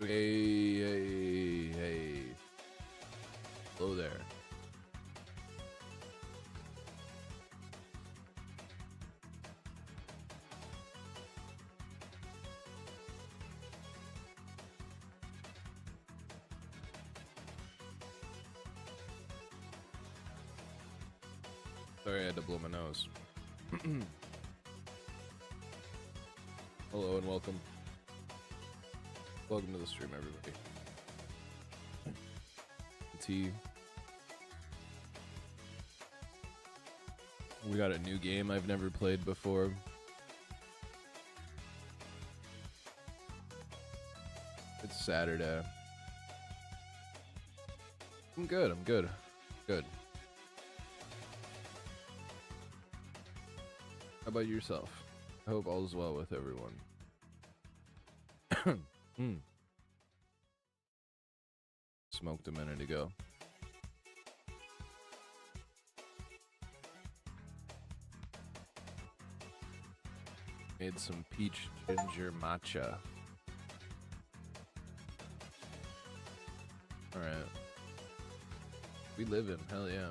Hey. Hello there. Sorry, I had to blow my nose. Hello and welcome. Welcome to the stream, everybody. T. We got a new game I've never played before. It's Saturday. I'm good. Good. How about yourself? I hope all is well with everyone. Smoked a minute ago. Made some peach ginger matcha. Alright. We live in, hell yeah.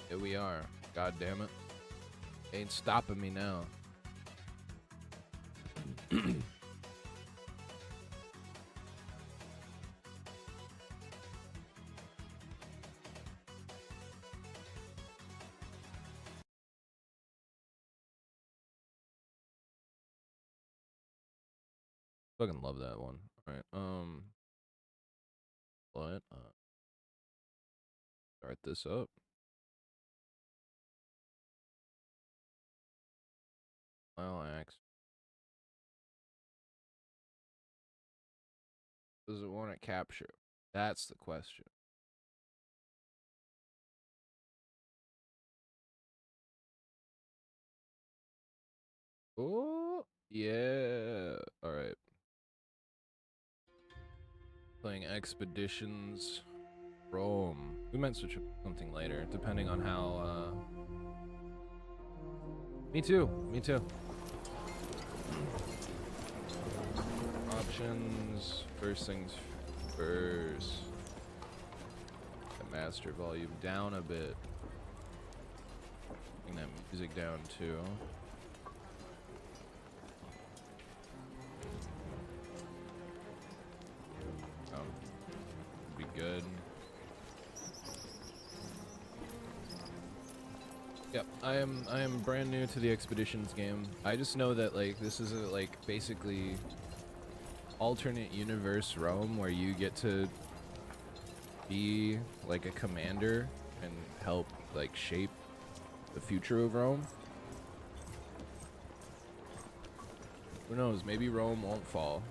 Here we are. God damn it. Ain't stopping me now. Fucking love that one. Alright, what? Start this up. File X. Does it want to capture? That's the question. Oh, yeah. Alright. Playing Expeditions Rome. We might switch up something later, depending on how, Me too. Options. First things first. The master volume down a bit. Bring that music down too. Be good. Yep, I am brand new to the Expeditions game. I just know that like this is a like basically alternate universe Rome where you get to be like a commander and help like shape the future of Rome. Who knows, maybe Rome won't fall.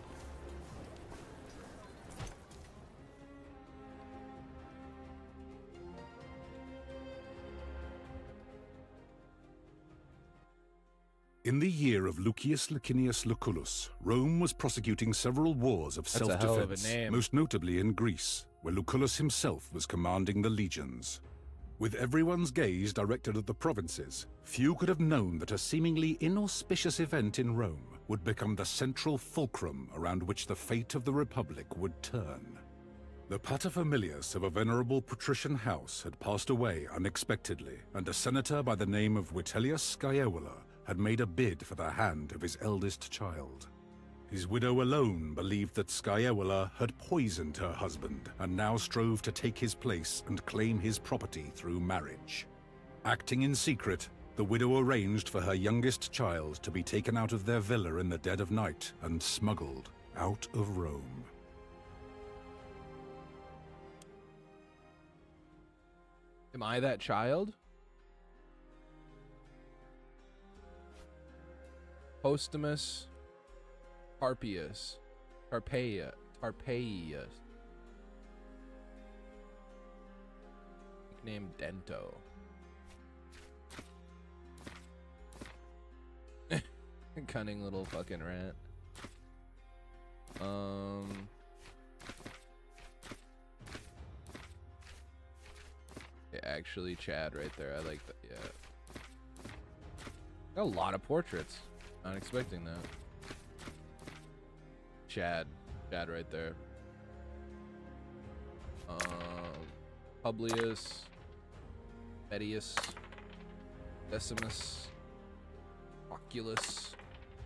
In the year of Lucius Licinius Lucullus, Rome was prosecuting several wars of self-defense, most notably in Greece, where Lucullus himself was commanding the legions. With everyone's gaze directed at the provinces, few could have known that a seemingly inauspicious event in Rome would become the central fulcrum around which the fate of the Republic would turn. The paterfamilias of a venerable patrician house had passed away unexpectedly, and a senator by the name of Vitellius Scaevola had made a bid for the hand of his eldest child. His widow alone believed that Scaevola had poisoned her husband and now strove to take his place and claim his property through marriage. Acting in secret, the widow arranged for her youngest child to be taken out of their villa in the dead of night and smuggled out of Rome. Am I that child? Postumus Tarpeius. Nickname Dento. Cunning little fucking rat. Yeah, actually Chad right there. I like that. Yeah. Got a lot of portraits. Not expecting that. Chad. Chad right there. Publius, Medius, Decimus, Oculus,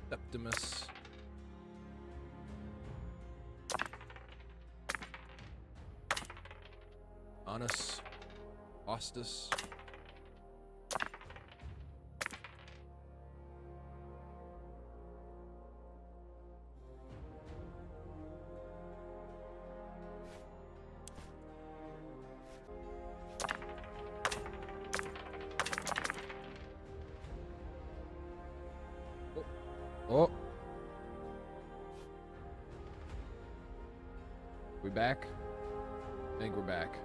Septimus, Anus, Ostus, oh. We back? I think we're back.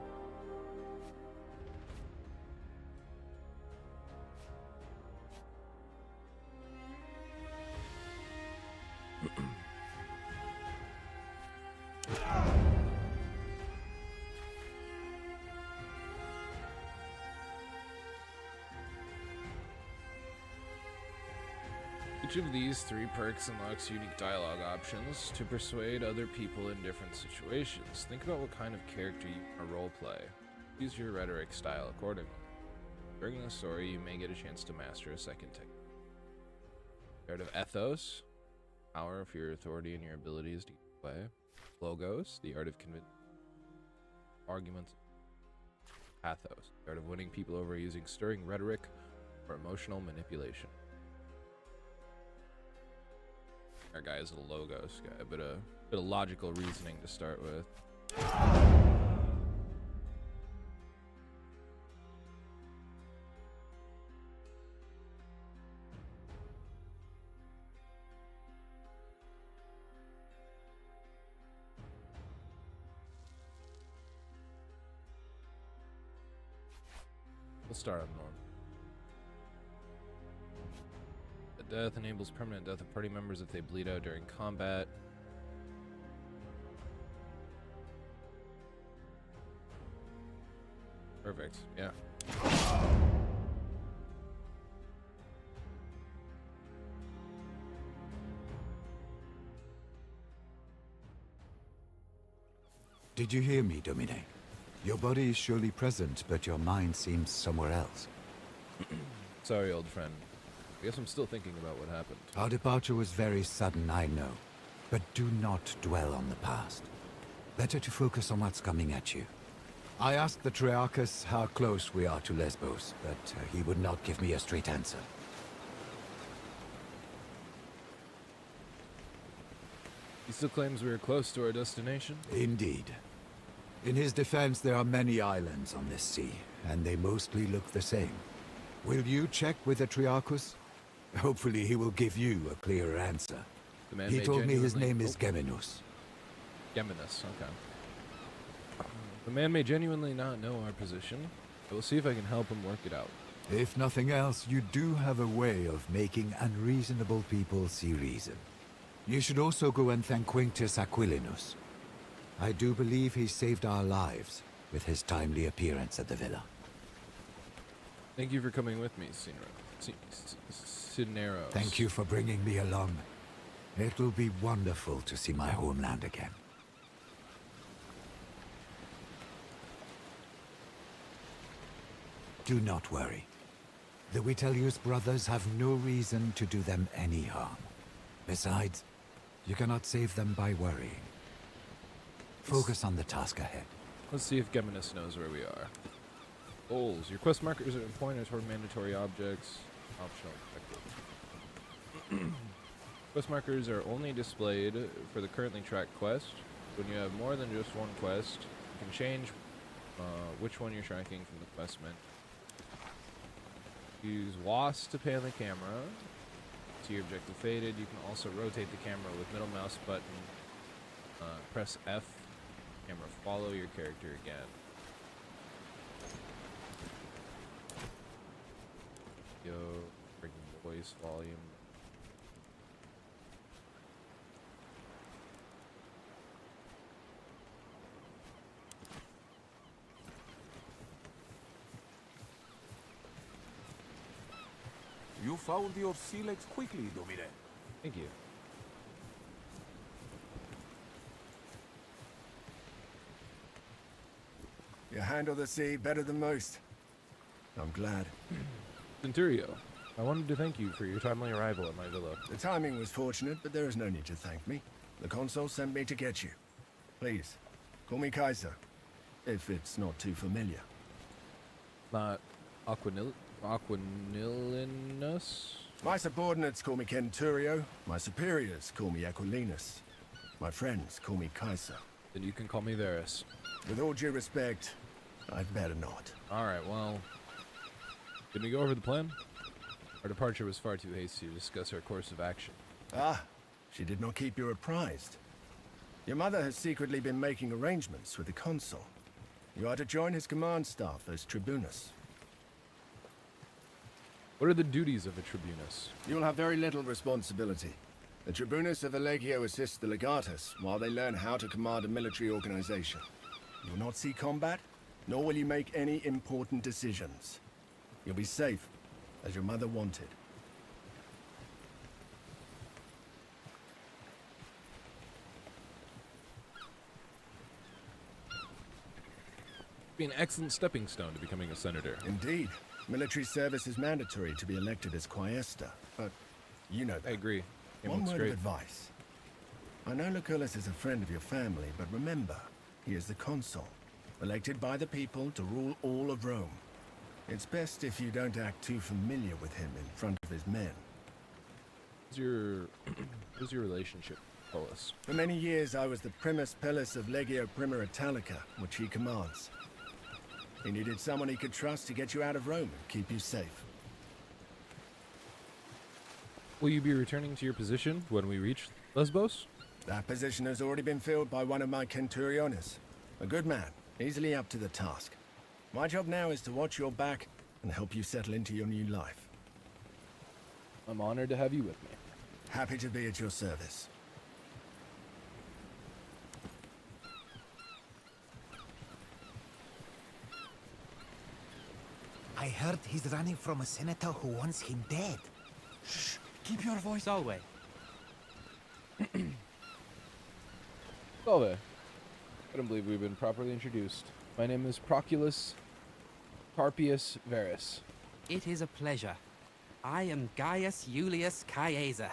Each of these 3 perks unlocks unique dialogue options to persuade other people in different situations. Think about what kind of character you want to roleplay. Use your rhetoric style accordingly. During the story, you may get a chance to master a second technique. The art of ethos, power of your authority and your abilities to play. Logos, the art of arguments. Pathos, the art of winning people over using stirring rhetoric or emotional manipulation. Our guy is a logos guy, a bit of logical reasoning to start with. We'll start on norm. Death enables permanent death of party members if they bleed out during combat. Perfect, yeah. Did you hear me, Domine? Your body is surely present, but your mind seems somewhere else. Sorry, old friend. I guess I'm still thinking about what happened. Our departure was very sudden, I know. But do not dwell on the past. Better to focus on what's coming at you. I asked the Triarchus how close we are to Lesbos, but he would not give me a straight answer. He still claims we are close to our destination? Indeed. In his defense, there are many islands on this sea, and they mostly look the same. Will you check with the Triarchus? Hopefully he will give you a clearer answer. He told me his name is Geminus. Geminus, okay. The man may genuinely not know our position. I will see if I can help him work it out. If nothing else, you do have a way of making unreasonable people see reason. You should also go and thank Quintus Aquilinus. I do believe he saved our lives with his timely appearance at the villa. Thank you for coming with me, Cinero. Thank you for bringing me along. It will be wonderful to see my homeland again. Do not worry. The Vitellius brothers have no reason to do them any harm. Besides, you cannot save them by worrying. Focus on the task ahead. Let's see if Geminus knows where we are. Goals. Your quest markers are pointed toward mandatory objects. Optional objectives. Quest markers are only displayed for the currently tracked quest. When you have more than just one quest, you can change which one you're tracking from the quest menu. Use WASD to pan the camera. See your objective faded. You can also rotate the camera with middle mouse button. Press F. Camera follow your character again. Yo, bring voice volume. You found your sea legs quickly, Domine. Thank you. You handle the sea better than most. I'm glad. Centurio, I wanted to thank you for your timely arrival at my villa. The timing was fortunate, but there is no need to thank me. The consul sent me to get you. Please, call me Kaiser, if it's not too familiar. Not Aquilininus? My subordinates call me Centurio. My superiors call me Aquilinus. My friends call me Kaiser. Then you can call me Varus. With all due respect, I'd better not. Alright, well... Did we go over the plan? Our departure was far too hasty to discuss our course of action. Ah, she did not keep you apprised. Your mother has secretly been making arrangements with the consul. You are to join his command staff as tribunus. What are the duties of a tribunus? You will have very little responsibility. The tribunus of the Legio assists the legatus while they learn how to command a military organization. You will not see combat, nor will you make any important decisions. You'll be safe, as your mother wanted. Be an excellent stepping stone to becoming a senator. Indeed. Military service is mandatory to be elected as quaestor, but you know that. I agree. One word of advice. I know Lucullus is a friend of your family, but remember, he is the consul, elected by the people to rule all of Rome. It's best if you don't act too familiar with him in front of his men. What's your relationship, Polis? For many years, I was the primus pilus of Legio Prima Italica, which he commands. He needed someone he could trust to get you out of Rome and keep you safe. Will you be returning to your position when we reach Lesbos? That position has already been filled by one of my centuriones. A good man, easily up to the task. My job now is to watch your back and help you settle into your new life. I'm honored to have you with me. Happy to be at your service. I heard he's running from a senator who wants him dead. Shh! Keep your voice always. Salve. I don't believe we've been properly introduced. My name is Proculus Carpius Varus. It is a pleasure. I am Gaius Julius Caesar.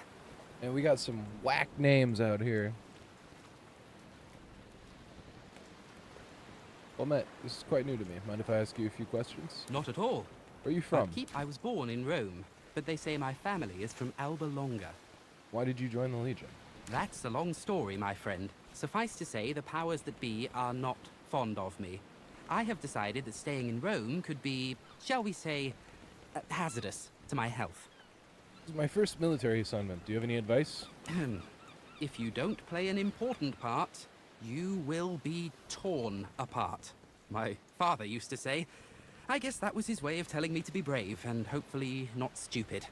And we got some whack names out here. Well met, this is quite new to me. Mind if I ask you a few questions? Not at all. Where are you from? I was born in Rome, but they say my family is from Alba Longa. Why did you join the Legion? That's a long story, my friend. Suffice to say, the powers that be are not fond of me. I have decided that staying in Rome could be, shall we say, hazardous to my health. This is my first military assignment. Do you have any advice? If you don't play an important part, you will be torn apart. My father used to say. I guess that was his way of telling me to be brave and hopefully not stupid.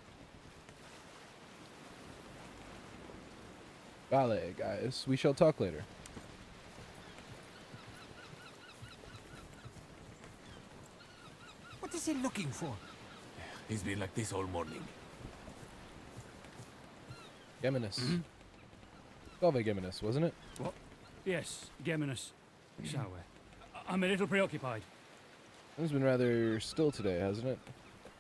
Vale, guys. We shall talk later. What is he looking for? He's been like this all morning. Geminus. Salve, Geminus, wasn't it? What? Yes, Geminus. Shall we? I'm a little preoccupied. It's been rather still today, hasn't it?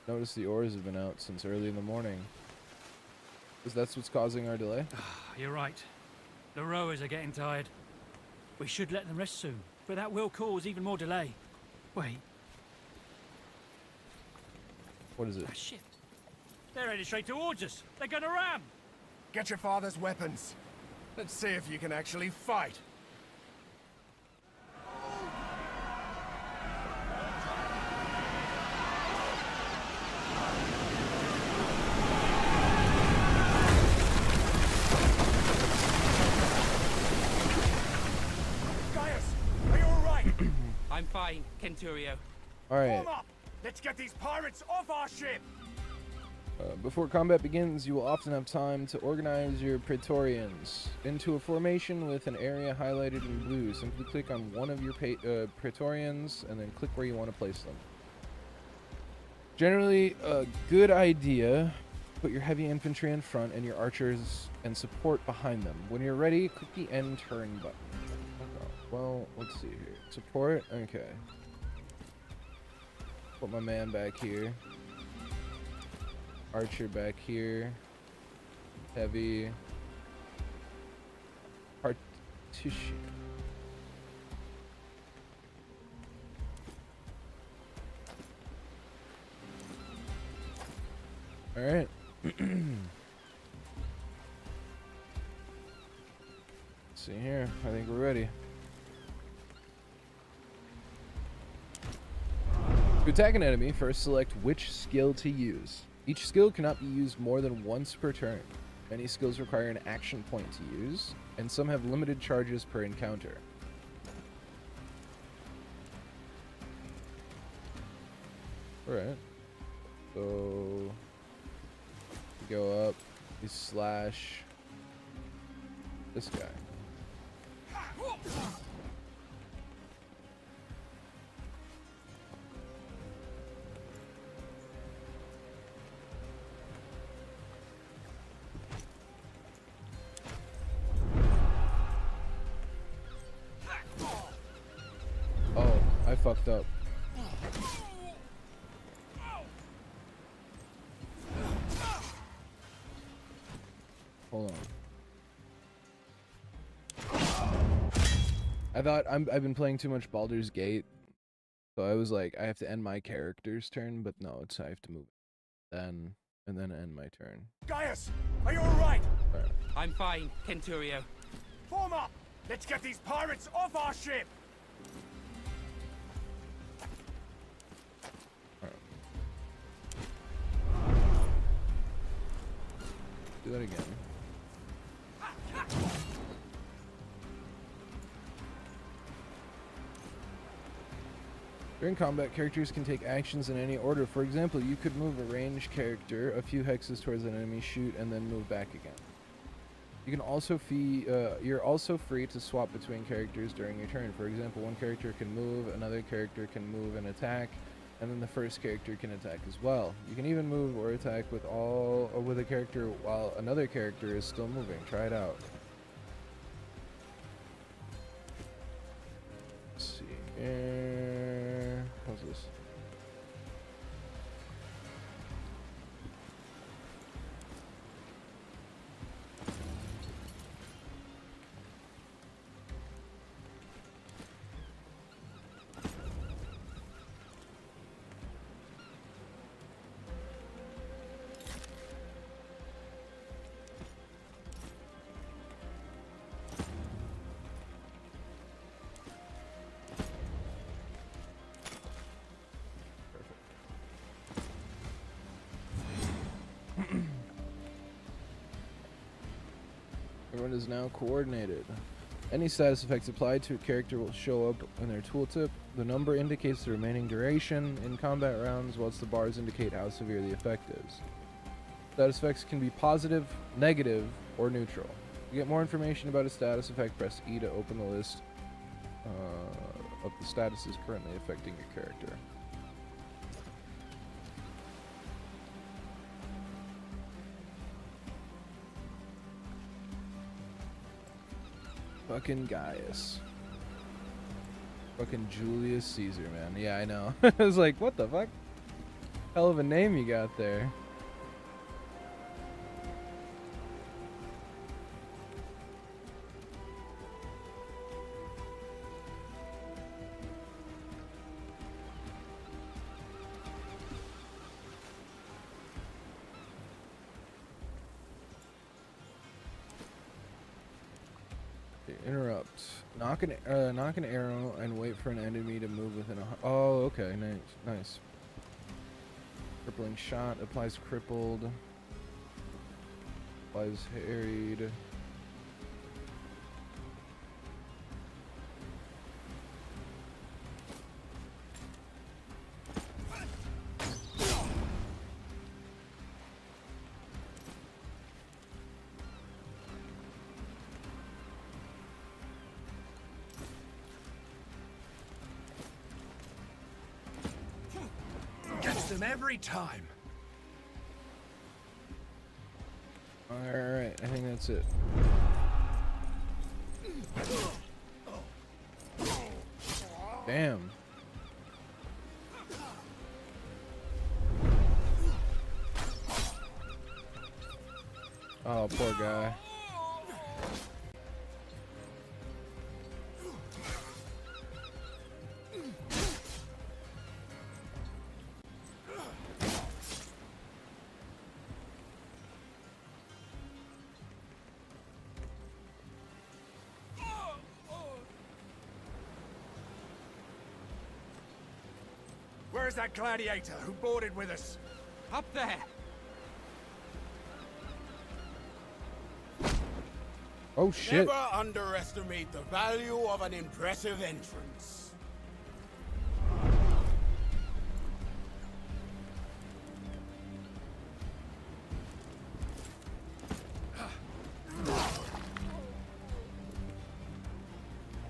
Notice the oars have been out since early in the morning. Is that what's causing our delay? You're right. The rowers are getting tired. We should let them rest soon, but that will cause even more delay. Wait. What is it? Ah, shit. They're headed straight towards us. They're gonna ram! Get your father's weapons. Let's see if you can actually fight. Gaius, are you all right? I'm fine, Centurio. All right. Form up. Let's get these pirates off our ship. Before combat begins, you will often have time to organize your Praetorians into a formation with an area highlighted in blue. Simply click on one of your Praetorians and then click where you want to place them. Generally, a good idea. Put your heavy infantry in front and your archers and support behind them. When you're ready, click the end turn button. Well, let's see here. Support, okay. Put my man back here. Archer back here. Heavy. Partition. All right. See here. I think we're ready. To attack an enemy, first select which skill to use. Each skill cannot be used more than once per turn. Many skills require an action point to use, and some have limited charges per encounter. Alright. So we go up, we slash this guy. Oh, I fucked up. Hold on. I thought I've been playing too much Baldur's Gate, so I was like, I have to end my character's turn, but no, it's I have to move then and then end my turn. Gaius, are you alright? Right. I'm fine, Kenturio. Form up! Let's get these pirates off our ship! Do that again. During combat, characters can take actions in any order. For example, you could move a ranged character a few hexes towards an enemy, shoot, and then move back again. You can also you're also free to swap between characters during your turn. For example, one character can move, another character can move and attack, and then the first character can attack as well. You can even move or attack with a character while another character is still moving. Try it out. Let's see. What's this? Everyone is now coordinated. Any status effects applied to a character will show up in their tooltip. The number indicates the remaining duration in combat rounds, whilst the bars indicate how severe the effect is. Status effects can be positive, negative, or neutral. To get more information about a status effect, press E to open the list of the statuses currently affecting your character. Fucking Gaius. Fucking Julius Caesar, man. Yeah, I know. I was like, what the fuck? Hell of a name you got there. Interrupt. Knock an arrow and wait for an enemy to move within a. Oh, okay, nice, nice. Crippling shot applies crippled. Applies harried. Them every time. Alright, I think that's it. Damn. Oh, poor guy. Where's that gladiator who boarded with us? Up there! Oh shit. Never underestimate the value of an impressive entrance.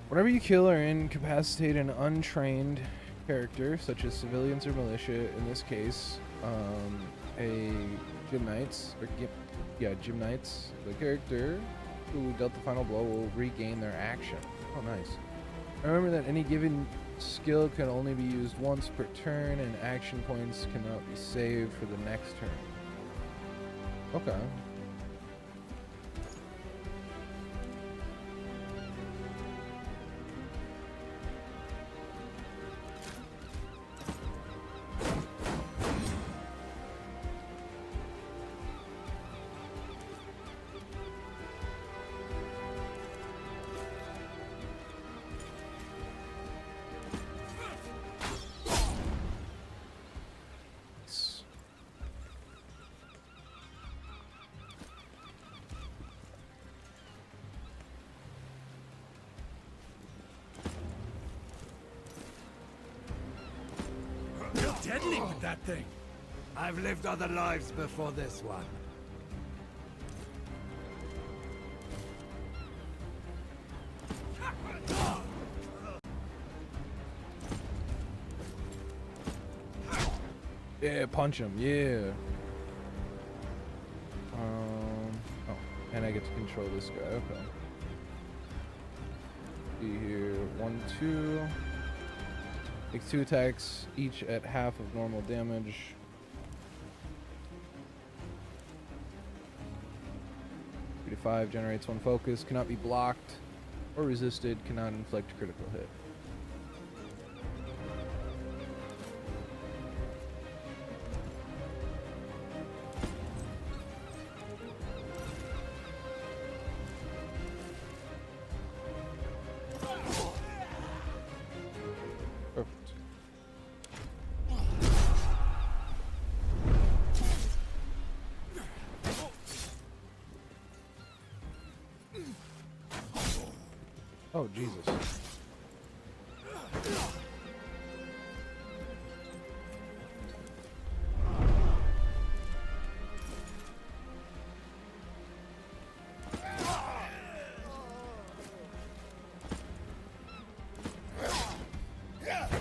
Whenever you kill or incapacitate an untrained character, such as civilians or militia, in this case, a Gym Knights, or Gym Knights, the character who dealt the final blow will regain their action. Oh, nice. Remember that any given skill can only be used once per turn, and action points cannot be saved for the next turn. Okay. You're deadly with that thing. I've lived other lives before this one. Yeah, punch him. Yeah. Oh, and I get to control this guy. Okay. See here, 1, 2. Takes 2 attacks, each at half of normal damage. Three to 5 generates 1 focus. Cannot be blocked or resisted. Cannot inflict critical hit. Perfect. Oh, Jesus.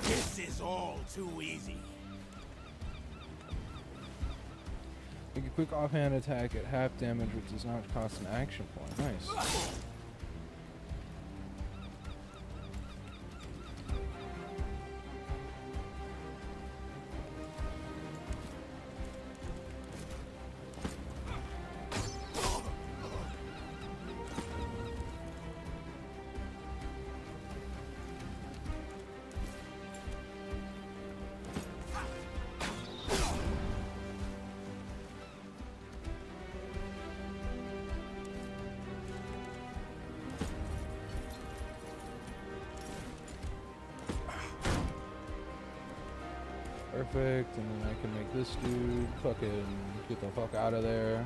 This is all too easy. Make a quick offhand attack at half damage, which does not cost an action point. Nice. Perfect, and then I can make this dude fucking get the fuck out of there.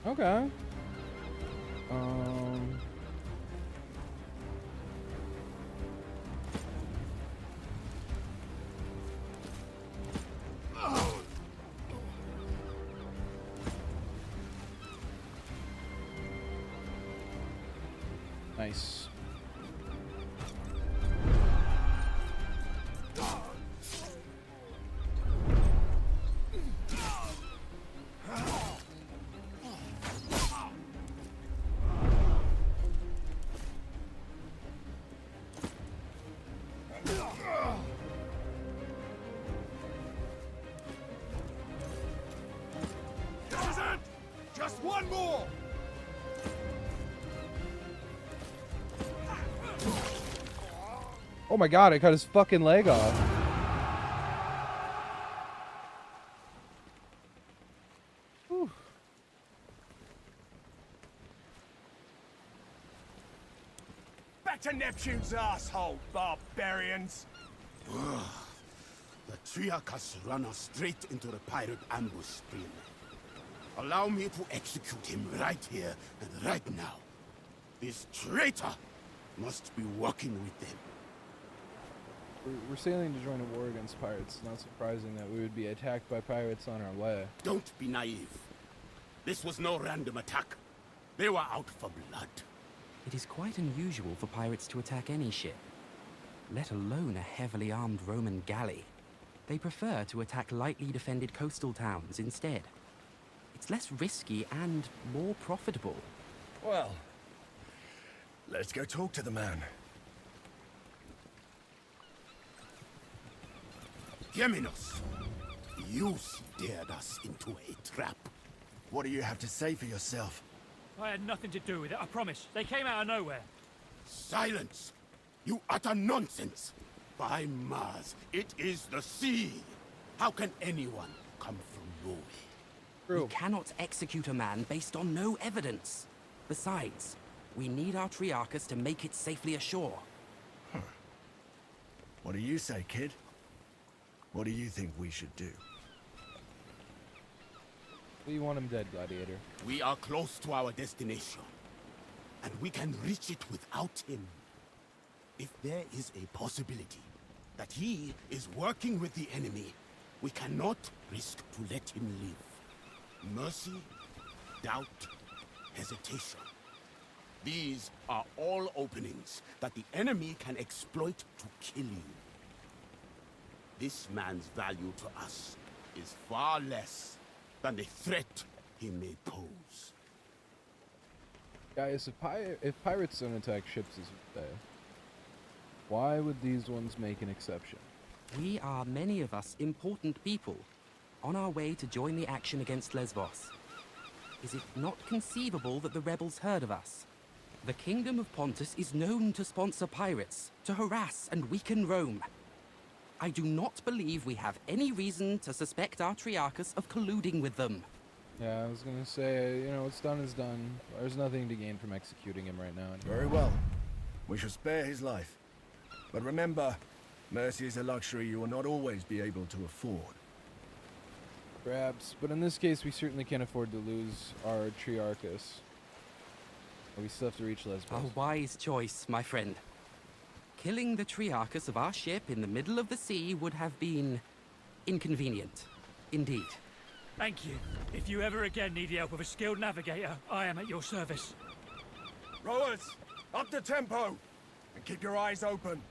Okay. Nice. Just one more! Oh my god, I cut his fucking leg off. Whew. Back to Neptune's asshole, barbarians! The Triarchus ran us straight into the pirate ambush stream. Allow me to execute him right here and right now. This traitor must be working with them. We're sailing to join a war against pirates. Not surprising that we would be attacked by pirates on our way. Don't be naive. This was no random attack. They were out for blood. It is quite unusual for pirates to attack any ship, let alone a heavily armed Roman galley. They prefer to attack lightly defended coastal towns instead. It's less risky and more profitable. Well, let's go talk to the man. Geminos, you steered us into a trap. What do you have to say for yourself? I had nothing to do with it, I promise. They came out of nowhere. Silence! You utter nonsense! By Mars, it is the sea! How can anyone come from nowhere? We cannot execute a man based on no evidence. Besides, we need our Triarchus to make it safely ashore. What do you say, kid? What do you think we should do? We want him dead, Gladiator. We are close to our destination, and we can reach it without him. If there is a possibility that he is working with the enemy, we cannot risk to let him live. Mercy, doubt, hesitation. These are all openings that the enemy can exploit to kill you. This man's value to us is far less than the threat he may pose. Guys, if pirates don't attack ships as we say, why would these ones make an exception? We are, many of us, important people, on our way to join the action against Lesbos. Is it not conceivable that the rebels heard of us? The Kingdom of Pontus is known to sponsor pirates, to harass and weaken Rome. I do not believe we have any reason to suspect our Triarchus of colluding with them. Yeah, I was gonna say, you know, what's done is done. There's nothing to gain from executing him right now. Very well. We shall spare his life. But remember, mercy is a luxury you will not always be able to afford. Perhaps, but in this case, we certainly can't afford to lose our Triarchus. We still have to reach Lesbos. A wise choice, my friend. Killing the Triarchus of our ship in the middle of the sea would have been inconvenient. Indeed. Thank you. If you ever again need the help of a skilled navigator, I am at your service. Rowers, up the tempo! And keep your eyes open.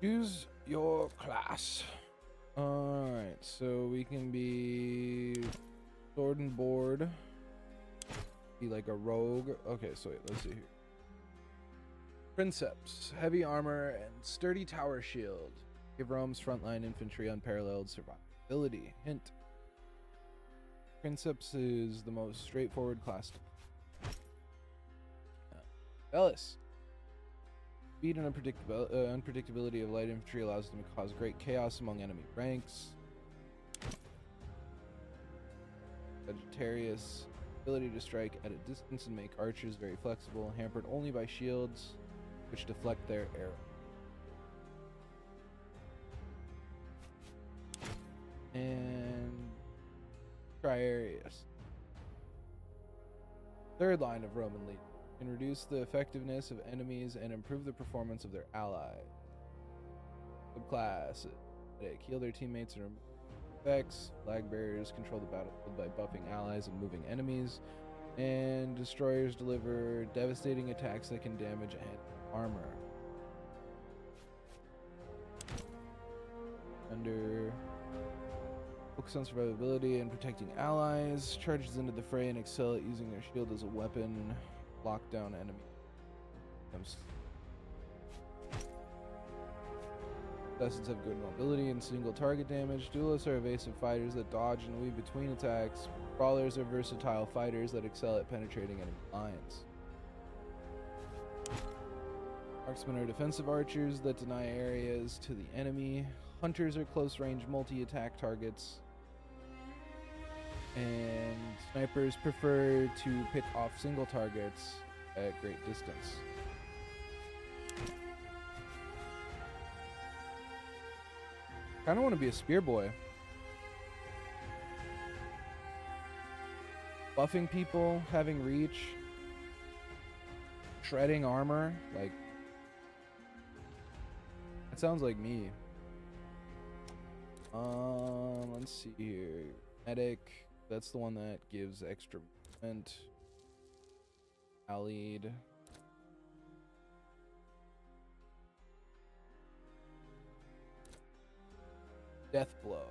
Choose your class. Alright, so we can be sword and board. Be like a rogue. Okay, so wait, let's see here. Princeps, heavy armor and sturdy tower shield. Give Rome's frontline infantry unparalleled survivability. Hint. Princeps is the most straightforward class. Bellis. Speed and unpredictability of light infantry allows them to cause great chaos among enemy ranks. Sagittarius. Ability to strike at a distance and make archers very flexible, hampered only by shields, which deflect their arrow. And Triarius. Third line of Roman Legion. Can reduce the effectiveness of enemies and improve the performance of their allies. Subclass. Heal their teammates and remove effects. Flag bearers control the battlefield by buffing allies and moving enemies. And destroyers deliver devastating attacks that can damage armor. Under focus on survivability and protecting allies. Charges into the fray and excel at using their shield as a weapon. Lock down enemy. Assassins have good mobility and single target damage. Duelists are evasive fighters that dodge and weave between attacks. Brawlers are versatile fighters that excel at penetrating enemy lines. Marksmen are defensive archers that deny areas to the enemy. Hunters are close-range multi-attack targets. And snipers prefer to pick off single targets at great distance. Kinda want to be a spear boy. Buffing people, having reach, shredding armor, like, that sounds like me. Let's see here. Medic, that's the one that gives extra movement. Allied. Death blow.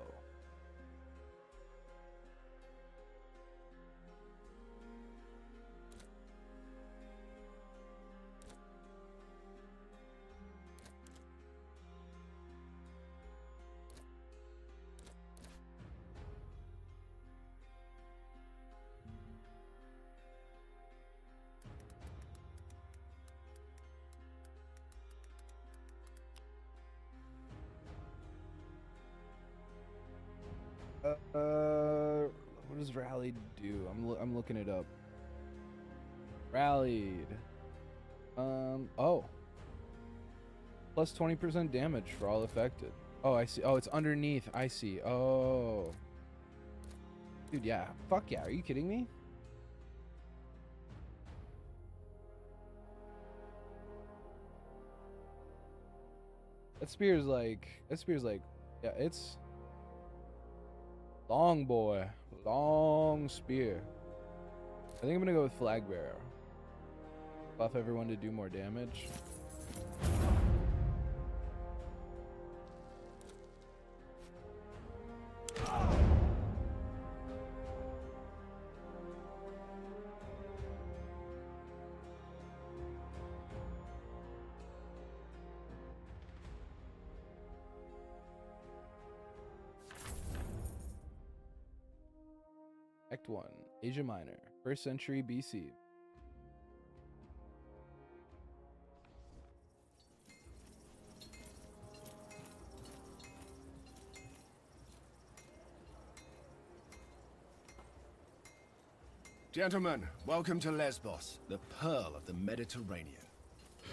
What does rallied do? I'm looking it up. Rallied. Oh. Plus 20% damage for all affected. Oh, I see. Oh, it's underneath. I see. Oh. Dude, yeah. Fuck yeah. Are you kidding me? That spear's like, yeah, it's long boy, long spear. I think I'm gonna go with flag bearer. Buff everyone to do more damage. Act 1, Asia Minor, 1st century BC. Gentlemen, welcome to Lesbos, the pearl of the Mediterranean.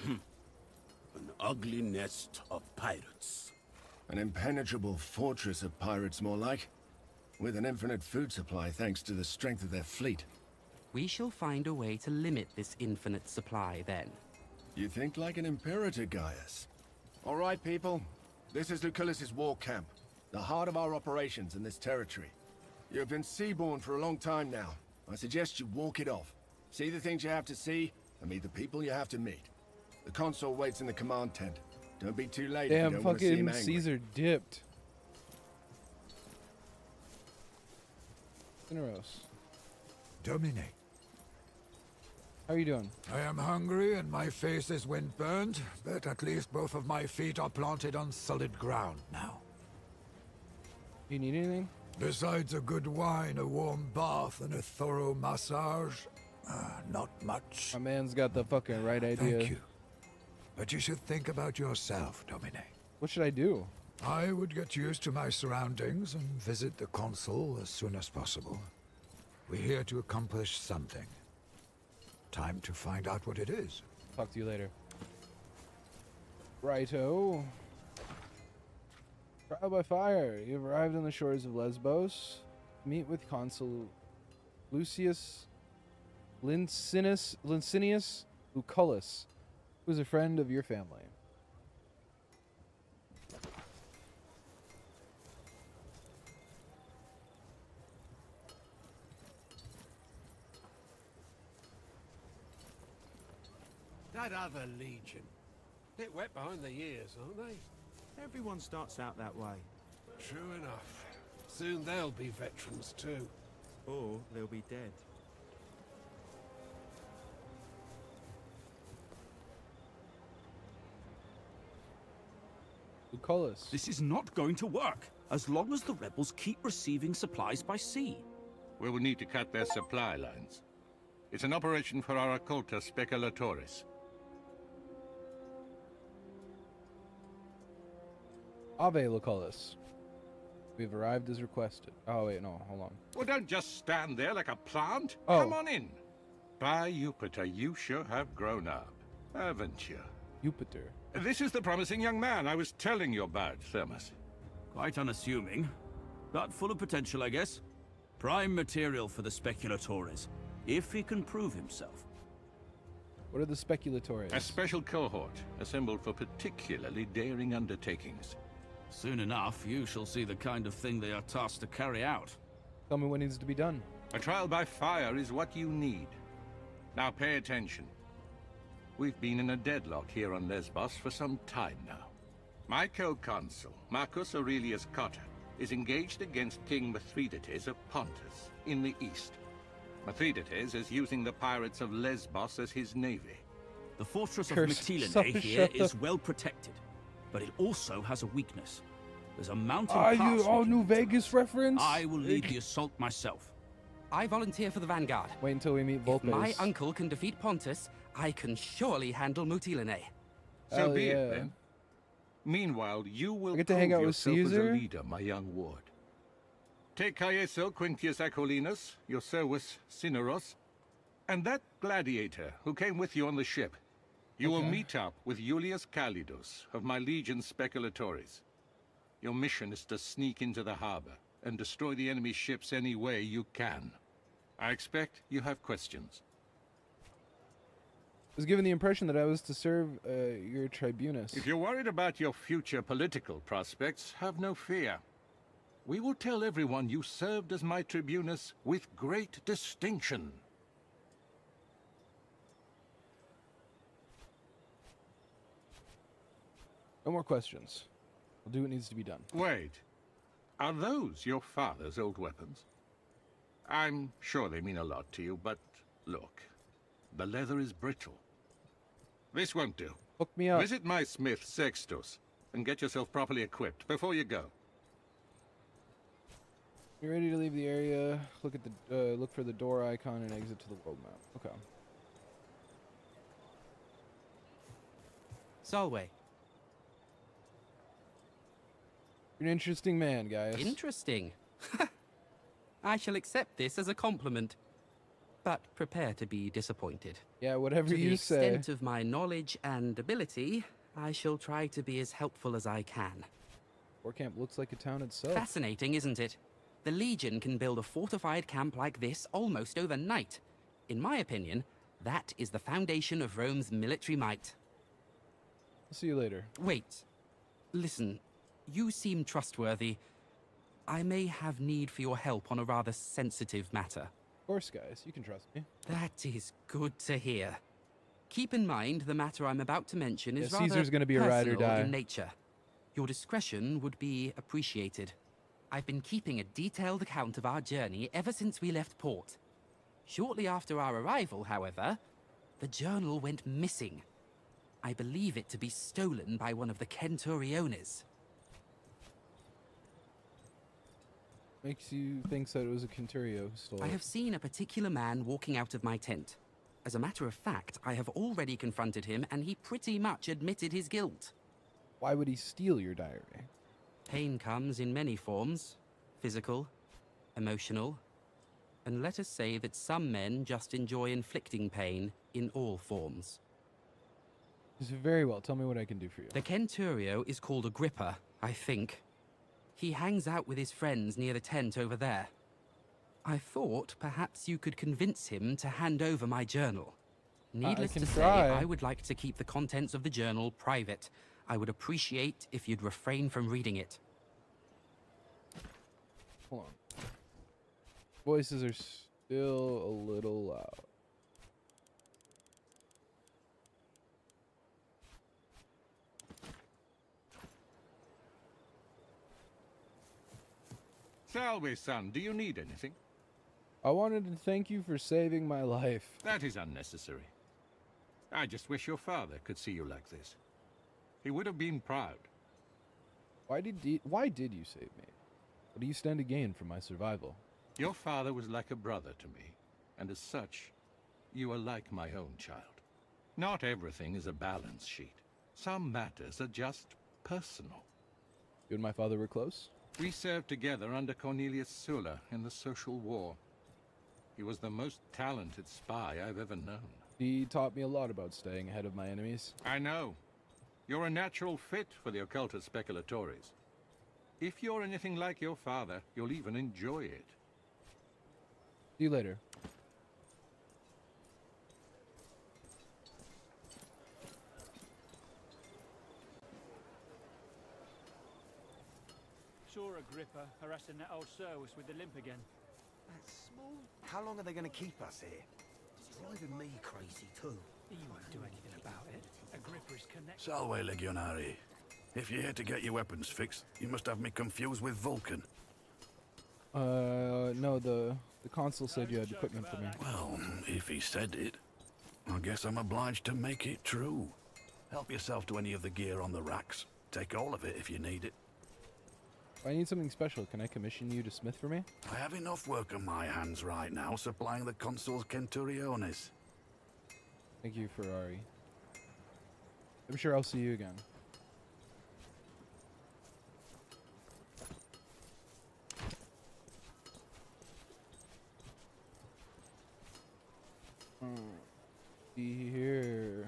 An ugly nest of pirates. An impenetrable fortress of pirates, more like. With an infinite food supply thanks to the strength of their fleet. We shall find a way to limit this infinite supply, then. You think like an imperator, Gaius. All right, people. This is Lucullus' war camp, the heart of our operations in this territory. You've been seaborne for a long time now. I suggest you walk it off. See the things you have to see, and meet the people you have to meet. The consul waits in the command tent. Don't be too late. Damn, if you don't want to see him fucking angry. Caesar dipped. Cineros. Domine. How are you doing? I am hungry and my face is wind-burned, but at least both of my feet are planted on solid ground now. You need anything? Besides a good wine, a warm bath, and a thorough massage, not much. My man's got the fucking right idea. Thank you. But you should think about yourself, Domine. What should I do? I would get used to my surroundings and visit the consul as soon as possible. We're here to accomplish something. Time to find out what it is. Talk to you later. Righto. Trial by fire. You've arrived on the shores of Lesbos. Meet with Consul Lucius Licinius Lucullus, who is a friend of your family. That other legion. Bit wet behind the ears, aren't they? Everyone starts out that way. True enough. Soon they'll be veterans too. Or they'll be dead. Lucullus. This is not going to work, as long as the rebels keep receiving supplies by sea. We will need to cut their supply lines. It's an operation for our occulta speculatores. Ave, Lucullus. We've arrived as requested. Oh, wait, no, hold on. Well, don't just stand there like a plant. Oh. Come on in. By Jupiter, you sure have grown up, haven't you? Jupiter. This is the promising young man I was telling you about, Thermus. Quite unassuming, but full of potential, I guess. Prime material for the speculatores, if he can prove himself. What are the speculatores? A special cohort assembled for particularly daring undertakings. Soon enough, you shall see the kind of thing they are tasked to carry out. Tell me what needs to be done. A trial by fire is what you need. Now pay attention. We've been in a deadlock here on Lesbos for some time now. My co-consul, Marcus Aurelius Cotta, is engaged against King Mithridates of Pontus in the east. Mithridates is using the pirates of Lesbos as his navy. The fortress of Curse. Mytilene here is well protected, but it also has a weakness. There's a mountain Are pass you all we can New attack. Vegas reference? I will lead the assault myself. I volunteer for the vanguard. Wait until we meet If Volpes. my uncle can defeat Pontus, I can surely handle Mytilene. So Hell be yeah. it then. Meanwhile, you will I get to prove hang out with yourself as a Caesar? leader, my young ward. Take Caeso Quintius Acollinus, your Servus Cineros, and that gladiator who came with you on the ship. You will meet up with Julius Calidus of my legion Speculatores. Your mission is to sneak into the harbor and destroy the enemy ships any way you can. I expect you have questions. I was given the impression that I was to serve your tribunus. If you're worried about your future political prospects, have no fear. We will tell everyone you served as my tribunus with great distinction. No more questions. We'll do what needs to be done. Wait. Are those your father's old weapons? I'm sure they mean a lot to you, but look. The leather is brittle. This won't do. Hook me up. Visit my smith, Sextus, and get yourself properly equipped before you go. You ready to leave the area? Look at the look for the door icon and exit to the world map. Okay. Solway. You're an interesting man, guys. Interesting. I shall accept this as a compliment, but prepare to be disappointed. Yeah, whatever To the you say. extent of my knowledge and ability, I shall try to be as helpful as I can. War camp looks like a town itself. Fascinating, isn't it? The Legion can build a fortified camp like this almost overnight. In my opinion, that is the foundation of Rome's military might. I'll see you later. Wait. Listen, you seem trustworthy. I may have need for your help on a rather sensitive matter. Of course, guys. You can trust me. That is good to hear. Keep in mind the matter I'm about to mention is Yeah, rather Caesar's gonna be a ride or personal die. in nature. Your discretion would be appreciated. I've been keeping a detailed account of our journey ever since we left port. Shortly after our arrival, however, the journal went missing. I believe it to be stolen by one of the Centuriones. Makes you think that it was a Centurio who stole I it. have seen a particular man walking out of my tent. As a matter of fact, I have already confronted him, and he pretty much admitted his guilt. Why would he steal your diary? Pain comes in many forms. Physical, emotional, and let us say that some men just enjoy inflicting pain in all forms. Very well. Tell me what I can do for you. The Centurio is called Agrippa, I think. He hangs out with his friends near the tent over there. I thought perhaps you could convince him to hand over my journal. Needless can to say, try. I would like to keep the contents of the journal private. I would appreciate if you'd refrain from reading it. Hold on. Voices are still a little loud. Salve, son. Do you need anything? I wanted to thank you for saving my life. That is unnecessary. I just wish your father could see you like this. He would have been proud. Why did you save me? What do you stand to gain from my survival? Your father was like a brother to me, and as such, you are like my own child. Not everything is a balance sheet. Some matters are just personal. You and my father were close? We served together under Cornelius Sulla in the Social War. He was the most talented spy I've ever known. He taught me a lot about staying ahead of my enemies. I know. You're a natural fit for the Occultus Speculatores. If you're anything like your father, you'll even enjoy it. See you later. Saw Agrippa harassing that old Serwis with the limp again. That's small. How long are they going to keep us here? It's driving me crazy too. You won't do anything about it. Agrippa's connected. Salve, Legionari. If you're here to get your weapons fixed, you must have me confused with Vulcan. No, the consul said you had equipment for me. Well, if he said it, I guess I'm obliged to make it true. Help yourself to any of the gear on the racks. Take all of it if you need it. If I need something special, can I commission you to smith for me? I have enough work on my hands right now supplying the consul's Centuriones. Thank you, Ferrari. I'm sure I'll see you again. See here.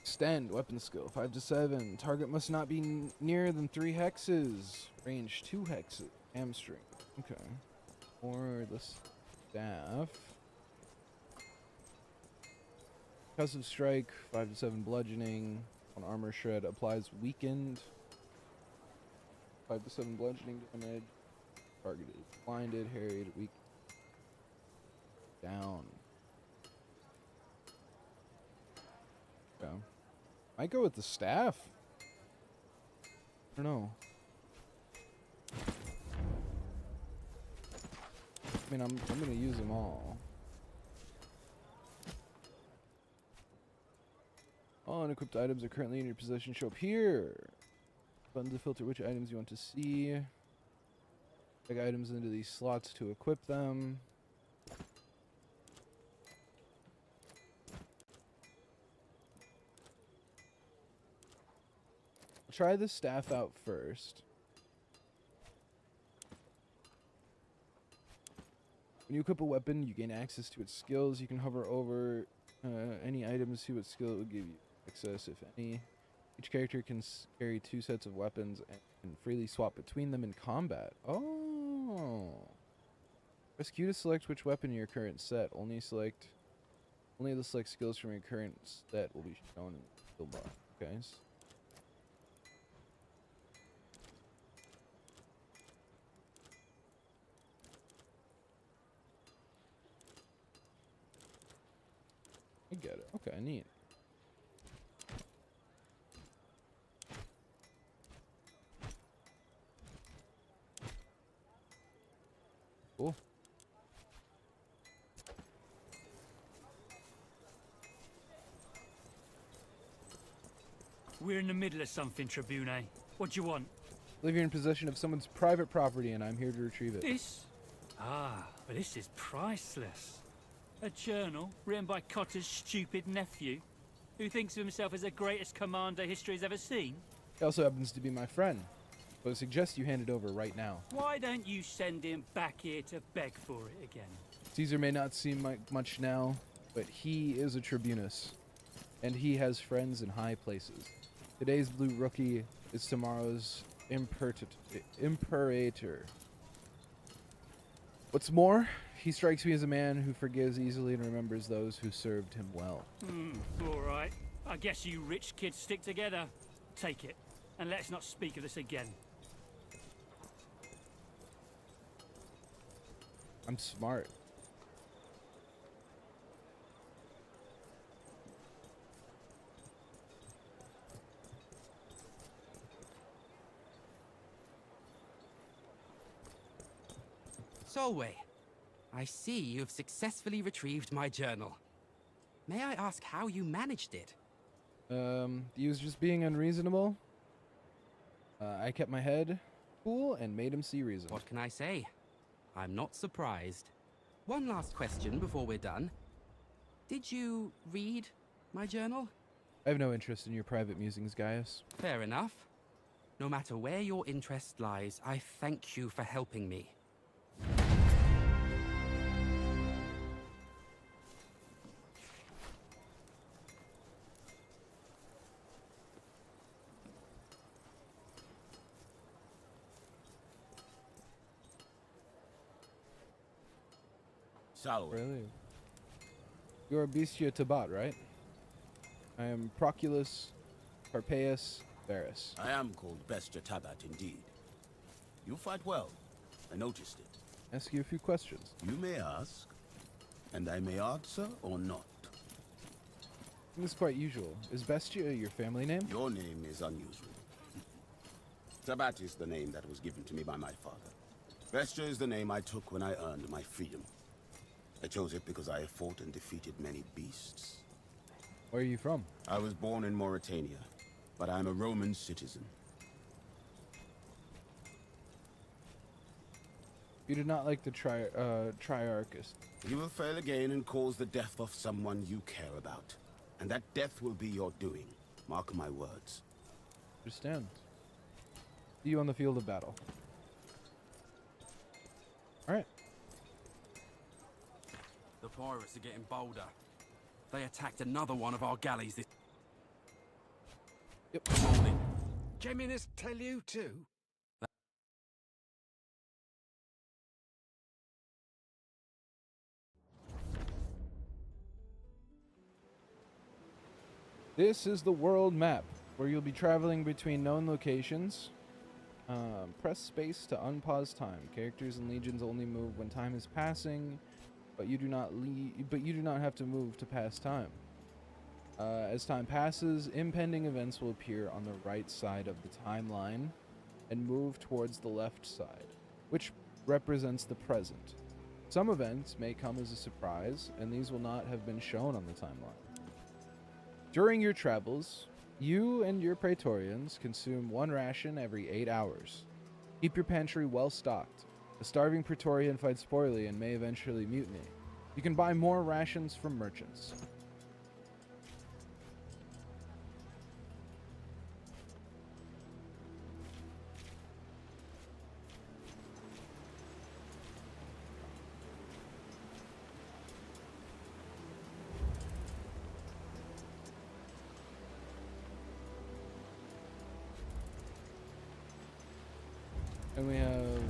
Extend weapon skill 5 to 7. Target must not be nearer than 3 hexes. Range 2 hexes. Hamstring. Okay. Or the staff. Concussive strike 5 to 7 bludgeoning. On armor shred applies weakened. 5 to 7 bludgeoning damage. Target is blinded, harried, weak. Down. Okay. Might go with the staff. I don't know. I mean, I'm gonna use them all. All unequipped items are currently in your possession. Show up here. Button to filter which items you want to see. Plug items into these slots to equip them. Try the staff out first. When you equip a weapon, you gain access to its skills. You can hover over any items, see what skill it will give you access, if any. Each character can carry 2 sets of weapons and can freely swap between them in combat. Oh. Press Q to select which weapon in your current set. Only the select skills from your current set will be shown in the skill bar. Okay. I get it. Okay, neat. Cool. We're in the middle of something, Tribune. What do you want? I believe you're in possession of someone's private property, and I'm here to retrieve it. This? Ah, but this is priceless. A journal written by Cotter's stupid nephew, who thinks of himself as the greatest commander history's ever seen. He also happens to be my friend, but I suggest you hand it over right now. Why don't you send him back here to beg for it again? Caesar may not seem like much now, but he is a tribunus, and he has friends in high places. Today's blue rookie is tomorrow's Imperator. What's more, he strikes me as a man who forgives easily and remembers those who served him well. All right. I guess you rich kids stick together. Take it, and let's not speak of this again. I'm smart. Solway, I see you've successfully retrieved my journal. May I ask how you managed it? He was just being unreasonable. I kept my head cool and made him see reason. What can I say? I'm not surprised. One last question before we're done. Did you read my journal? I have no interest in your private musings, Gaius. Fair enough. No matter where your interest lies, I thank you for helping me. Really? You're Bestia Tabat, right? I am Proculus Carpeus Varus. I am called Bestia Tabat indeed. You fight well. I noticed it. Ask you a few questions. You may ask, and I may answer or not. This is quite usual. Is Bestia your family name? Your name is unusual. Tabat is the name that was given to me by my father. Bestia is the name I took when I earned my freedom. I chose it because I have fought and defeated many beasts. Where are you from? I was born in Mauritania, but I'm a Roman citizen. You did not like the Triarchus. You will fail again and cause the death of someone you care about. And that death will be your doing. Mark my words. Understand. See you on the field of battle. Alright. The pirates are getting bolder. They attacked another one of our galleys this morning. Geminus tell you too? This is the world map, where you'll be traveling between known locations. Press space to unpause time. Characters and legions only move when time is passing, but you do not have to move to pass time. As time passes, impending events will appear on the right side of the timeline and move towards the left side, which represents the present. Some events may come as a surprise, and these will not have been shown on the timeline. During your travels, you and your Praetorians consume one ration every 8 hours. Keep your pantry well stocked. A starving Praetorian fights poorly and may eventually mutiny. You can buy more rations from merchants. And we have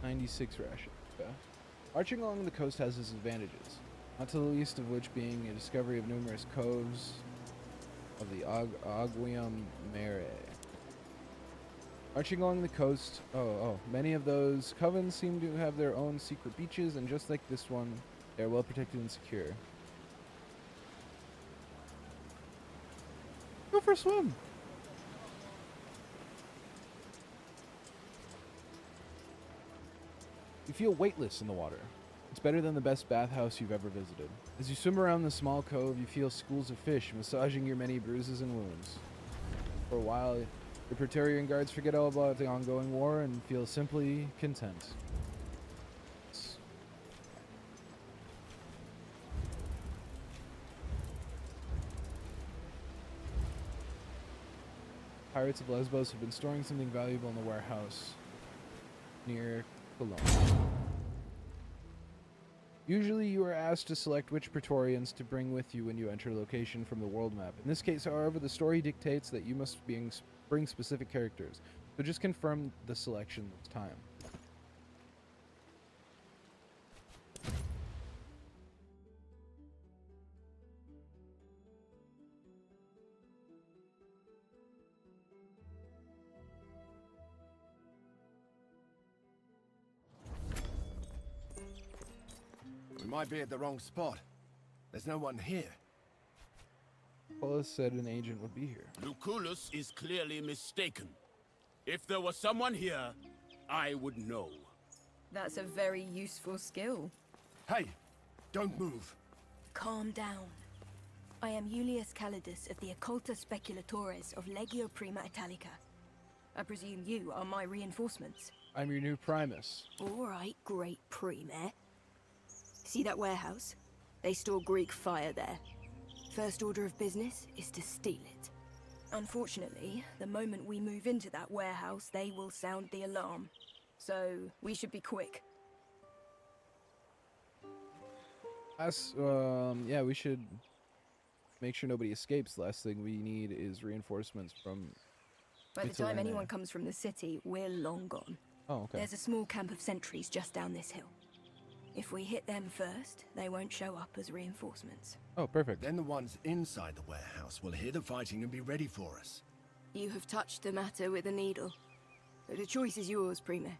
96 rations. Okay. Marching along the coast has its advantages, not to the least of which being a discovery of numerous coves of the Aguium Mare. Marching along the coast, many of those covens seem to have their own secret beaches, and just like this one, they are well protected and secure. Go for a swim! You feel weightless in the water. It's better than the best bathhouse you've ever visited. As you swim around the small cove, you feel schools of fish massaging your many bruises and wounds. For a while, the Praetorian guards forget all about the ongoing war and feel simply content. Pirates of Lesbos have been storing something valuable in the warehouse near Cologne. Usually you are asked to select which Praetorians to bring with you when you enter a location from the world map. In this case, however, the story dictates that you must bring specific characters. So just confirm the selection this time. We might be at the wrong spot. There's no one here. Wallace said an agent would be here. Lucullus is clearly mistaken. If there was someone here, I would know. That's a very useful skill. Hey, don't move. Calm down. I am Julius Calidus of the Occulta Speculatores of Legio Prima Italica. I presume you are my reinforcements. I'm your new Primus. All right, great Prime. See that warehouse? They store Greek fire there. First order of business is to steal it. Unfortunately, the moment we move into that warehouse, they will sound the alarm. So, we should be quick. Yeah, we should make sure nobody escapes. Last thing we need is reinforcements from... By the time anyone comes from the city, we're long gone. Oh, okay. There's a small camp of sentries just down this hill. If we hit them first, they won't show up as reinforcements. Oh, perfect. Then the ones inside the warehouse will hear the fighting and be ready for us. You have touched the matter with a needle. The choice is yours, Prime.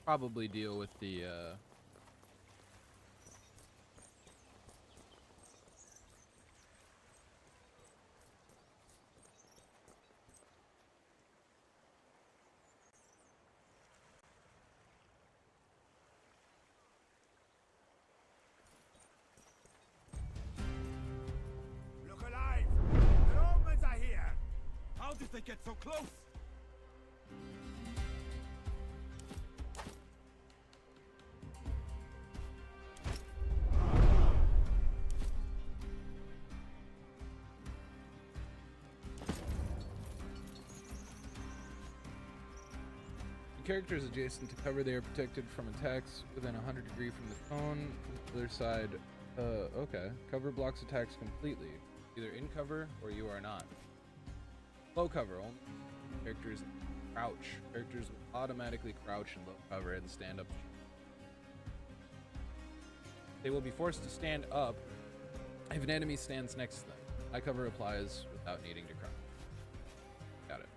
Probably deal with the Look alive! The Romans are here! How did they get so close? characters adjacent to cover, they are protected from attacks within 100 degrees from the cone. The other side, okay. Cover blocks attacks completely. Either in cover or you are not. Low cover, only characters crouch. Characters will automatically crouch in low cover and stand up. They will be forced to stand up if an enemy stands next to them. High cover applies without needing to crouch. Got it.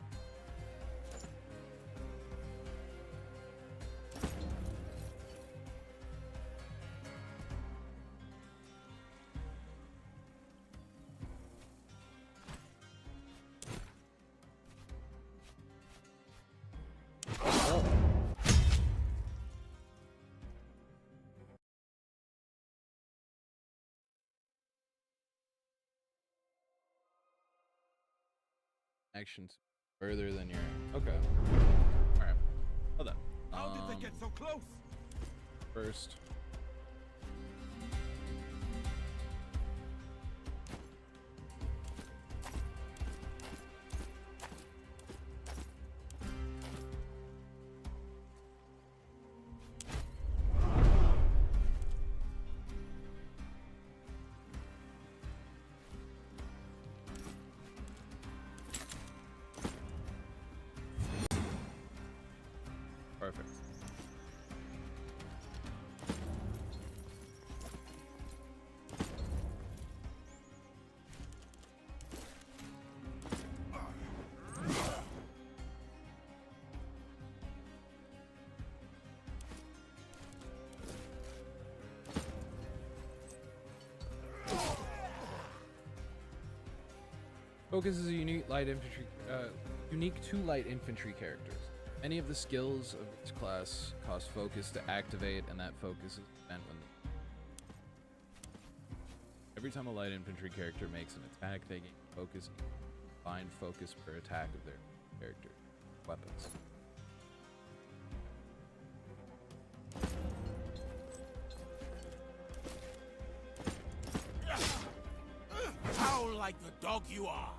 Actions further than your... Okay. Alright. Hold on. How did they get so close? First. Perfect. Focus is a unique to light infantry characters. Many of the skills of this class cost focus to activate, and that focus is spent when... Every time a light infantry character makes an attack, they gain focus, find focus per attack of their character weapons. Howl like the dog you are!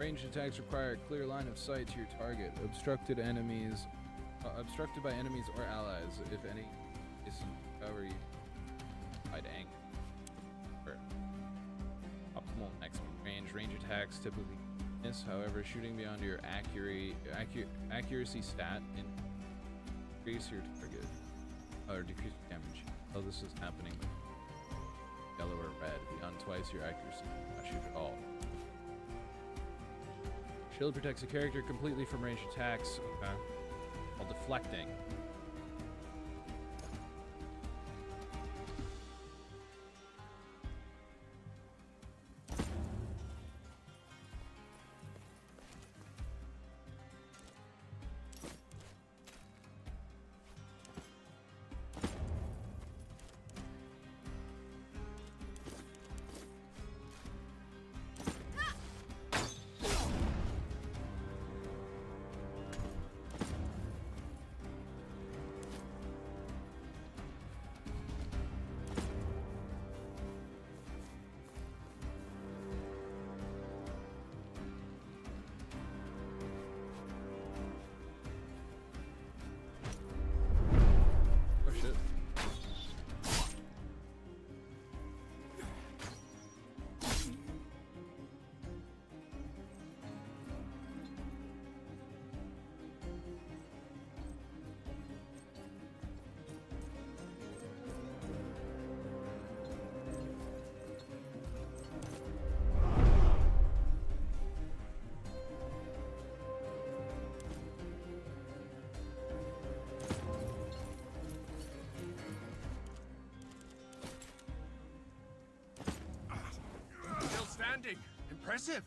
Ranged attacks require a clear line of sight to your target. Obstructed by enemies or allies, if any, is cover you wide angle. For optimal maximum range. Range attacks typically miss. However, shooting beyond your accuracy stat increase your target or decrease damage. Oh, this is happening with yellow or red. Beyond twice your accuracy, not shoot at all. Shield protects a character completely from ranged attacks. Okay. While deflecting. Impressive.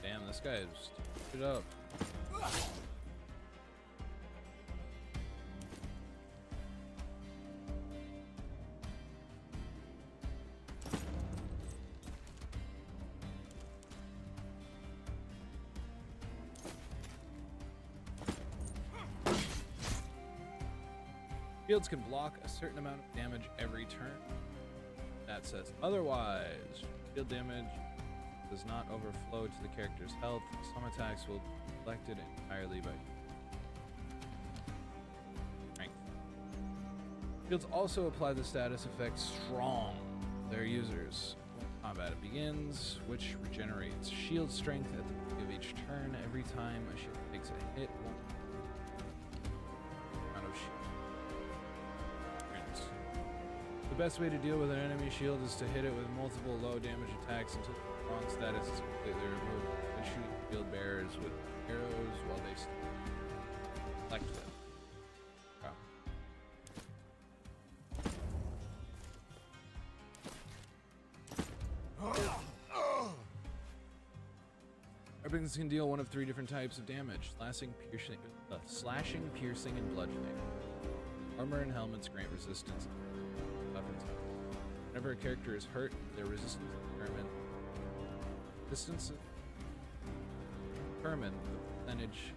Damn, this guy is stood up. Shields can block a certain amount of damage every turn. That says otherwise. Shield damage does not overflow to the character's health. Some attacks will be deflected entirely by strength. Shields also apply the status effect Strong to their users. When combat begins, which regenerates shield strength at the beginning of each turn. Every time a shield takes a hit, the best way to deal with an enemy shield is to hit it with multiple low damage attacks until the strong status is completely removed. And shoot shield bearers with arrows while they select them. Weapons can deal one of 3 different types of damage: slashing, piercing, and bludgeoning. Armor and helmets grant resistance to weapons. Whenever a character is hurt, their resistance is determined. Distance determine the percentage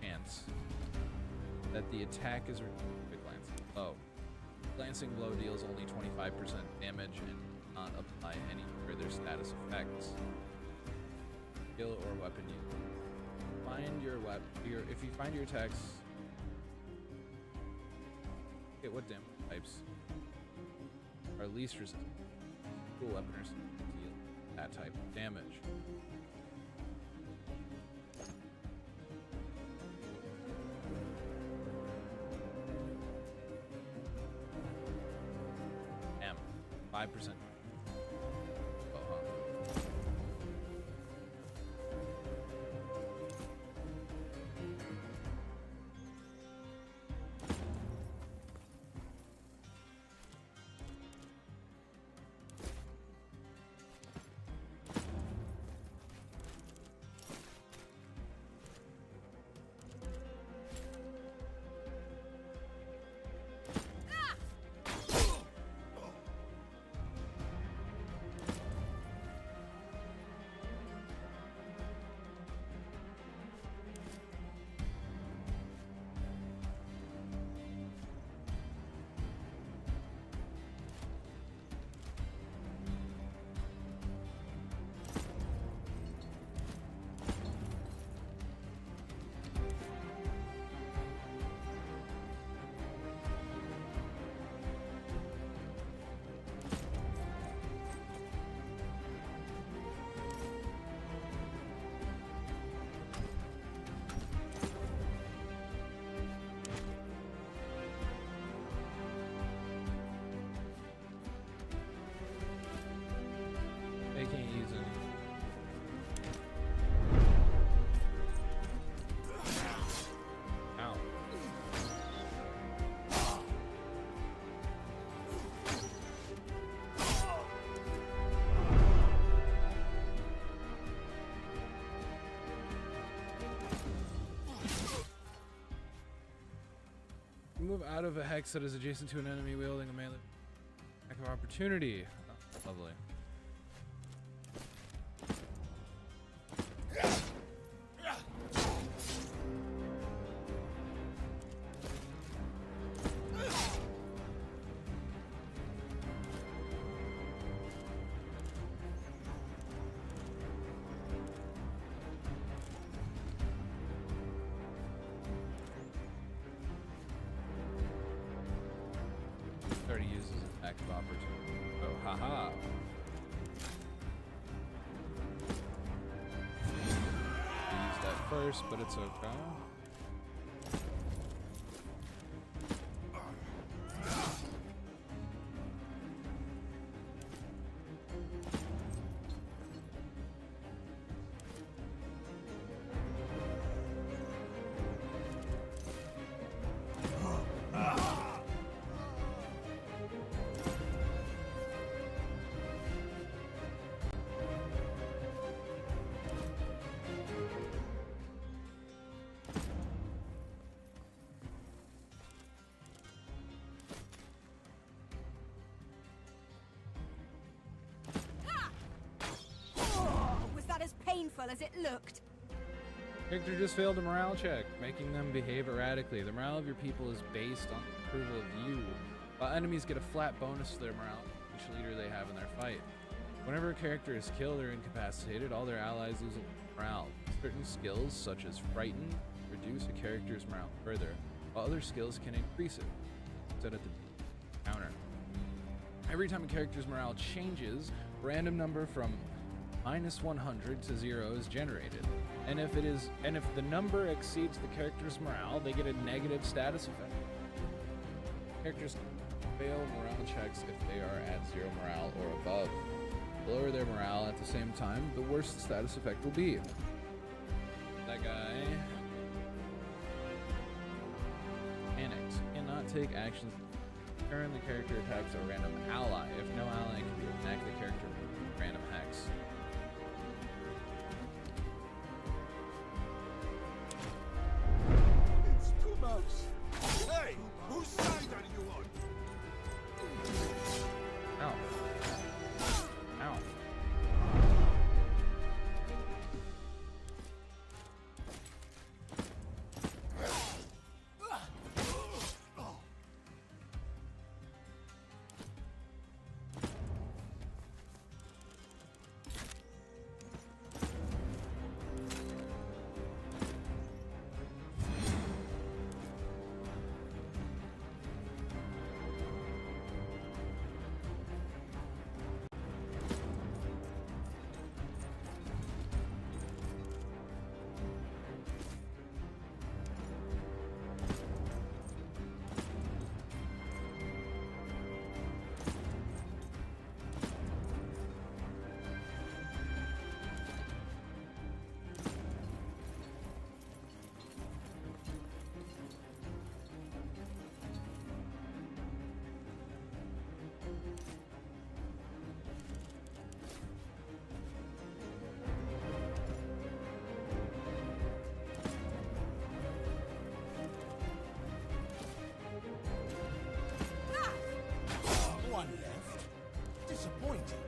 chance that the attack is returned with a glancing blow. Glancing blow deals only 25% damage and does not apply any further status effects. Skill or weapon use. If you find your attacks. Okay, what damage types are least resistant? Cool weaponers deal that type of damage. Damn, 5%. Move out of a hex that is adjacent to an enemy wielding a melee attack of opportunity. Oh, lovely. Already uses attack of opportunity. Oh, haha. I used that first, but it's okay. As it looked. Victor just failed a morale check, making them behave erratically. The morale of your people is based on the approval of you, while enemies get a flat bonus to their morale, each leader they have in their fight. Whenever a character is killed or incapacitated, all their allies lose morale. Certain skills, such as Frighten, reduce a character's morale further, while other skills can increase it, set at the counter. Every time a character's morale changes, a random number from -100 to 0 is generated, and if the number exceeds the character's morale, they get a negative status effect. Characters fail morale checks if they are at 0 morale or above. The lower their morale at the same time, the worse the status effect will be. That guy panicked. Cannot take actions. Turn the character attacks a random ally. If no ally can be attacked, the character with random hex. Hey, whose side are you on? Ow. Ow. One left. Disappointing.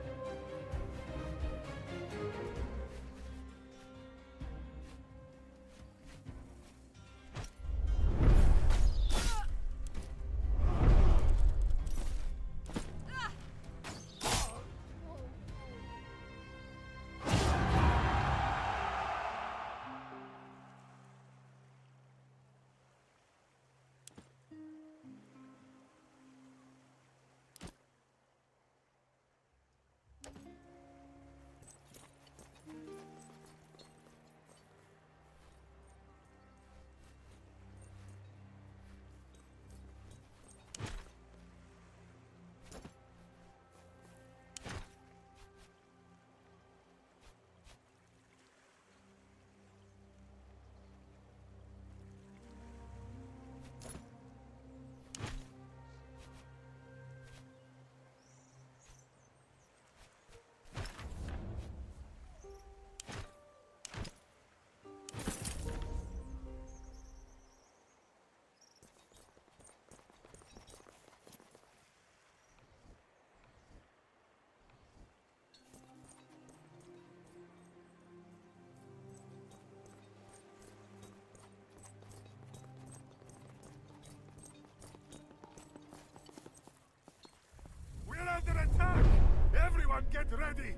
Everyone get ready!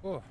Oh.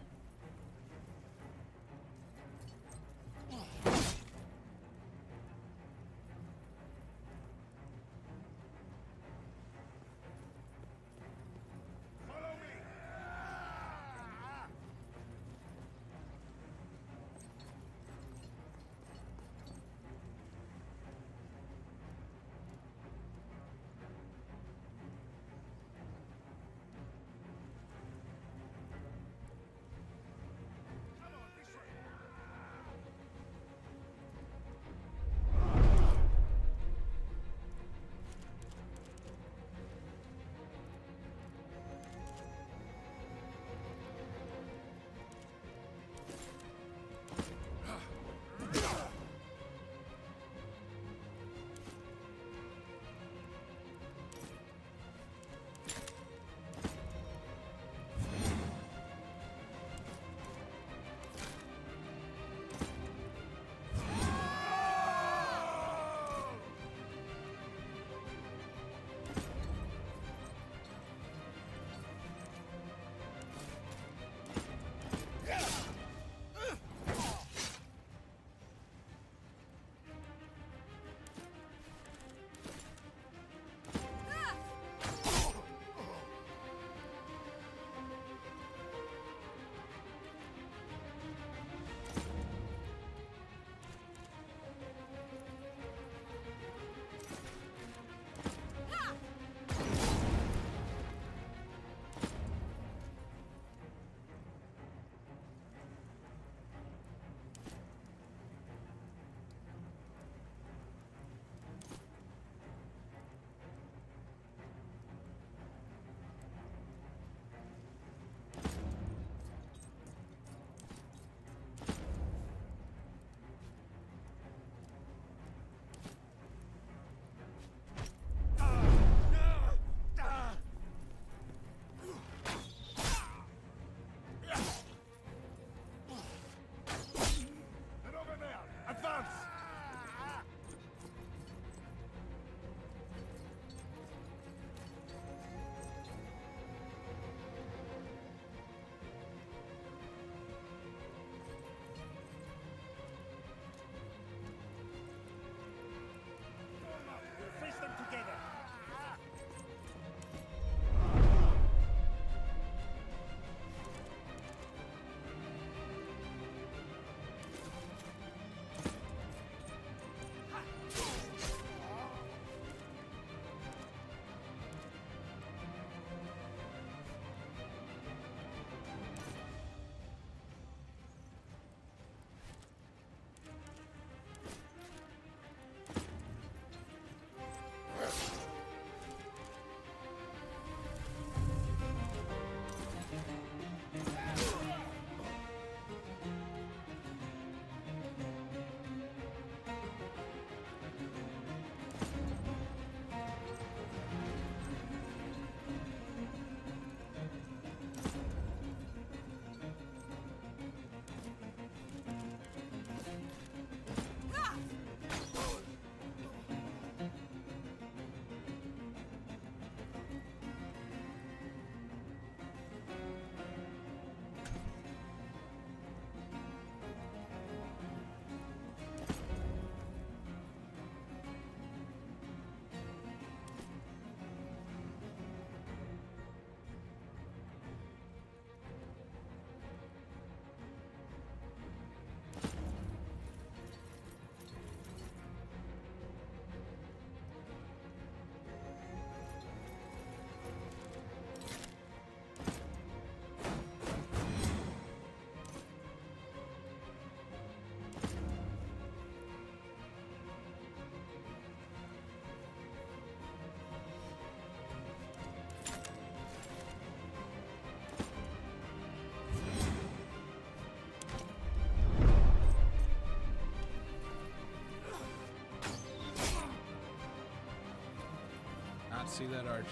Let's see that archer.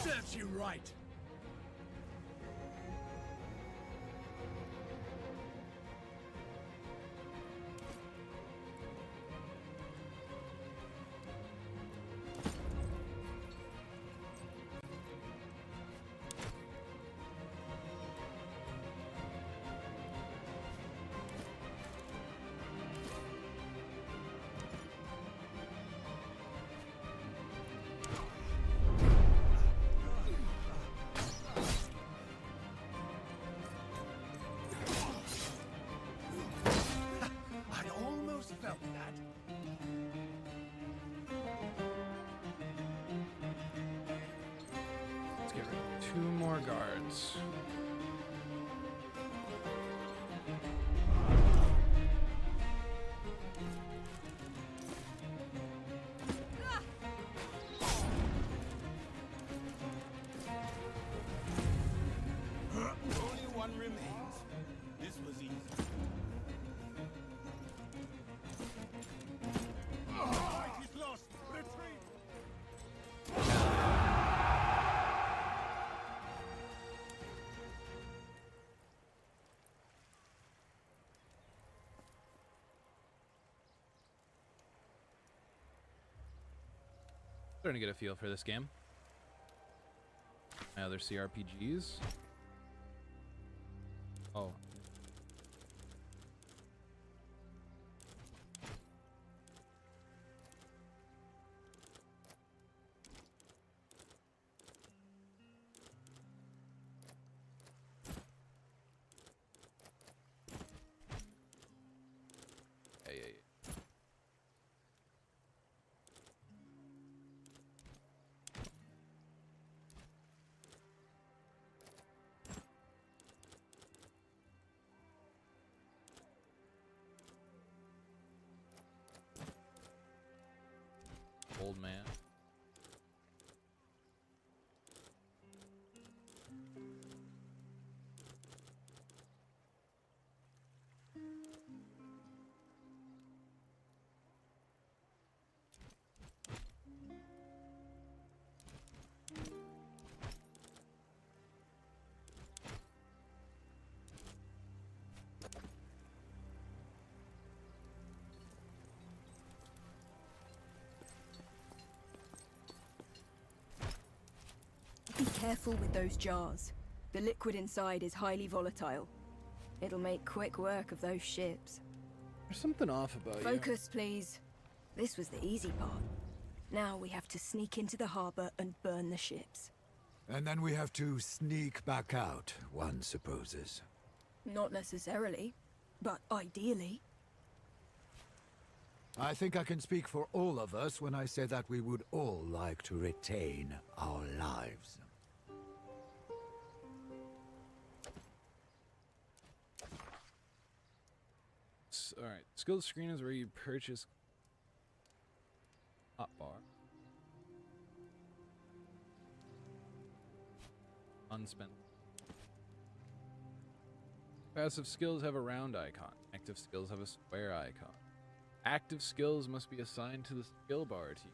Serves you right. Felt that. Let's get rid of 2 more guards. Only one remains. This was easy. He's lost. Retreat. Starting to get a feel for this game. My other CRPGs. Oh. Old man. Be careful with those jars. The liquid inside is highly volatile. It'll make quick work of those ships. There's something off about you. Focus, please. This was the easy part. Now we have to sneak into the harbor and burn the ships. And then we have to sneak back out, one supposes. Not necessarily, but ideally. I think I can speak for all of us when I say that we would all like to retain our lives. Alright, skill screen is where you purchase hotbar. Unspent. Passive skills have a round icon. Active skills have a square icon. Active skills must be assigned to the skill bar to you.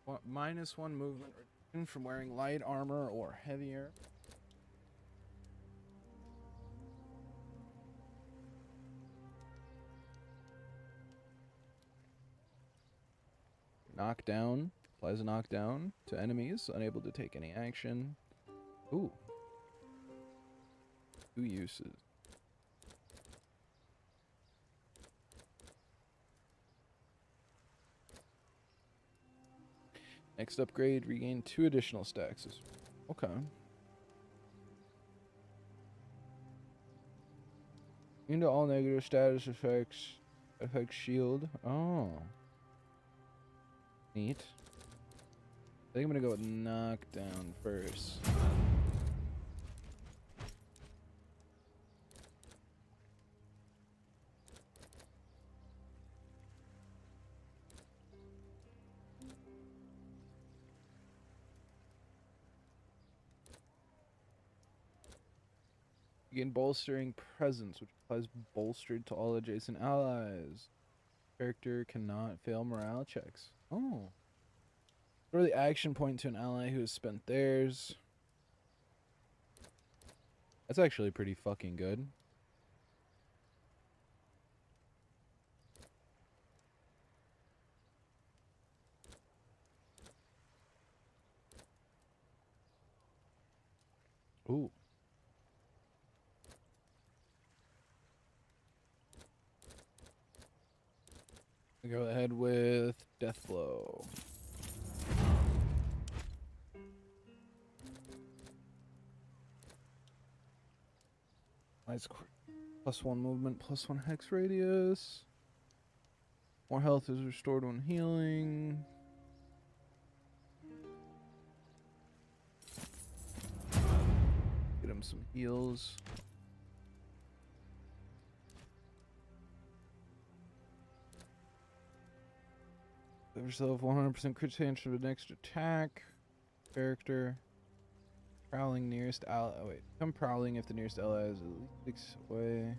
-1 movement reduction from wearing light armor or heavier. Knockdown. Applies a knockdown to enemies unable to take any action. Ooh. 2 uses. Next upgrade, regain 2 additional stacks. Okay. Into all negative status effects. Affect shield. Oh. Neat. I think I'm gonna go with knockdown first. Gain bolstering presence, which applies bolstered to all adjacent allies. Character cannot fail morale checks. Oh. Throw the action point to an ally who has spent theirs. That's actually pretty fucking good. Ooh. We go ahead with Death Blow. Nice. +1 movement, +1 hex radius. More health is restored when healing. Get him some heals. Give yourself 100% crit chance for the next attack. Character. Prowling nearest ally. Oh wait, come prowling if the nearest ally is at least 6 away.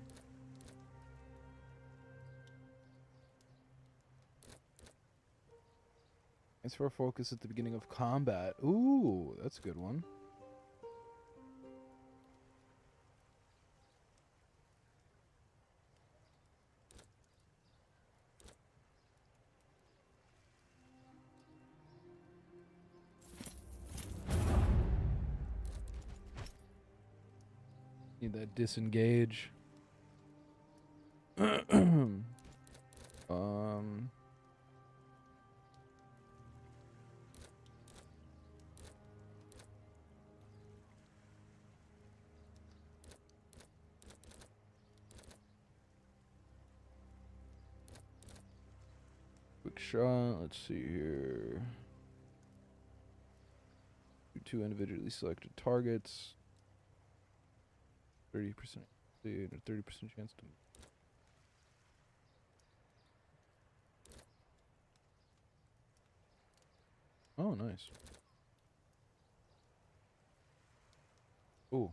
Transfer focus at the beginning of combat. Ooh, that's a good one. Need that disengage. Quick shot. Let's see here. 2 individually selected targets. 30%, 30% chance to. Oh, nice. Ooh.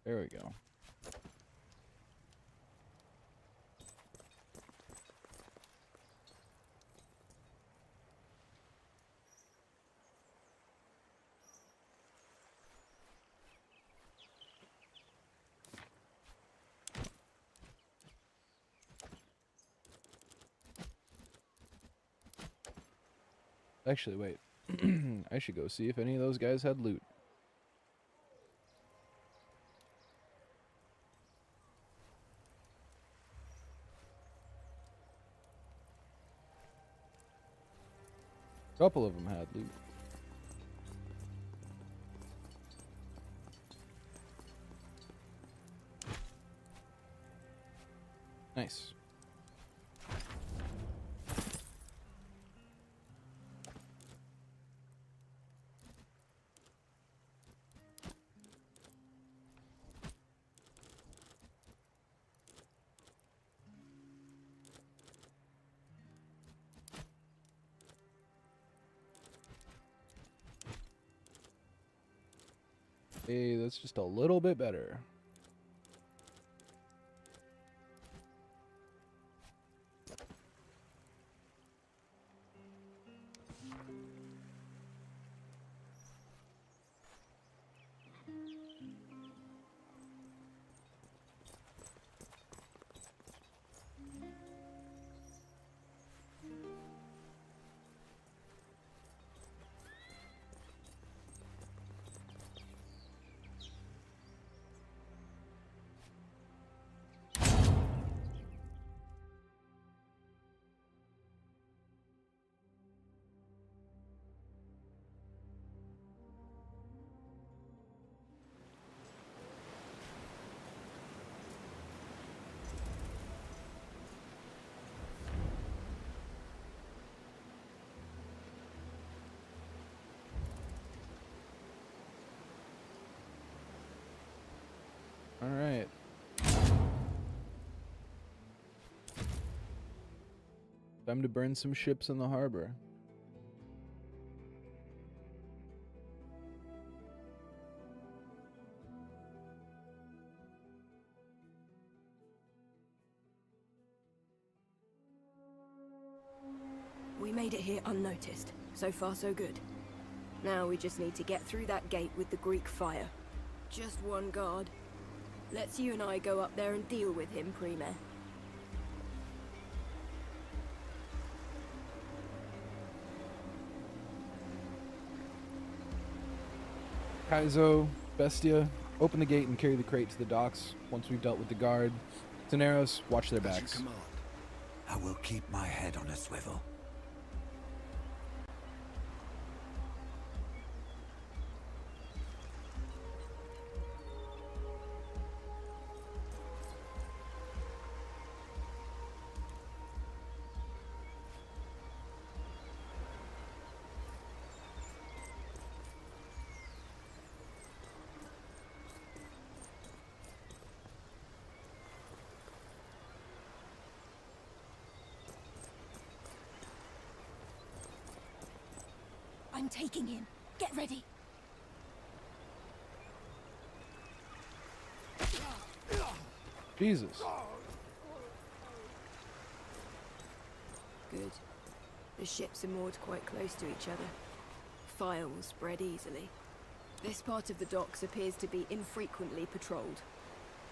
There we go. Actually, wait. I should go see if any of those guys had loot. A couple of them had loot. Nice. Hey, that's just a little bit better. All right. Time to burn some ships in the harbor. We made it here unnoticed. So far, so good. Now we just need to get through that gate with the Greek fire. Just one guard. Let's you and I go up there and deal with him, Premier. Kaizo, Bestia, open the gate and carry the crate to the docks once we've dealt with the guard. Daenerys, watch their backs. I will keep my head on a swivel. I'm taking him. Get ready. Jesus. Good. The ships are moored quite close to each other. Fire will spread easily. This part of the docks appears to be infrequently patrolled.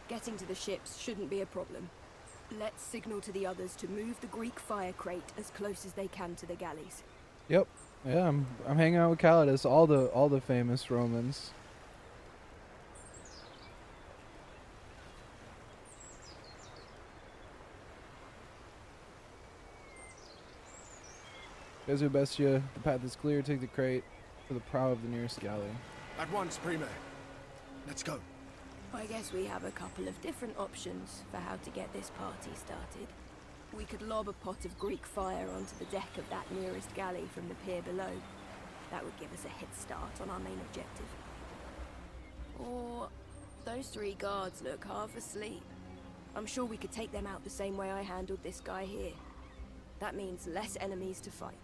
Getting to the ships shouldn't be a problem. Let's signal to the others to move the Greek fire crate as close as they can to the galleys. Yep. Yeah, I'm hanging out with Calidus, all the famous Romans. Kaizo, Bestia, the path is clear. Take the crate for the prow of the nearest galley. At once, Premier. Let's go. I guess we have a couple of different options for how to get this party started. We could lob a pot of Greek fire onto the deck of that nearest galley from the pier below. That would give us a head start on our main objective. Or those three guards look half asleep. I'm sure we could take them out the same way I handled this guy here. That means less enemies to fight.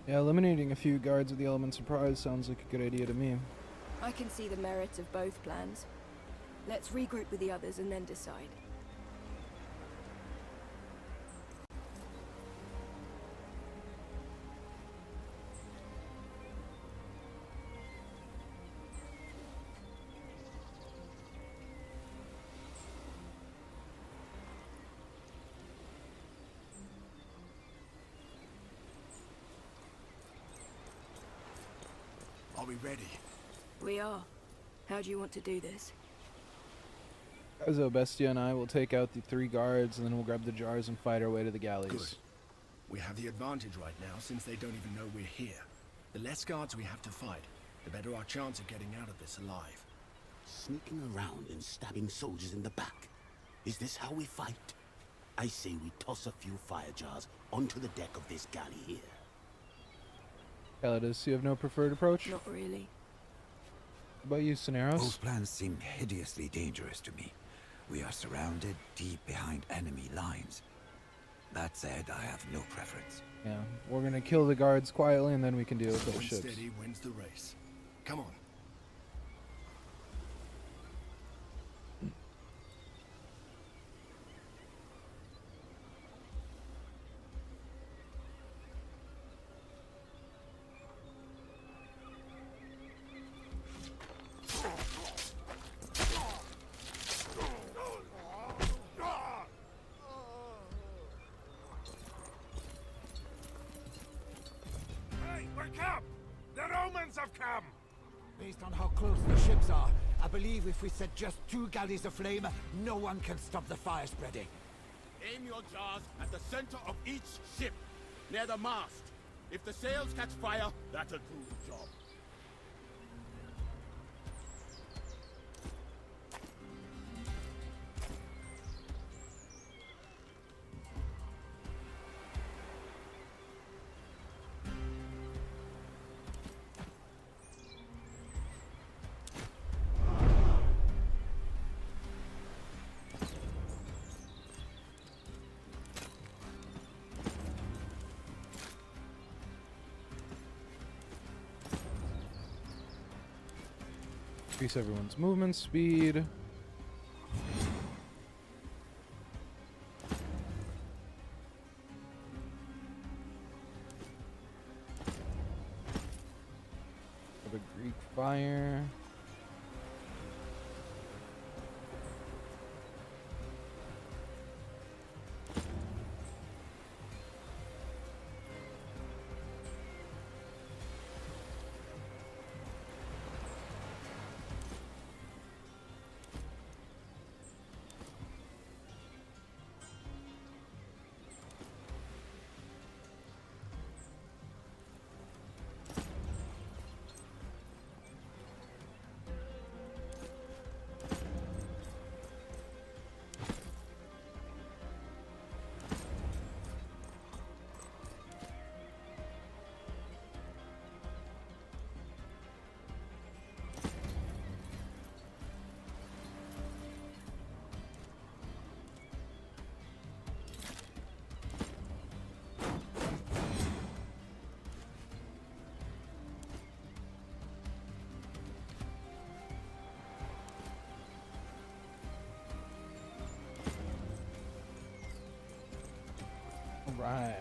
Yeah, eliminating a few guards with the element surprise sounds like a good idea to me. I can see the merit of both plans. Let's regroup with the others and then decide. Are we ready? We are. How do you want to do this? Kaizo, Bestia, and I will take out the three guards, and then we'll grab the jars and fight our way to the galleys. Good. We have the advantage right now, since they don't even know we're here. The less guards we have to fight, the better our chance of getting out of this alive. Sneaking around and stabbing soldiers in the back. Is this how we fight? I say we toss a few fire jars onto the deck of this galley here. Calidus, you have no preferred approach? Not really. How about you, Cineros? Both plans seem hideously dangerous to me. We are surrounded deep behind enemy lines. That said, I have no preference. Yeah, we're gonna kill the guards quietly, and then we can deal with those ships. Steady wins the race. Come on. Based on how close the ships are, I believe if we set just 2 galleys aflame, no one can stop the fire spreading. Aim your jars at the center of each ship, near the mast. If the sails catch fire, that'll do the job. Increase everyone's movement speed. Have a Greek fire. Right.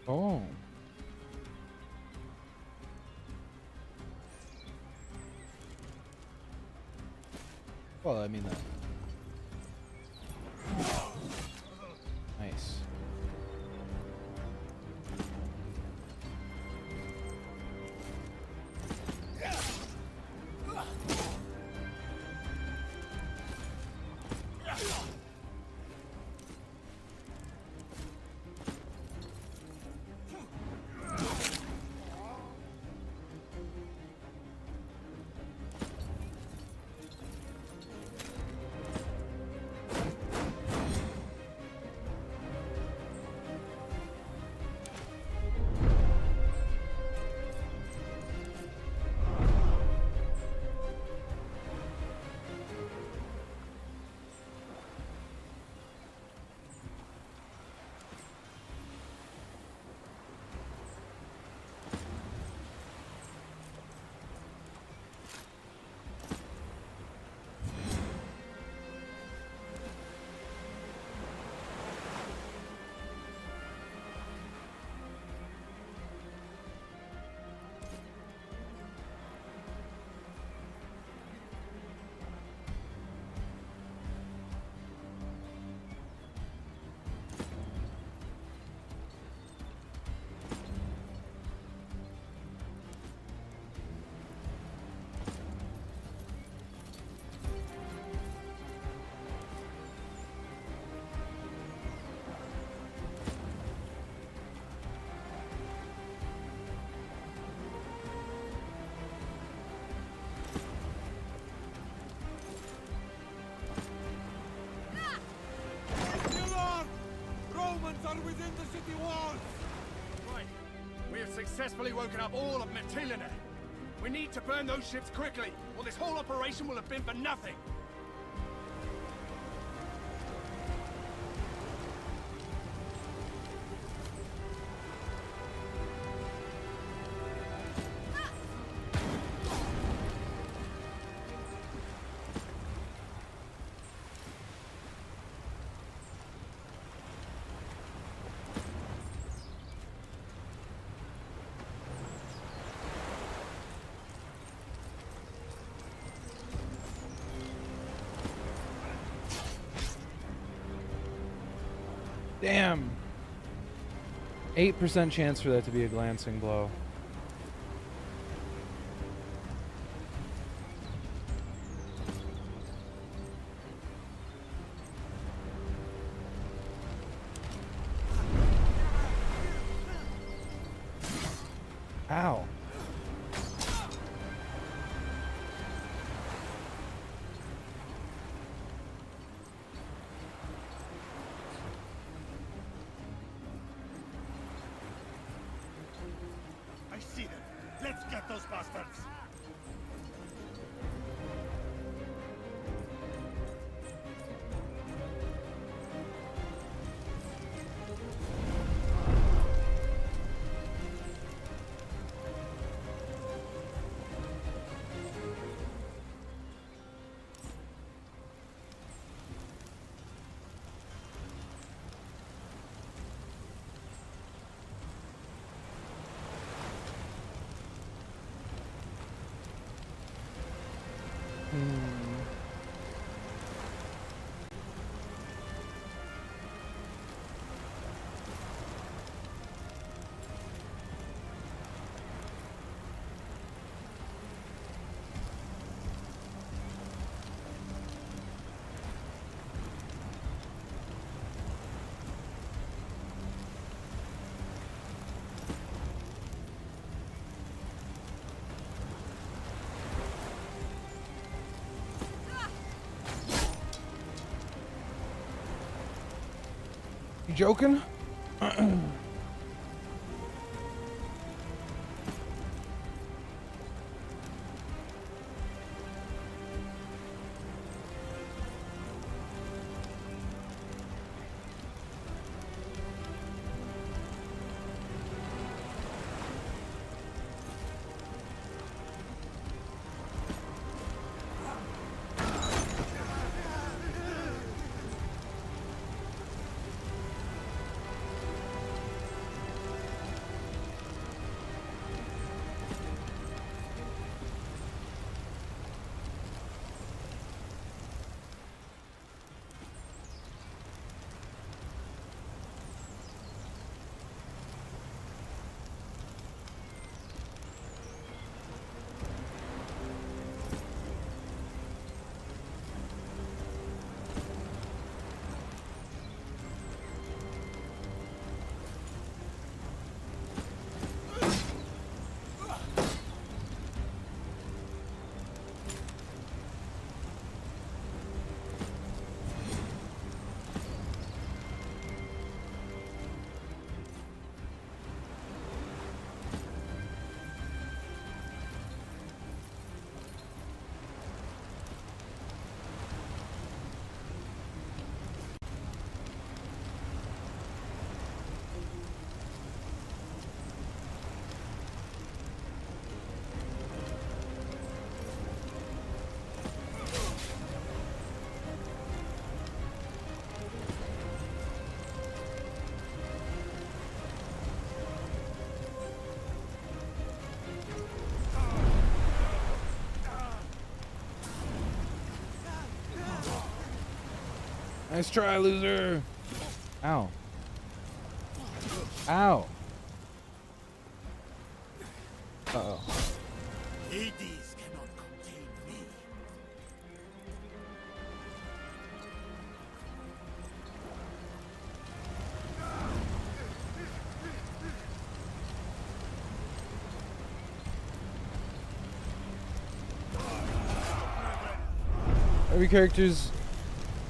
Oh. Well, I mean that. Nice. Within the city walls! Right. We have successfully woken up all of Mytilene. We need to burn those ships quickly, or this whole operation will have been for nothing. Damn. 8% chance for that to be a glancing blow. Ow. I see them. Let's get those bastards. You joking? Nice try, loser. Ow. Ow. Uh-oh. Hades cannot contain me.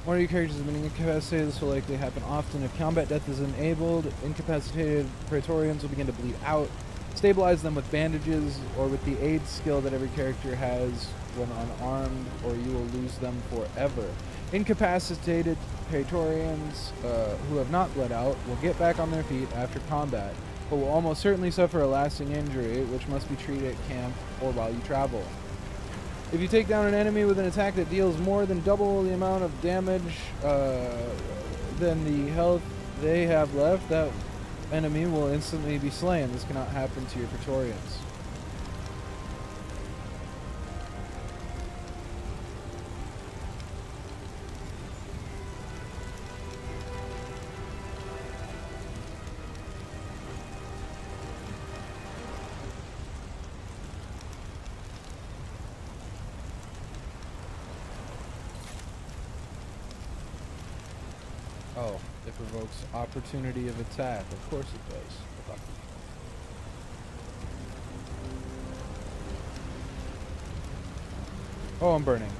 One of your characters has been incapacitated. This will likely happen often. If combat death is enabled, incapacitated Praetorians will begin to bleed out. Stabilize them with bandages or with the aid skill that every character has when unarmed, or you will lose them forever. Incapacitated Praetorians who have not bled out will get back on their feet after combat, but will almost certainly suffer a lasting injury, which must be treated at camp or while you travel. If you take down an enemy with an attack that deals more than double the amount of damage than the health they have left, that enemy will instantly be slain. This cannot happen to your Praetorians. provokes opportunity of attack. Of course it does. Oh, I'm burning.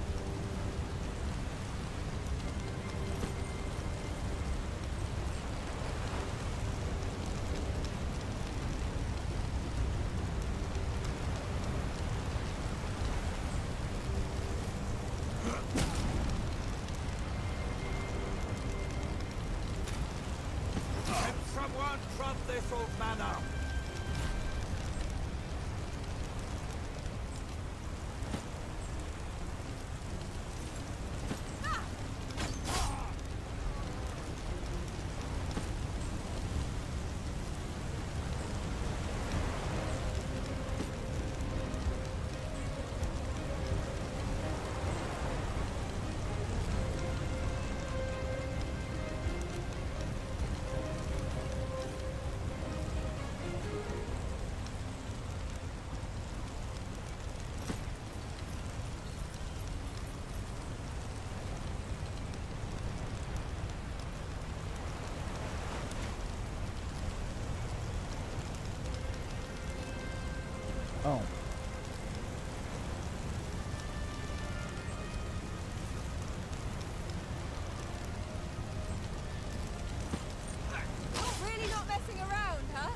Someone drop this old man up. Oh. Really not messing around, huh?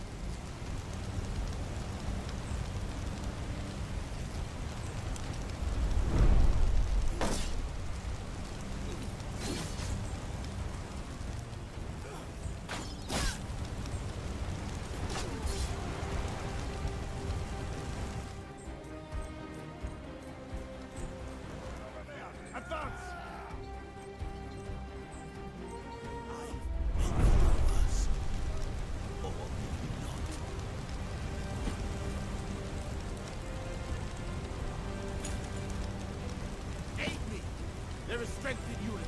There is strength in unity.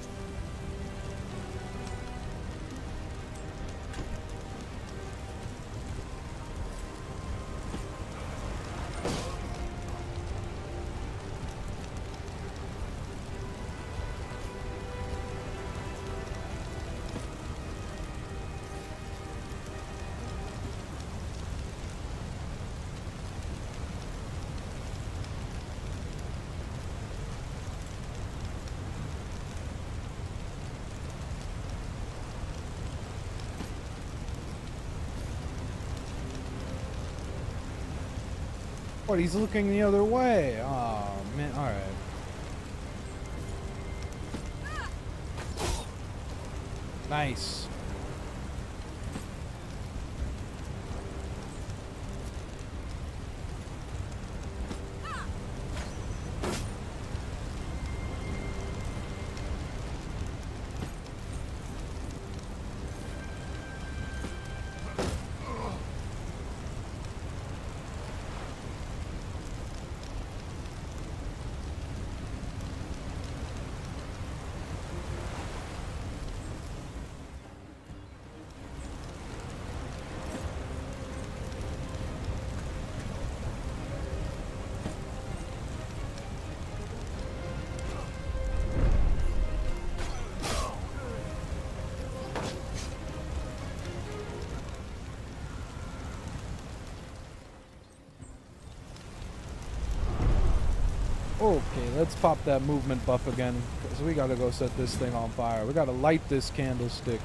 What, he's looking the other way. Oh, man. All right. Nice. Okay, let's pop that movement buff again, because we gotta go set this thing on fire. We gotta light this candlestick.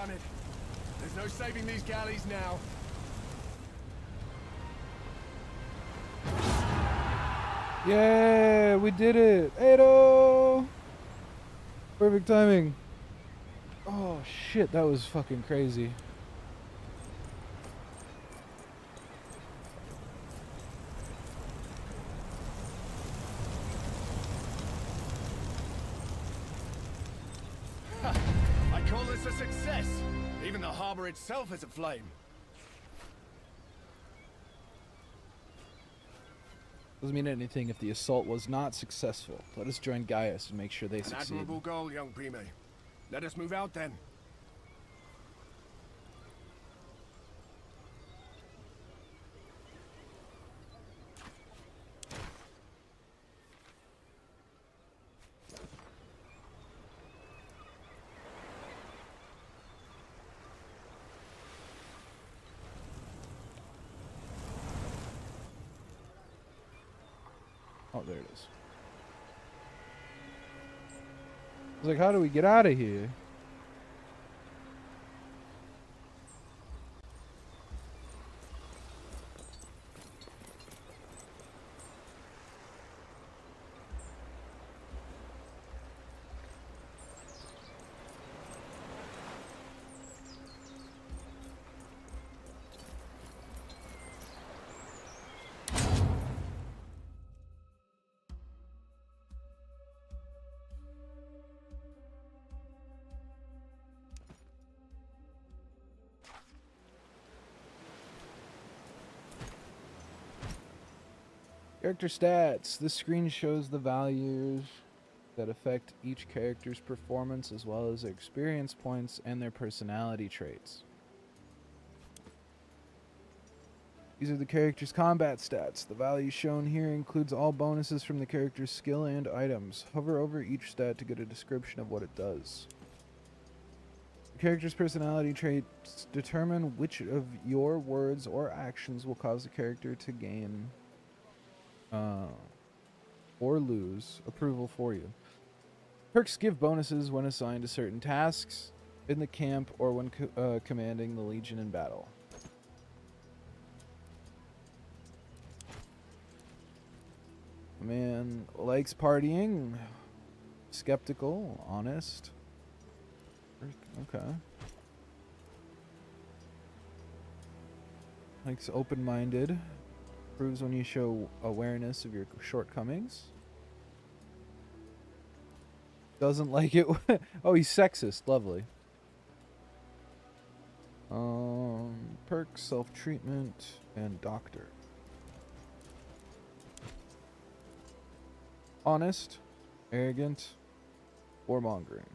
done it. There's no saving these galleys now. Yeah, we did it. Ado! Perfect timing. Oh shit, that was fucking crazy. I call this a success. Even the harbor itself is aflame. Doesn't mean anything if the assault was not successful. Let us join Gaius and make sure they An succeed. admirable goal, young Prime. Let us move out then. Oh, there it is. I was like, how do we get out of here? Character stats. This screen shows the values that affect each character's performance as well as their experience points and their personality traits. These are the character's combat stats. The value shown here includes all bonuses from the character's skill and items. Hover over each stat to get a description of what it does. The character's personality traits determine which of your words or actions will cause the character to gain or lose approval for you. Perks give bonuses when assigned to certain tasks in the camp or when commanding the Legion in battle. A man likes partying, skeptical, honest. Okay. Likes open-minded. Proves when you show awareness of your shortcomings. Doesn't like it. Oh, he's sexist. Lovely. Perks, self-treatment, and doctor. Honest, arrogant, warmongering.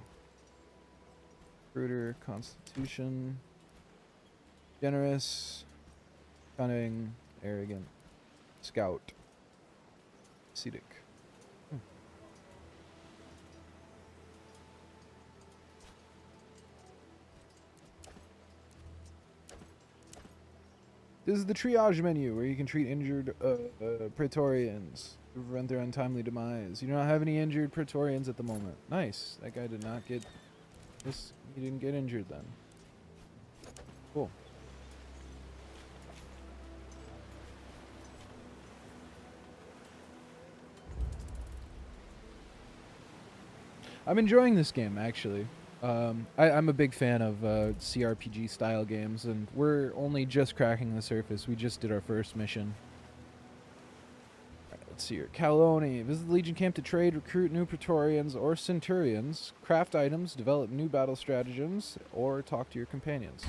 Recruiter, constitution, generous, cunning, arrogant. Scout. Ascetic. This is the triage menu where you can treat injured Praetorians to prevent their untimely demise. You do not have any injured Praetorians at the moment. Nice. That guy did not get this. He didn't get injured then. Cool. I'm enjoying this game, actually. I'm a big fan of CRPG style games, and we're only just cracking the surface. We just did our first mission. All right, let's see here. Calone. Visit the Legion camp to trade, recruit new Praetorians or Centurions, craft items, develop new battle stratagems, or talk to your companions.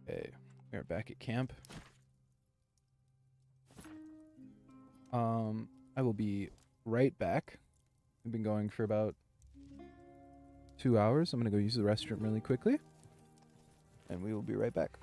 Okay, we're back at camp. I will be right back. I've been going for about 2 hours. I'm gonna go use the restroom really quickly, and we will be right back.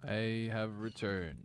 I have returned.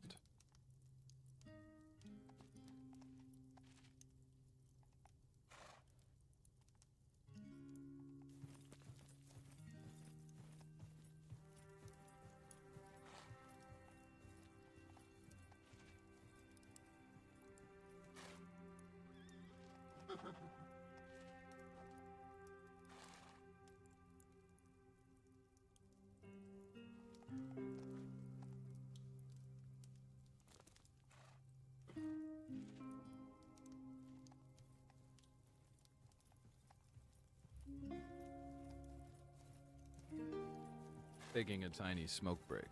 Taking a tiny smoke break.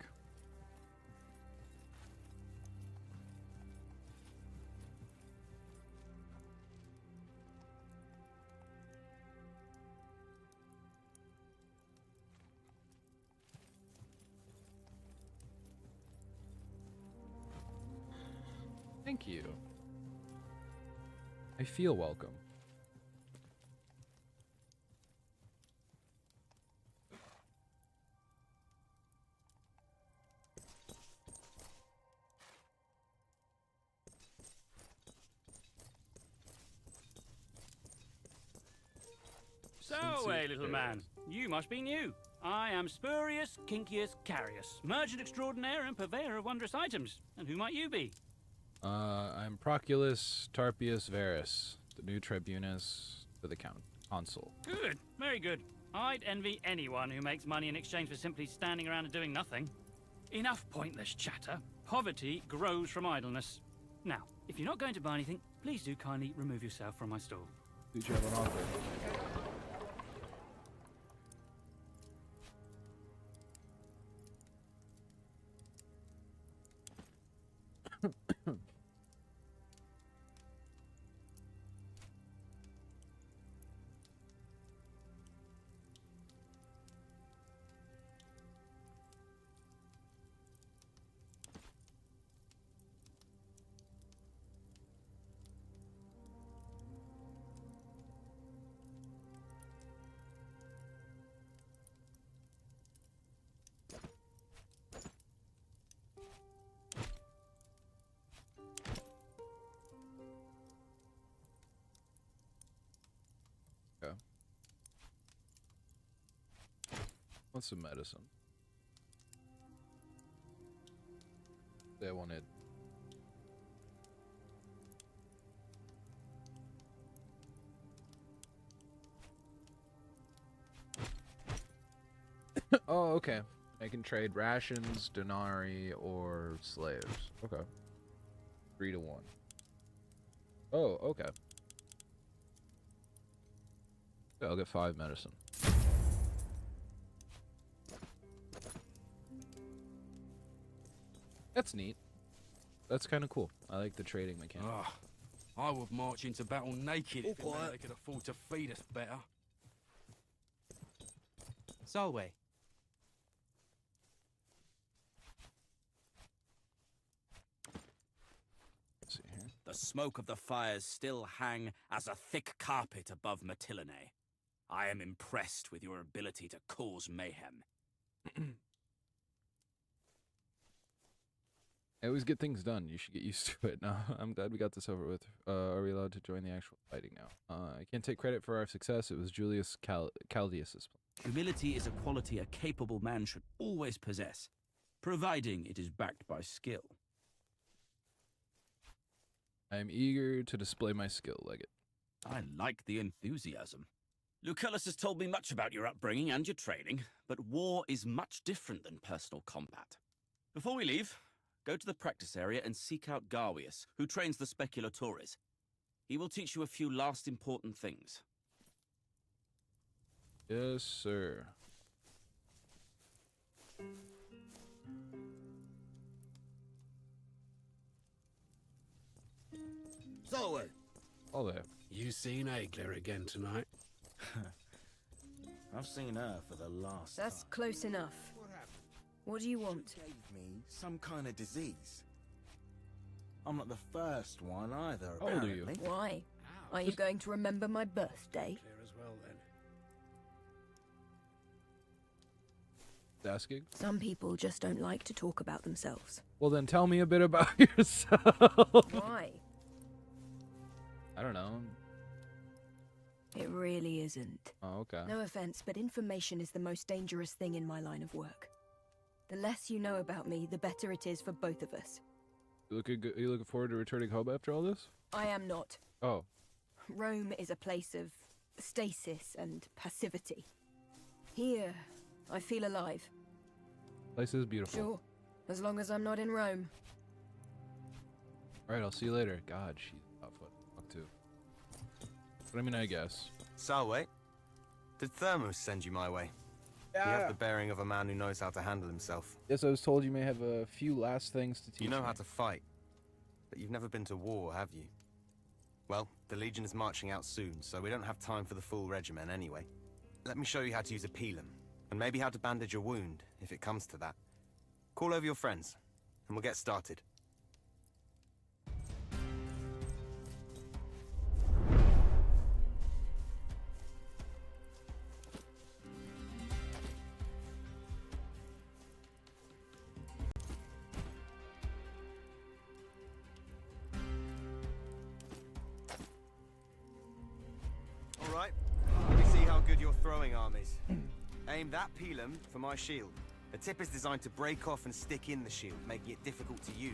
Thank you. I feel welcome. So, little man, you must be new. I am Spurius Quinctius Carius, merchant extraordinaire and purveyor of wondrous items. And who might you be? I'm Proculus Tarpius Verus, the new tribunus to the consul. Good, very good. I'd envy anyone who makes money in exchange for simply standing around and doing nothing. Enough pointless chatter. Poverty grows from idleness. Now, if you're not going to buy anything, please do kindly remove yourself from my stall. Did you have an offer? What's some medicine? They wanted. Oh, okay. I can trade rations, denarii, or slaves. Okay. 3 to 1. Oh, okay. Yeah, I'll get 5 medicine. That's neat. That's kind of cool. I like the trading mechanic. I would march into battle naked if they could afford to feed us better. Solway. Let's see here. The smoke of the fires still hang as a thick carpet above Mytilene. I am impressed with your ability to cause mayhem. I always get things done. You should get used to it. No, I'm glad we got this over with. Are we allowed to join the actual fighting now? I can't take credit for our success. It was Julius Caldius's plan. Humility is a quality a capable man should always possess, providing it is backed by skill. I am eager to display my skill, Legate. I like the enthusiasm. Lucullus has told me much about your upbringing and your training, but war is much different than personal combat. Before we leave, go to the practice area and seek out Garwius, who trains the Speculatores. He will teach you a few last important things. Yes, sir. Solway. all that. You seen Aegler again tonight? I've seen her for the last That's time. close enough. What do you want? Gave me some kind of disease. I'm not the first one either, How old are you? apparently. Why? Are you going to remember my birthday? Clear as well then. Asking. Some people just don't like to talk about themselves. Well, then tell me a bit about yourself. Why? I don't know. It really isn't. Oh, okay. No offense, but information is the most dangerous thing in my line of work. The less you know about me, the better it is for both of us. You looking forward to returning home after all this? I am not. Oh. Rome is a place of stasis and passivity. Here, I feel alive. Place is beautiful. Sure, as long as I'm not in Rome. Alright, I'll see you later. God, she's hot foot. Fuck too. But I mean, I guess. So, wait. Did Thermos send you my way? You have the bearing of a man who knows how to handle himself. Yes, I was told you may have a few last things to teach You know me. how to fight, but you've never been to war, have you? Well, the Legion is marching out soon, so we don't have time for the full regimen anyway. Let me show you how to use a pilum, and maybe how to bandage a wound, if it comes to that. Call over your friends, and we'll get started. Alright, let me see how good your throwing arm is. Aim that pilum for my shield. The tip is designed to break off and stick in the shield, making it difficult to use.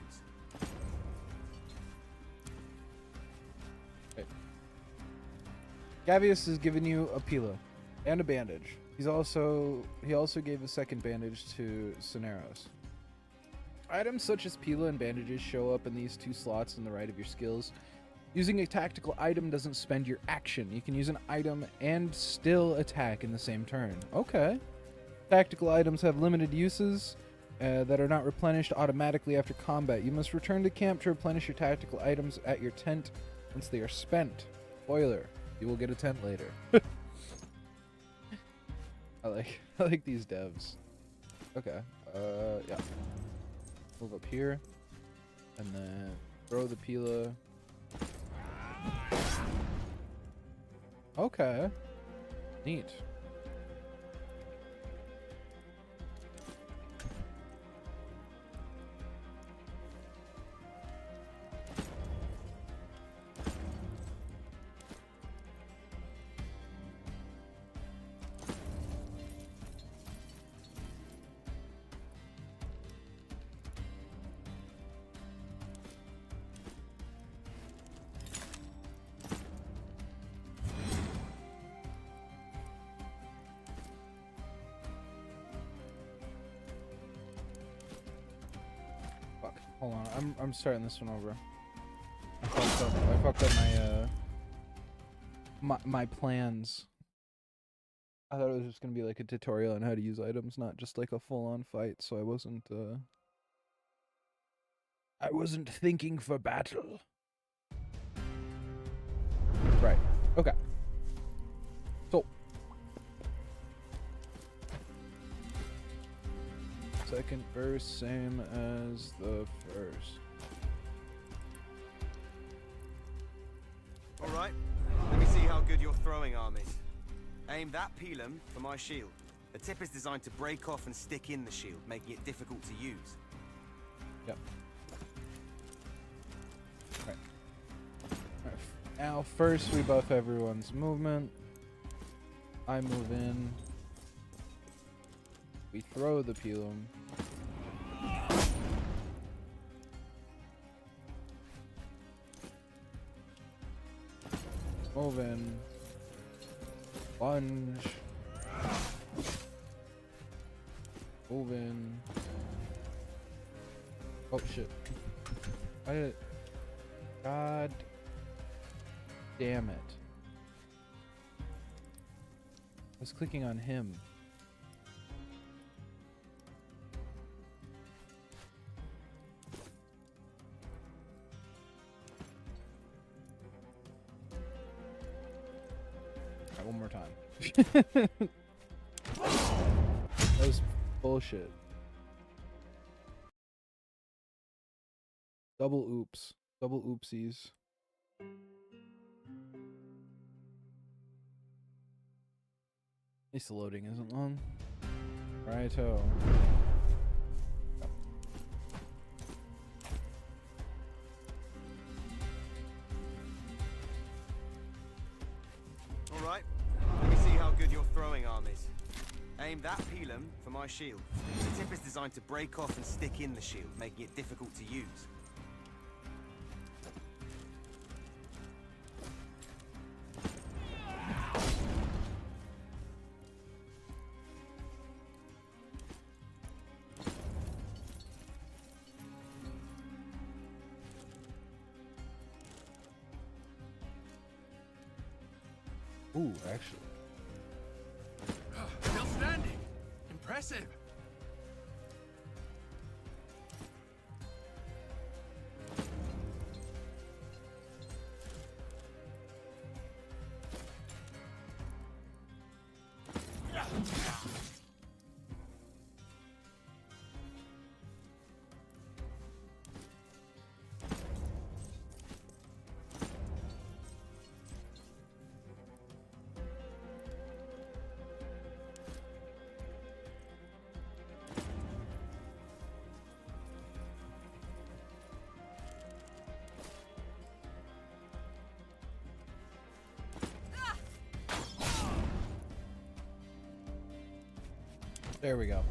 Okay. Gavius has given you a pila and a bandage. He also gave a second bandage to Cineros. Items such as pila and bandages show up in these two slots on the right of your skills. Using a tactical item doesn't spend your action. You can use an item and still attack in the same turn. Okay. Tactical items have limited uses that are not replenished automatically after combat. You must return to camp to replenish your tactical items at your tent once they are spent. Spoiler, you will get a tent later. I like these devs. Okay. Yeah. Move up here. And then throw the pila. Okay. Neat. Hold on, I'm starting this one over. I fucked up my plans. I thought it was just gonna be like a tutorial on how to use items, not just like a full-on fight. So I wasn't thinking for battle. Right. Okay. So. Second verse, same as the first. Alright, let me see how good your throwing arm is. Aim that pilum for my shield. The tip is designed to break off and stick in the shield, making it difficult to use. Yep. Right. Now, first we buff everyone's movement. I move in. We throw the pilum. Move in. Lunge. Move in. Oh shit. Why did it? God damn it. I was clicking on him. that one more time. That was bullshit. Double oops. Double oopsies. At least the loading isn't long. Righto. Alright, let me see how good you're throwing armies. Aim that pilum for my shield. The tip is designed to break off and stick in the shield, making it difficult to use. Ooh, actually. Still standing. Impressive. There we go.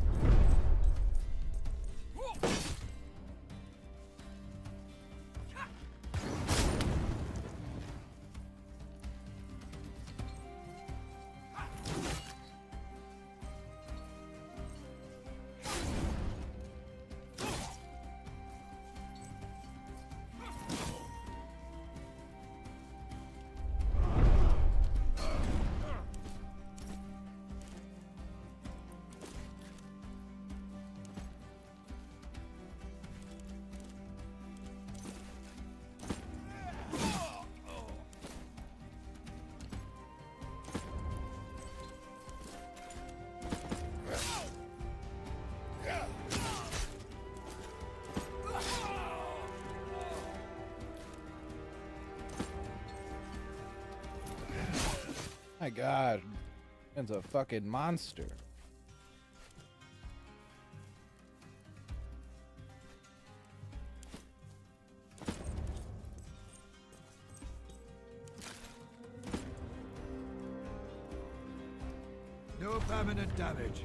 My God, it's a fucking monster. No permanent damage.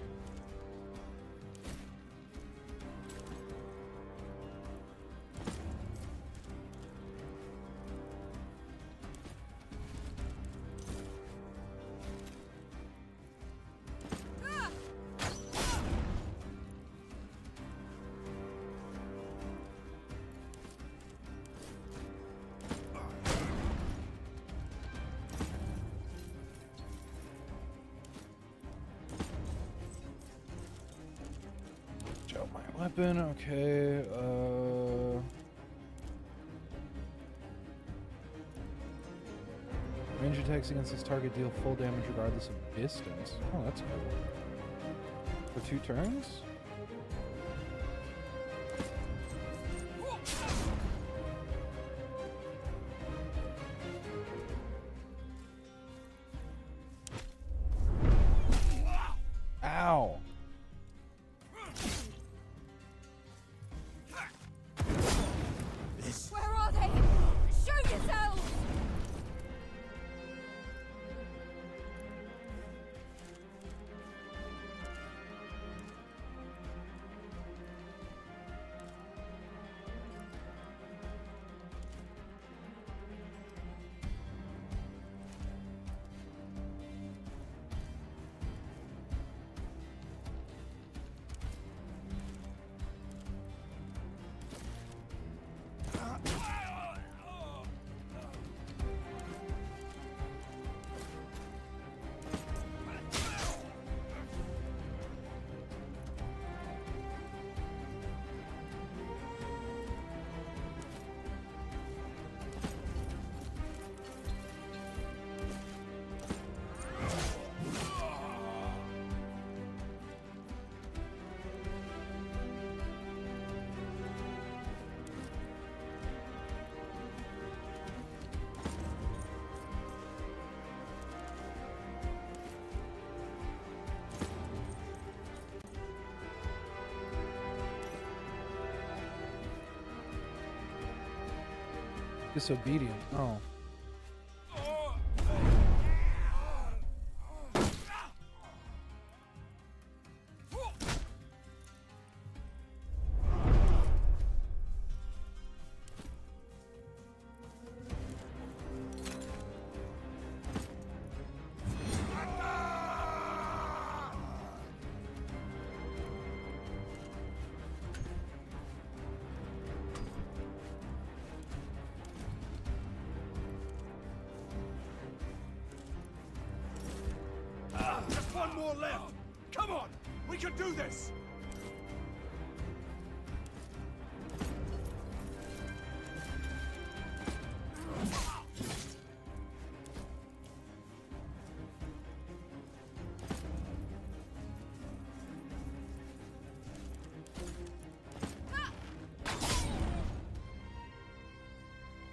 Weapon, okay, range attacks against this target deal full damage regardless of distance. Oh, that's cool. For 2 turns? Ow! Where are they? Show yourselves! Disobedient. Oh. Just one more left. Come on, we can do this.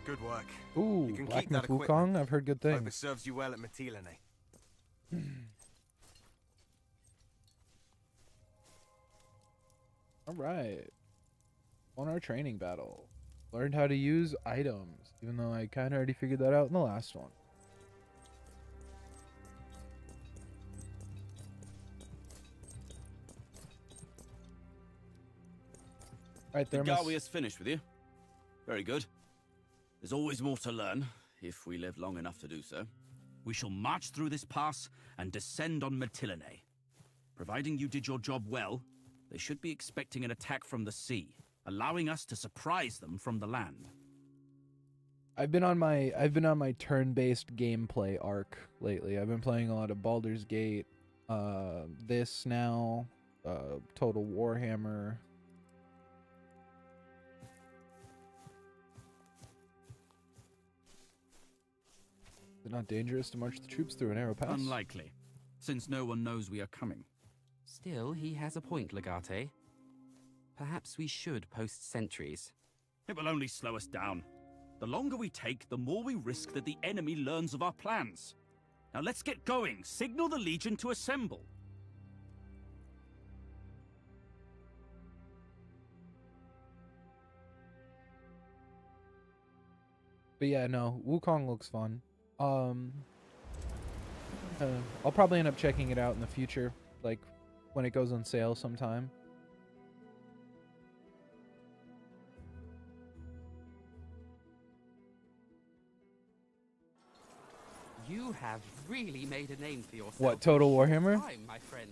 Good work. Ooh, you can keep Blacksmith that Wukong. I've heard good Hope it things. serves you well at Mytilene. All right. On our training battle, learned how to use items, even though I kind of already figured that out in the last one. All right, Did Thermos. Garwius finish with you? Very good. There's always more to learn, if we live long enough to do so. We shall march through this pass and descend on Mytilene. Providing you did your job well, they should be expecting an attack from the sea, allowing us to surprise them from the land. I've been on my turn-based gameplay arc lately. I've been playing a lot of Baldur's Gate, this now, Total Warhammer. Is it not dangerous to march the troops through a narrow pass? Unlikely, since no one knows we are coming. Still, he has a point, Legate. Perhaps we should post sentries. It will only slow us down. The longer we take, the more we risk that the enemy learns of our plans. Now let's get going. Signal the Legion to assemble. But yeah, no, Wukong looks fun. I'll probably end up checking it out in the future, like when it goes on sale sometime. You have really made a name for yourself. What, Total Warhammer? Time, my friend.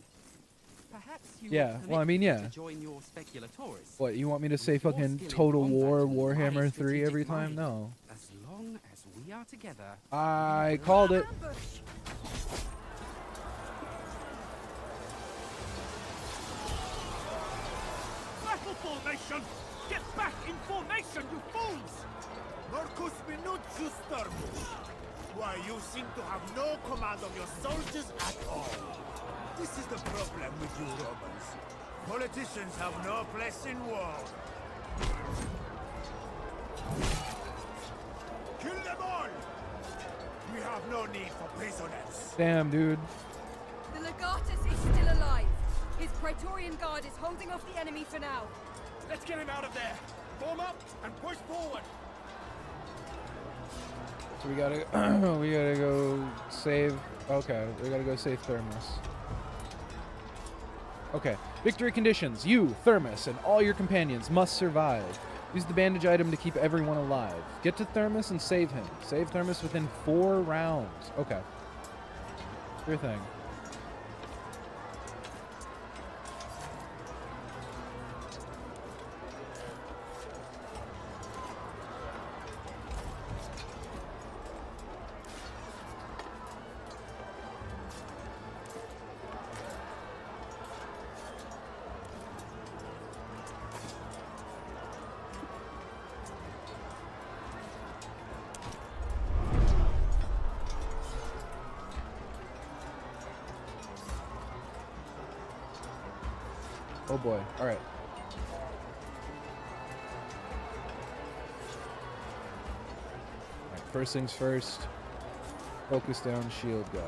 Perhaps you Yeah, would well, I permit mean, me yeah. to join your speculatores. What, you want me to say With your fucking skill in Total combat War and my Warhammer 3 strategic every time? mind, No. As long as we are together. I called it. Battle formation! Get back in formation, you fools! Marcus Minucius Thermus. Why, you seem to have no command of your soldiers at all. This is the problem with you Romans. Politicians have no place in war. Kill them all! We have no need for prisoners. Damn, dude. The Legatus is still alive. His Praetorian Guard is holding off the enemy for now. Let's get him out of there. Form up and push forward. So we gotta, we gotta go save. Okay, we gotta go save Thermus. Okay, victory conditions. You, Thermus, and all your companions must survive. Use the bandage item to keep everyone alive. Get to Thermus and save him. Save Thermus within 4 rounds. Okay. Sure thing. Oh boy. All right. First things first. Focus down shield guy.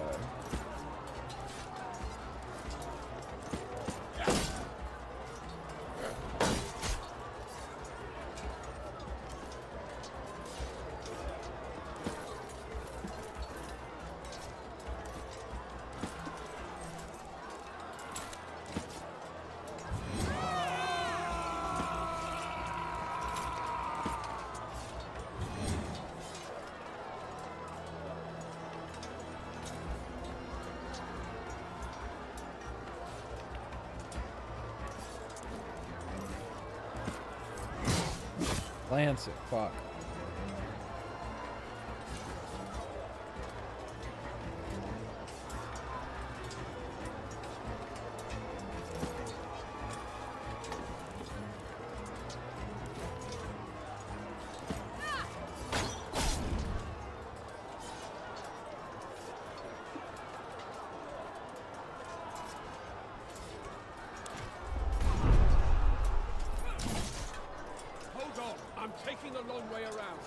Lance it. Fuck. Taking a long way around.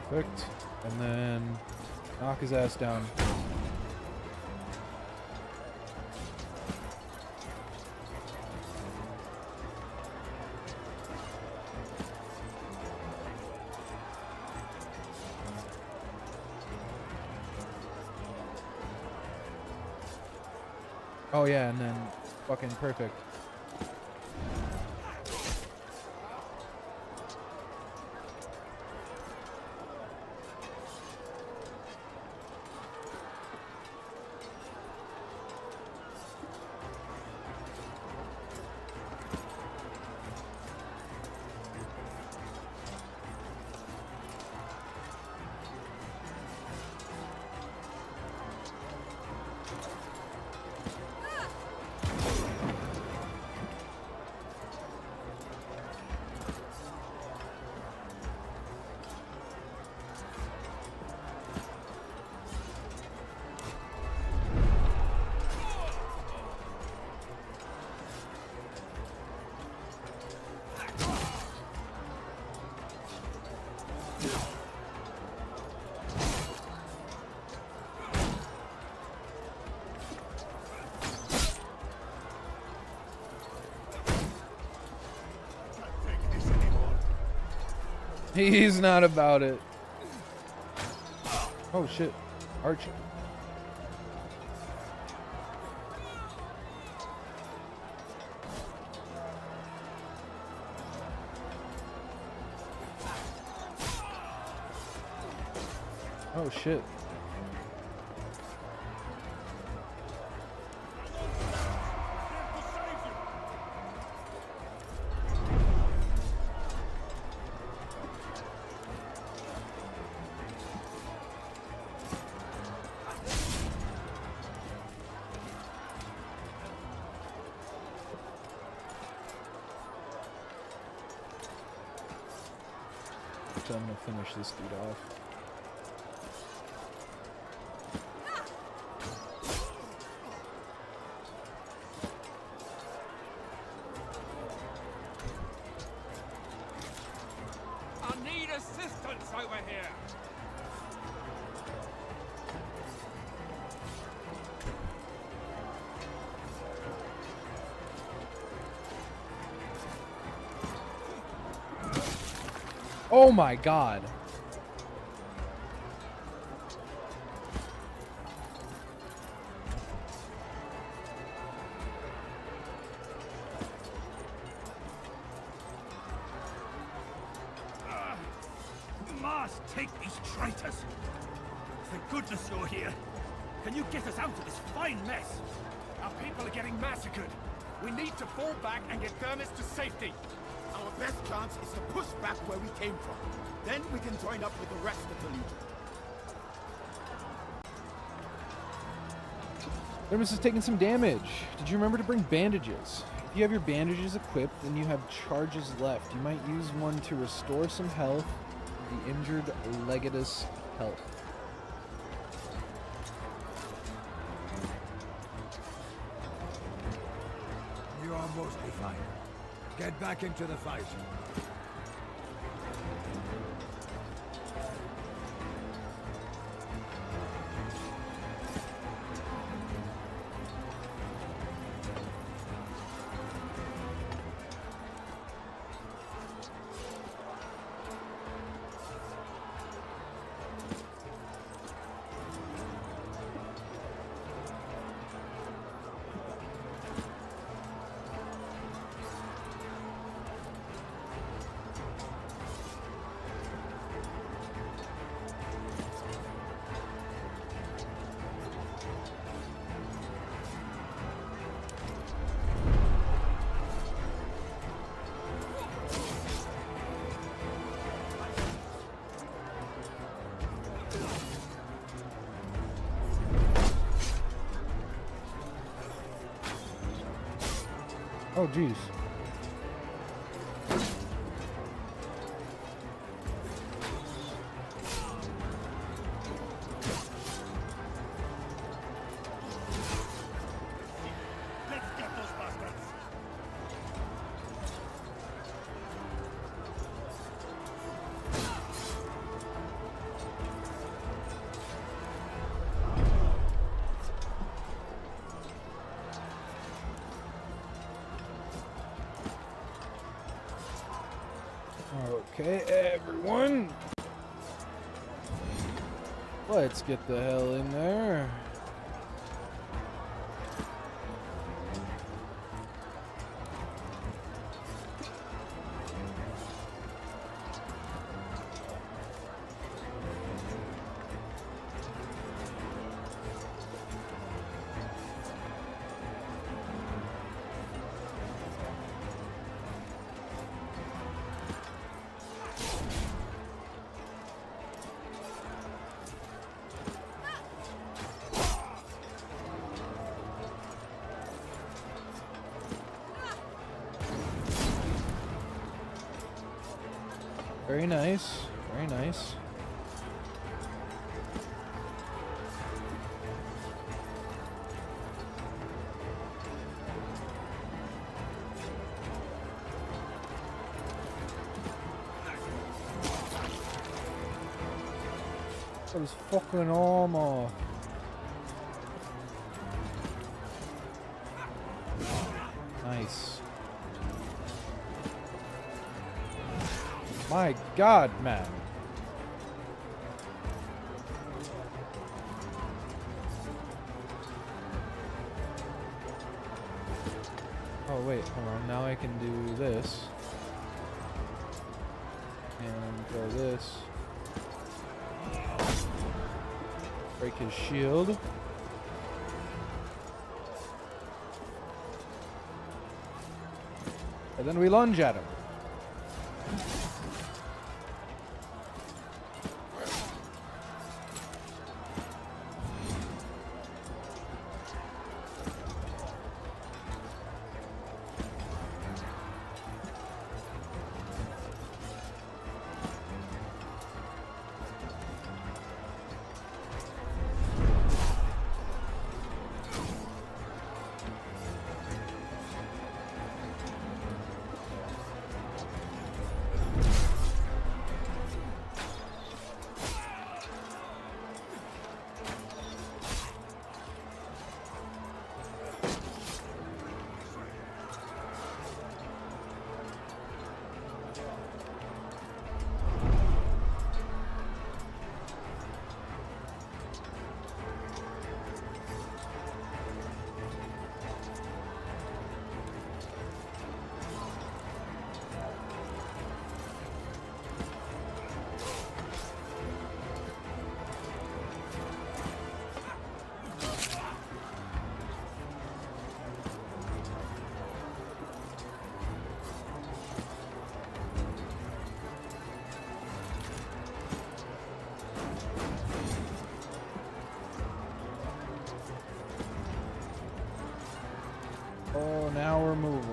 Perfect. And then knock his ass down. Oh yeah, and then fucking perfect. He's not about it. Oh shit. Archer. Oh shit. So I'm gonna finish this dude off. I need assistance over here. Oh my god. Mars, take these traitors. Thank goodness you're here. Can you get us out of this fine mess? Our people are getting massacred. We need to fall back and get Thermos to safety. Our best chance is to push back where we came from. Then we can join up with the rest of the Legion. Thermus is taking some damage. Did you remember to bring bandages? If you have your bandages equipped and you have charges left, you might use one to restore some health, the injured Legatus health. You are mostly fine. Get back into the fight. Oh, jeez. Let's get those bastards. Okay, everyone. Let's get the hell in there. Very nice. Very nice. That was fucking armor. Nice. My God, man. Oh, wait, hold on. Now I can do this. And throw this. Break his shield. And then we lunge at him. now we're moving.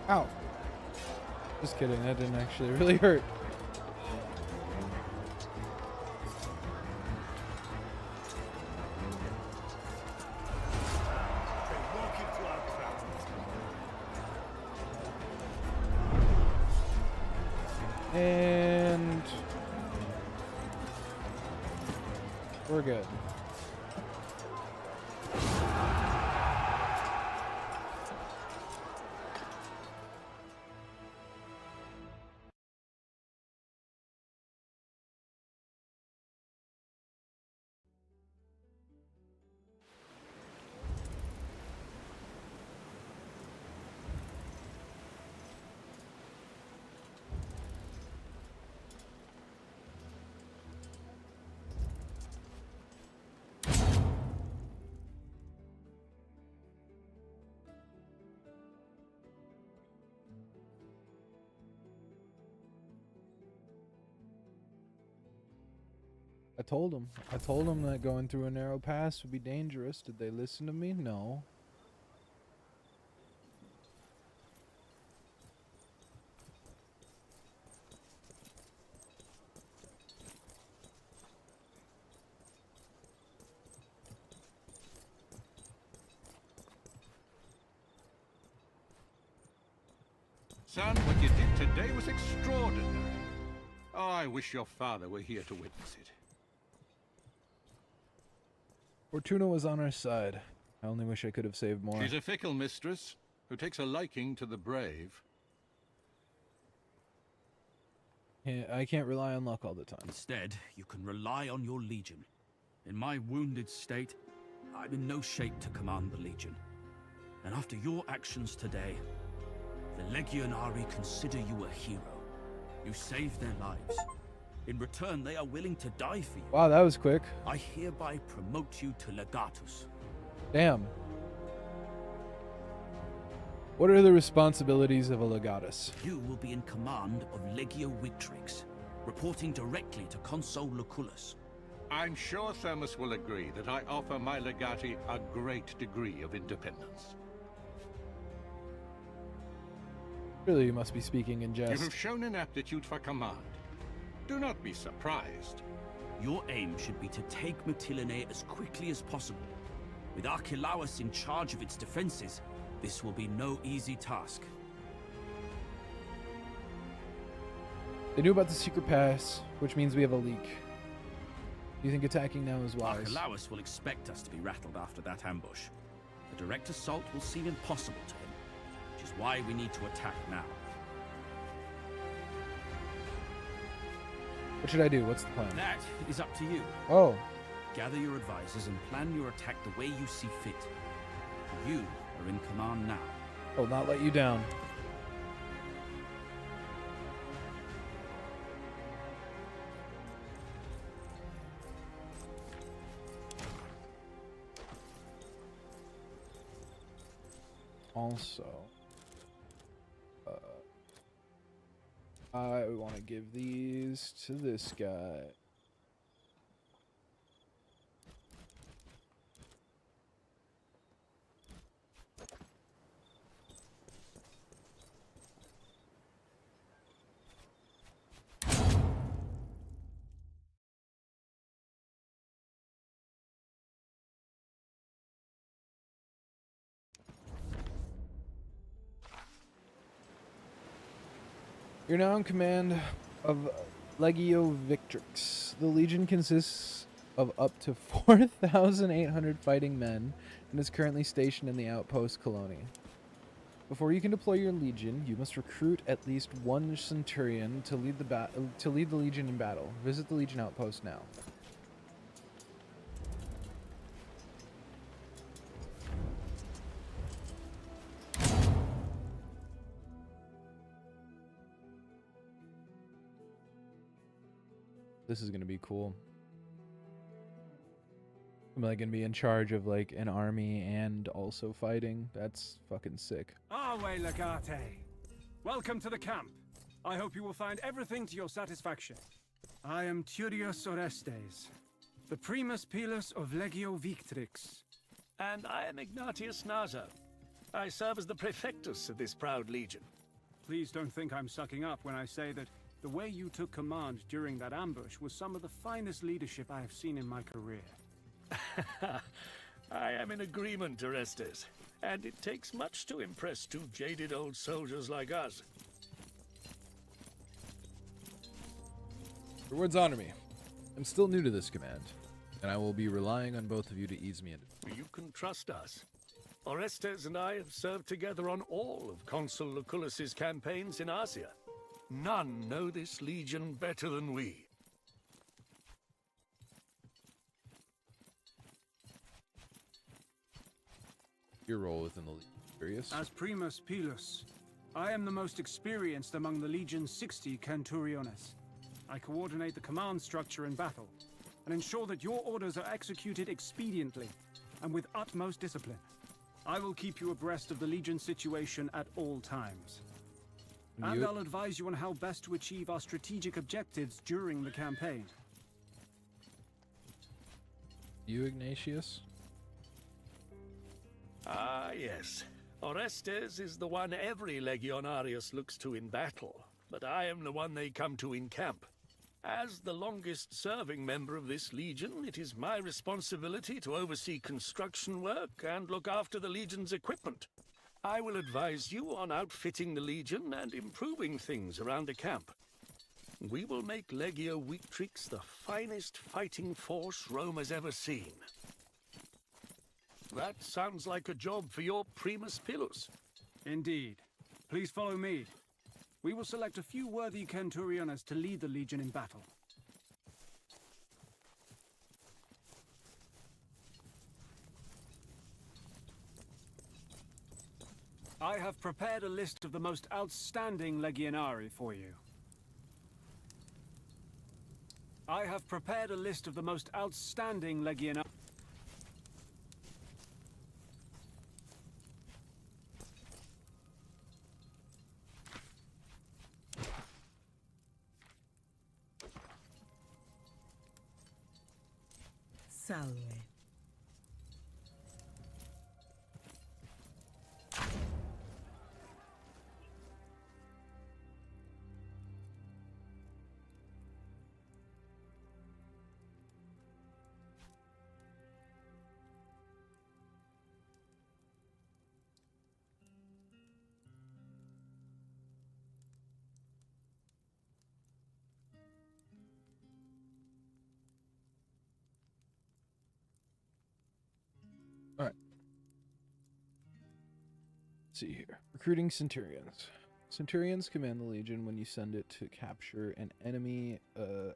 Ow. Just kidding, that didn't actually really hurt. And we're good. I told them that going through a narrow pass would be dangerous. Did they listen to me? No. Son, what you did today was extraordinary. Oh, I wish your father were here to witness it. Fortuna was on our side. I only wish I could have saved more. She's a fickle mistress who takes a liking to the brave. Yeah, I can't rely on luck all the time. Instead, you can rely on your legion. In my wounded state, I'm in no shape to command the legion. And after your actions today, the Legionari consider you a hero. You saved their lives. In return, they are willing to die for you. Wow, that was quick. I hereby promote you to Legatus. Damn. What are the responsibilities of a Legatus? You will be in command of Legio Victrix, reporting directly to Consul Lucullus. I'm sure Thermus will agree that I offer my legati a great degree of independence. Really, you must be speaking in jest. You have shown an aptitude for command. Do not be surprised. Your aim should be to take Mytilene as quickly as possible. With Archelaus in charge of its defenses, this will be no easy task. They knew about the secret pass, which means we have a leak. Do you think attacking now is wise? Archelaus will expect us to be rattled after that ambush. A direct assault will seem impossible to him, which is why we need to attack now. What should I do? What's the plan? That is up to you. Oh. Gather your advisors and plan your attack the way you see fit. You are in command now. I'll not let you down. Also, I want to give these to this guy. You're now in command of Legio Victrix. The Legion consists of up to 4,800 fighting men and is currently stationed in the outpost Colony. Before you can deploy your Legion, you must recruit at least one Centurion to lead the Legion in battle. Visit the Legion outpost now. This is gonna be cool. I'm like gonna be in charge of like an army and also fighting. That's fucking sick. Arwe Legate. Welcome to the camp. I hope you will find everything to your satisfaction. I am Turius Orestes, the Primus Pilus of Legio Victrix. And I am Ignatius Nazo. I serve as the Prefectus of this proud legion. Please don't think I'm sucking up when I say that the way you took command during that ambush was some of the finest leadership I have seen in my career. I am in agreement, Orestes. And it takes much to impress two jaded old soldiers like us. Your words honor me. I'm still new to this command, and I will be relying on both of you to ease me into. You can trust us. Orestes and I have served together on all of Consul Lucullus's campaigns in Asia. None know this legion better than we. Your role within the Legion. Curious? As Primus Pilus, I am the most experienced among the Legion's 60 Centuriones. I coordinate the command structure in battle, and ensure that your orders are executed expediently, and with utmost discipline. I will keep you abreast of the Legion's situation at all times. And I'll advise you on how best to achieve our strategic objectives during the campaign. You, Ignatius? Ah, yes. Orestes is the one every Legionarius looks to in battle, but I am the one they come to in camp. As the longest-serving member of this legion, it is my responsibility to oversee construction work and look after the legion's equipment. I will advise you on outfitting the legion and improving things around the camp. We will make Legio Victrix the finest fighting force Rome has ever seen. That sounds like a job for your Primus Pilus. Indeed. Please follow me. We will select a few worthy Centuriones to lead the Legion in battle. I have prepared a list of the most outstanding Legionari for you. I have prepared a list of the most outstanding Legionari. Salve. All right. Let's see here. Recruiting Centurions. Centurions command the Legion when you send it to capture an enemy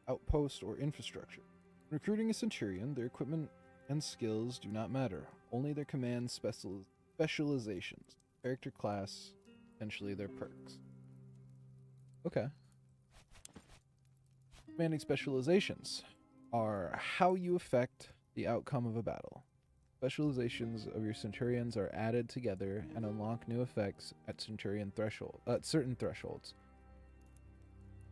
outpost or infrastructure. Recruiting a Centurion, their equipment and skills do not matter. Only their command specializations, character class, essentially their perks. Okay. Commanding specializations are how you affect the outcome of a battle. Specializations of your Centurions are added together and unlock new effects at certain thresholds.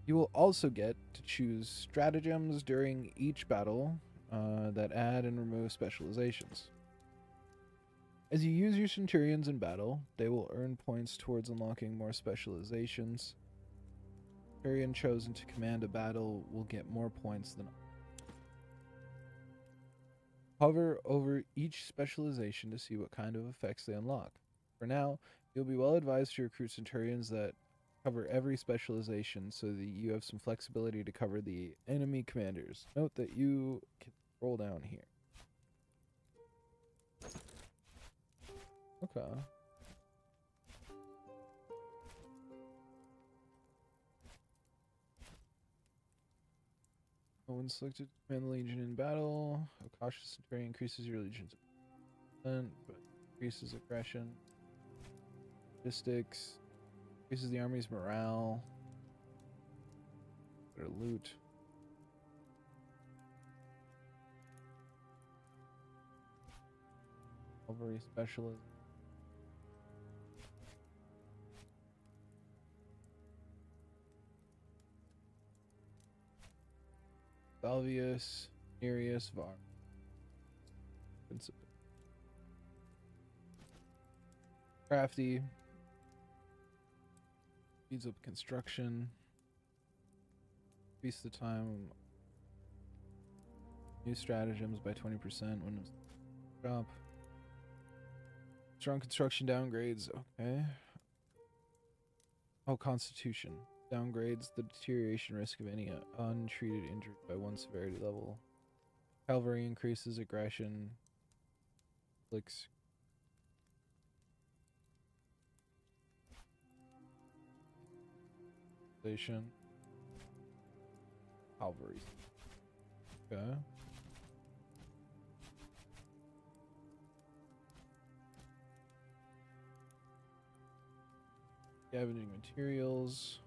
You will also get to choose stratagems during each battle that add and remove specializations. As you use your Centurions in battle, they will earn points towards unlocking more specializations. Centurion chosen to command a battle will get more points than hover over each specialization to see what kind of effects they unlock. For now, you'll be well advised to recruit Centurions that cover every specialization so that you have some flexibility to cover the enemy commanders. Note that you can roll down here. Okay. When selected to command the Legion in battle, a cautious Centurion increases your Legion's but increases aggression, logistics, increases the army's morale, better loot. Cavalry specialist. Salvius, Nereus, Var. Crafty. Speeds up construction. Increase the time. New stratagems by 20% when it's drop. Strong construction downgrades. Okay. Oh, Constitution. Downgrades the deterioration risk of any untreated injury by 1 severity level. Cavalry increases aggression. Clicks. Cavalry. Okay. Scavenging materials.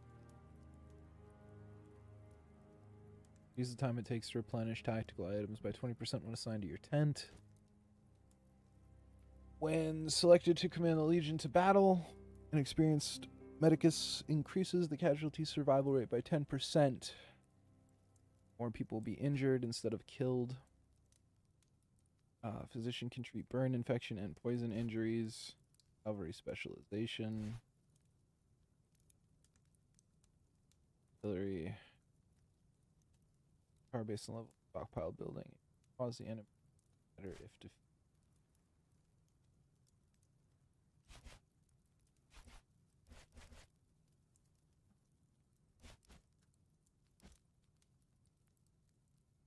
Use the time it takes to replenish tactical items by 20% when assigned to your tent. When selected to command the Legion to battle, an experienced Medicus increases the casualty survival rate by 10%. More people will be injured instead of killed. Physician can treat burn, infection, and poison injuries. Cavalry specialization. Artillery. Power base and level stockpile building. Cause the enemy better if defeated.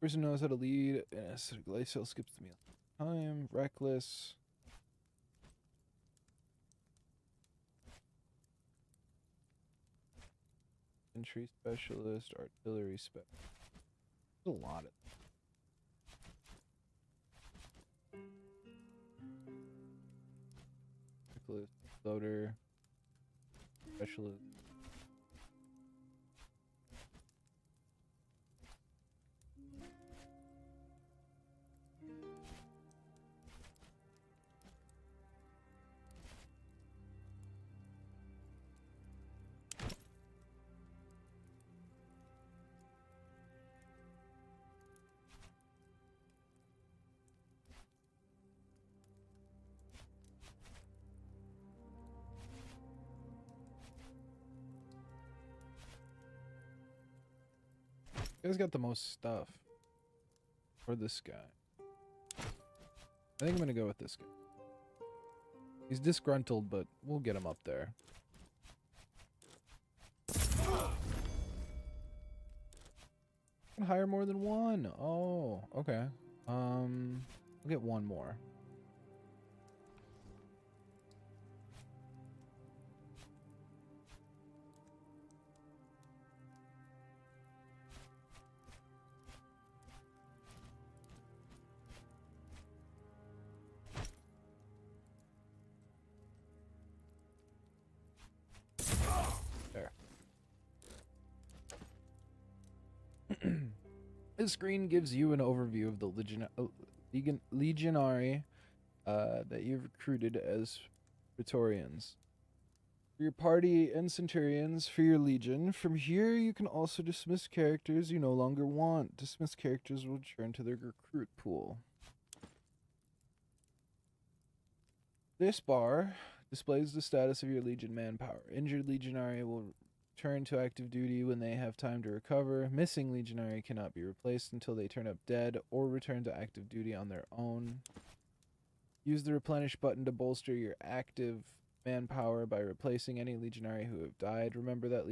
Person knows how to lead, and acidic glacial skips the meal. Time, reckless. Infantry specialist, artillery spec. There's a lot of. Reckless, loader, specialist. You guys got the most stuff. Or this guy. I think I'm gonna go with this guy. He's disgruntled, but we'll get him up there. Can hire more than one. Oh, okay. We'll get one more. This screen gives you an overview of the legionary that you've recruited as Praetorians. For your party and centurions for your legion, from here you can also dismiss characters you no longer want. Dismissed characters will return to their recruit pool. This bar displays the status of your legion manpower. Injured legionary will return to active duty when they have time to recover. Missing legionary cannot be replaced until they turn up dead or return to active duty on their own. Use the replenish button to bolster your active manpower by replacing any legionary who have died. Remember that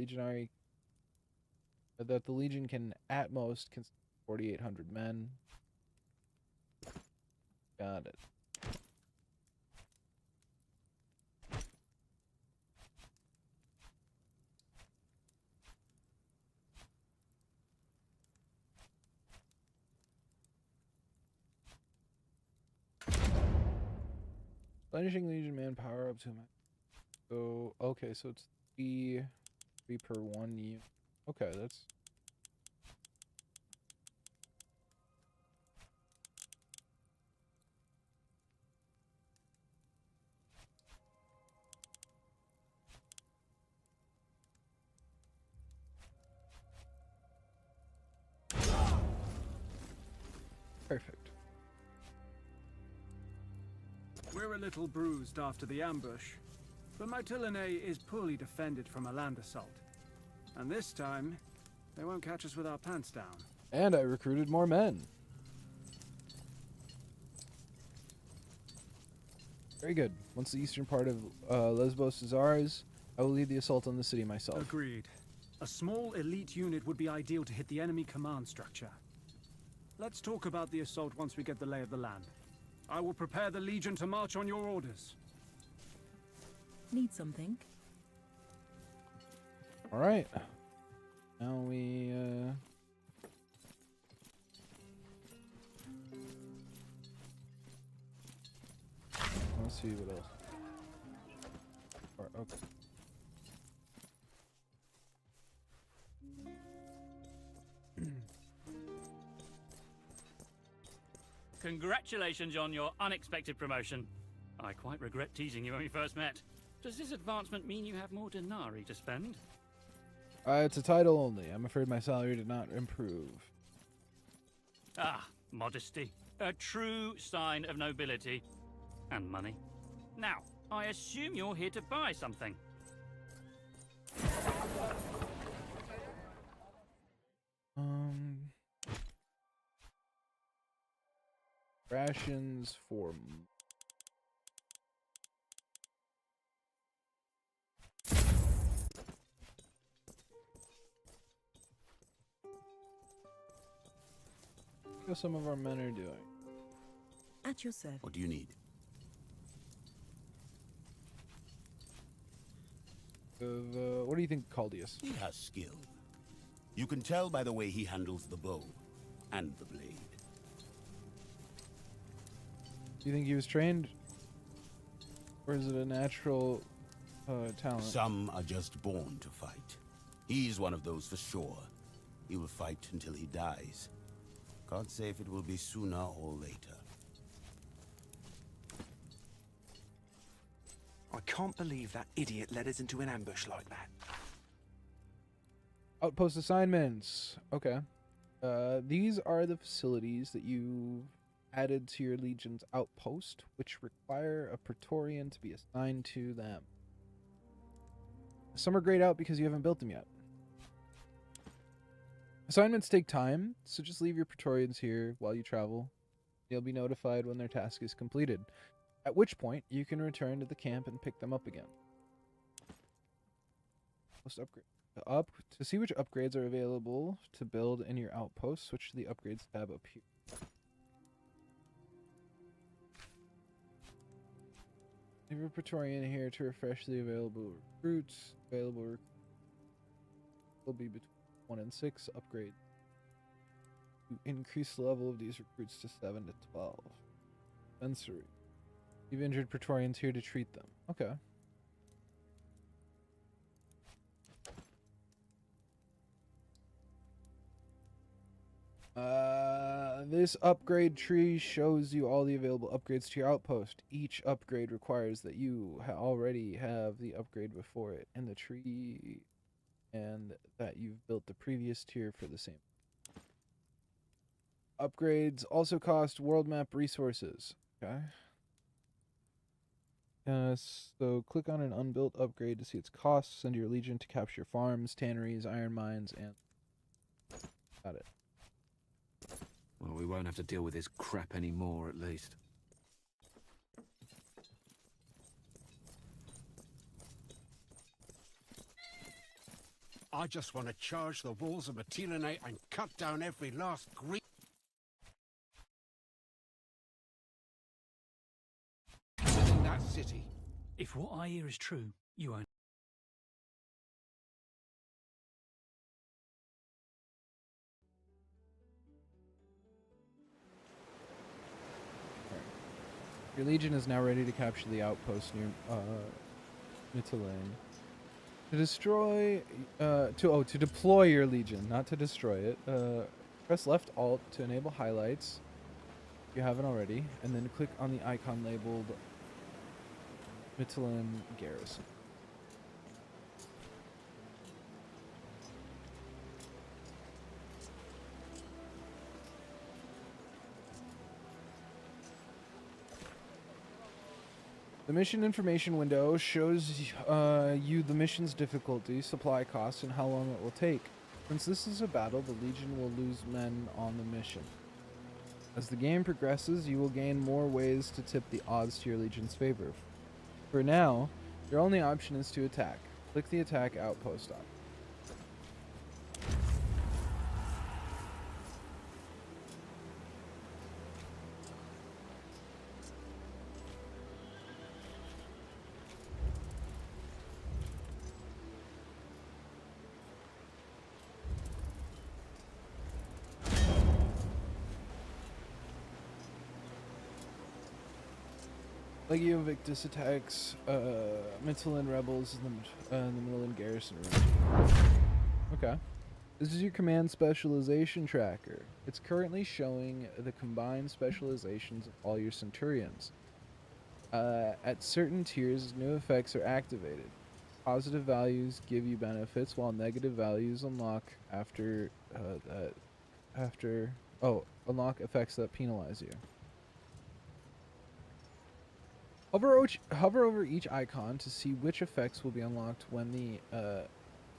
the legion can at most consist of 4,800 men. Got it. Replenishing legion manpower up to a max. So okay, so it's three per 1 unit. Okay, that's Perfect. We're a little bruised after the ambush, but Mytilene is poorly defended from a land assault. And this time, they won't catch us with our pants down. And I recruited more men. Very good. Once the eastern part of Lesbos is ours, I will lead the assault on the city myself. Agreed. A small elite unit would be ideal to hit the enemy command structure. Let's talk about the assault once we get the lay of the land. I will prepare the Legion to march on your orders. Need something? All right. Now we let's see what else. All right, okay. Congratulations on your unexpected promotion. I quite regret teasing you when we first met. Does this advancement mean you have more denarii to spend? It's a title only. I'm afraid my salary did not improve. Ah, modesty. A true sign of nobility. And money. Now, I assume you're here to buy something. Rations for... How some of our men are doing. At your service. What do you need? What do you think, Caldius? He has skill. You can tell by the way he handles the bow and the blade. Do you think he was trained? Or is it a natural talent? Some are just born to fight. He's one of those for sure. He will fight until he dies. God save it will be sooner or later. I can't believe that idiot led us into an ambush like that. Outpost assignments. Okay. These are the facilities that you added to your Legion's outpost, which require a Praetorian to be assigned to them. Some are grayed out because you haven't built them yet. Assignments take time, so just leave your Praetorians here while you travel. You'll be notified when their task is completed, at which point you can return to the camp and pick them up again. Post upgrade. To see which upgrades are available to build in your outpost, switch to the upgrades tab up here. Leave a Praetorian here to refresh the available recruits. Available recruits will be between 1 and 6. Upgrade to increase the level of these recruits to 7 to 12. Dispensary. You've injured Praetorians here to treat them. Okay. This upgrade tree shows you all the available upgrades to your outpost. Each upgrade requires that you already have the upgrade before it in the tree, and that you've built the previous tier for the same. Upgrades also cost world map resources. Okay. So click on an unbuilt upgrade to see its costs. Send your legion to capture farms, tanneries, iron mines, and... Got it. Well, we won't have to deal with this crap anymore, at least. I just want to charge the walls of Mytilene and cut down every last Greek in that city. If what I hear is true, you won't. Your legion is now ready to capture the outpost near Mytilene. To destroy, to deploy your legion, not to destroy it. Press left alt to enable highlights, if you haven't already, and then click on the icon labeled Mytilene Garrison. The mission information window shows you the mission's difficulty, supply costs, and how long it will take. Since this is a battle, the Legion will lose men on the mission. As the game progresses, you will gain more ways to tip the odds to your Legion's favor. For now, your only option is to attack. Click the attack outpost option. Legio Invictus attacks Mytilene rebels in the Milan garrison room. Okay. This is your command specialization tracker. It's currently showing the combined specializations of all your Centurions. At certain tiers, new effects are activated. Positive values give you benefits, while negative values unlock unlock effects that penalize you. Hover over each icon to see which effects will be unlocked when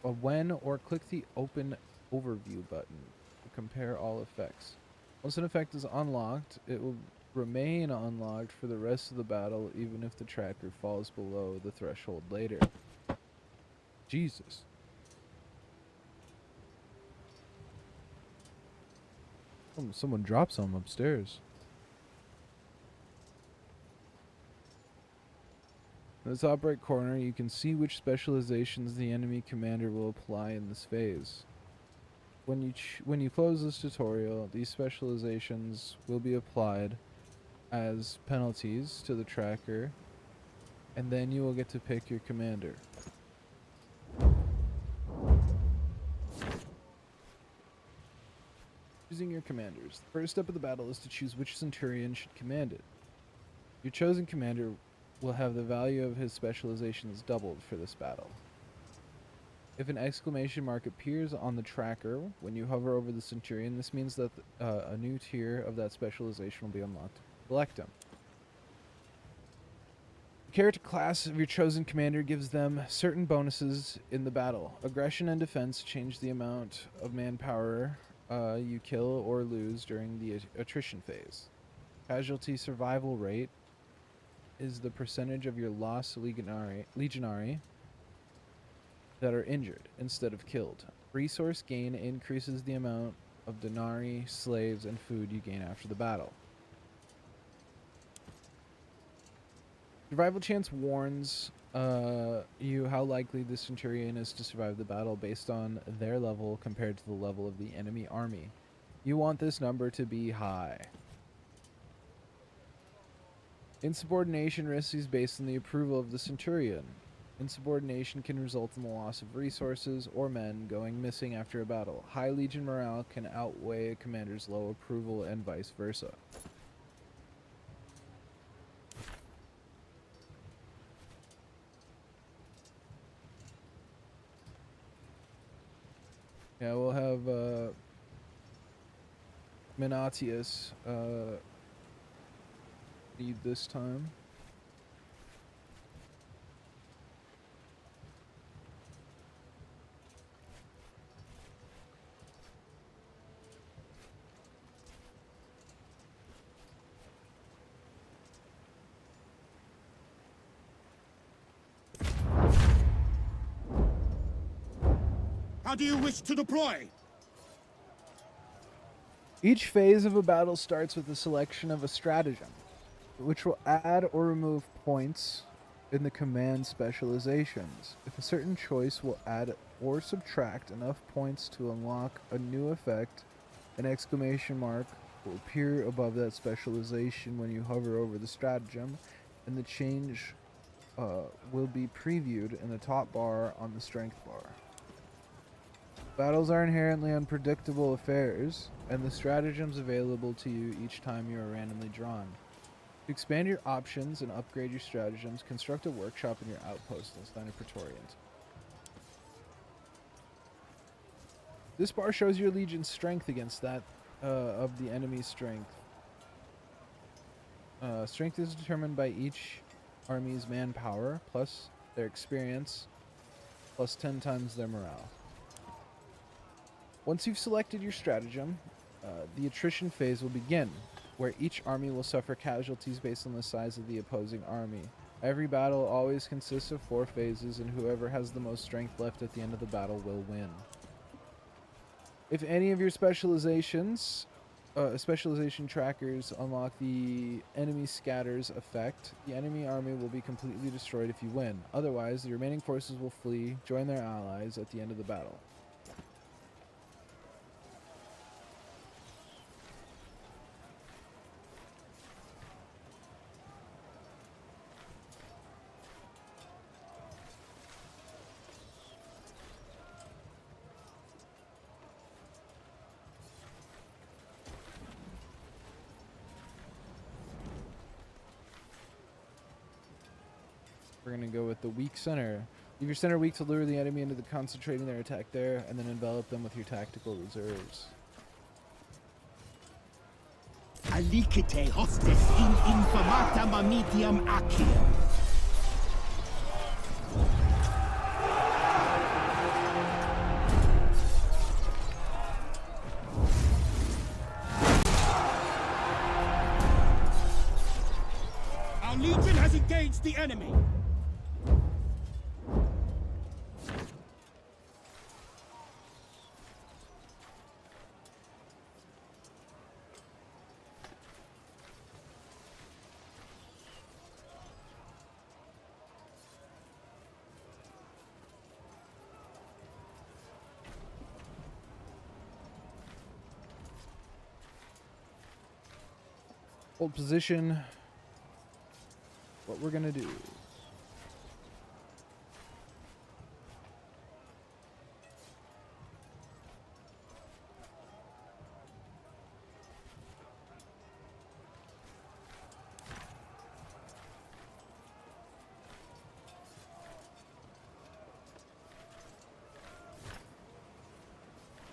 or click the Open Overview button to compare all effects. Once an effect is unlocked, it will remain unlocked for the rest of the battle, even if the tracker falls below the threshold later. Jesus. Someone dropped some upstairs. In the top right corner, you can see which specializations the enemy commander will apply in this phase. When you close this tutorial, these specializations will be applied as penalties to the tracker, and then you will get to pick your commander. Choosing your commanders. The first step of the battle is to choose which Centurion should command it. Your chosen commander will have the value of his specializations doubled for this battle. If an exclamation mark appears on the tracker when you hover over the Centurion, this means that a new tier of that specialization will be unlocked. Select him. The character class of your chosen commander gives them certain bonuses in the battle. Aggression and defense change the amount of manpower you kill or lose during the attrition phase. Casualty survival rate is the percentage of your lost legionary that are injured instead of killed. Resource gain increases the amount of denarii, slaves, and food you gain after the battle. Survival chance warns you how likely the Centurion is to survive the battle based on their level compared to the level of the enemy army. You want this number to be high. Insubordination risk is based on the approval of the Centurion. Insubordination can result in the loss of resources or men going missing after a battle. High Legion morale can outweigh a commander's low approval and vice versa. Yeah, we'll have Minatius lead this time. How do you wish to deploy? Each phase of a battle starts with the selection of a stratagem, which will add or remove points in the command specializations. If a certain choice will add or subtract enough points to unlock a new effect, an exclamation mark will appear above that specialization when you hover over the stratagem, and the change will be previewed in the top bar on the strength bar. Battles are inherently unpredictable affairs, and the stratagems available to you each time you are randomly drawn. To expand your options and upgrade your stratagems, construct a workshop in your outpost and assign a Praetorian. This bar shows your legion's strength against that of the enemy's strength. Strength is determined by each army's manpower, plus their experience, plus 10 times their morale. Once you've selected your stratagem, the attrition phase will begin, where each army will suffer casualties based on the size of the opposing army. Every battle always consists of 4 phases, and whoever has the most strength left at the end of the battle will win. If any of your specialization trackers unlock the enemy scatters effect, the enemy army will be completely destroyed if you win. Otherwise, the remaining forces will flee, join their allies at the end of the battle. We're going to go with the weak center. Leave your center weak to lure the enemy into concentrating their attack there, and then envelop them with your tactical reserves. Alicite hostes in infamata mamitiam accio. Our legion has engaged the enemy. Hold position. What we're gonna do.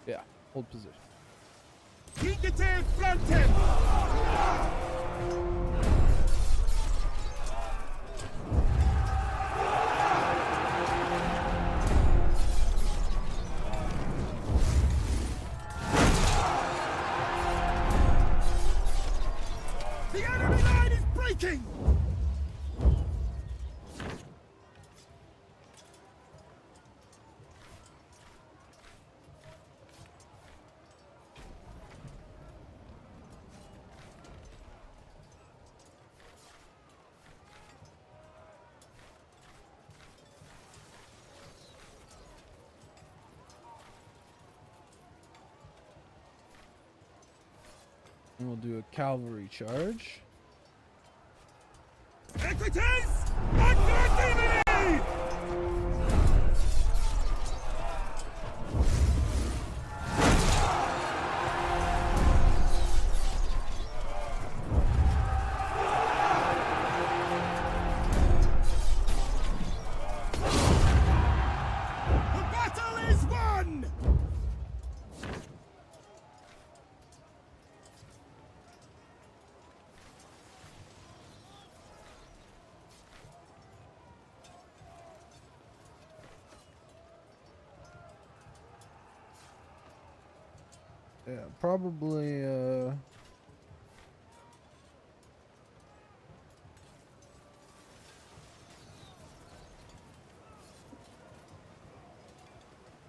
Yeah, hold position. Vigite frontem! The enemy line is breaking! And we'll do a cavalry charge. Equites! Advertimini! The battle is won! Yeah, probably,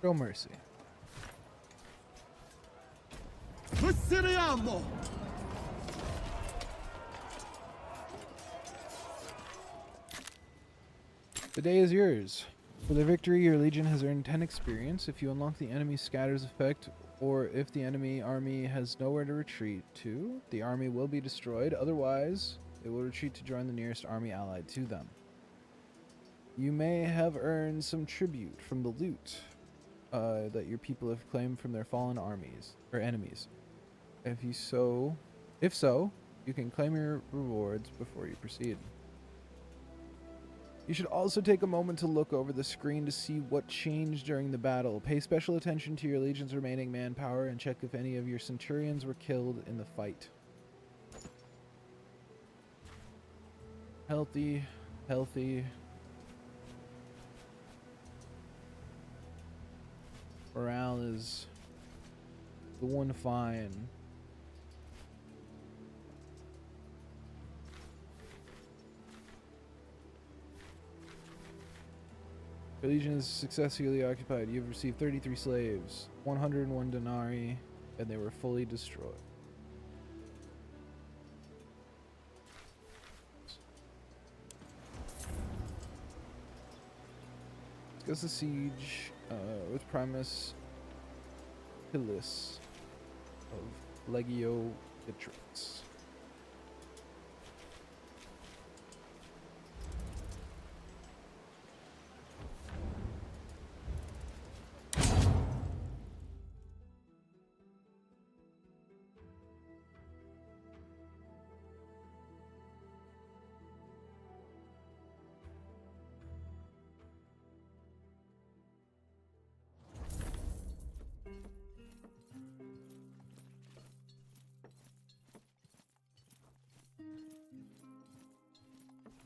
Show mercy. Prosseriamo! The day is yours. For the victory, your legion has earned 10 experience. If you unlock the enemy scatters effect, or if the enemy army has nowhere to retreat to, the army will be destroyed. Otherwise, it will retreat to join the nearest army allied to them. You may have earned some tribute from the loot that your people have claimed from their fallen armies or enemies. If so, you can claim your rewards before you proceed. You should also take a moment to look over the screen to see what changed during the battle. Pay special attention to your legion's remaining manpower and check if any of your centurions were killed in the fight. Healthy. healthy. Morale is doing fine. Your legion is successfully occupied. You've received 33 slaves, 101 denarii, and they were fully destroyed. Discuss the siege with Primus Hillis of Legio Beatrix.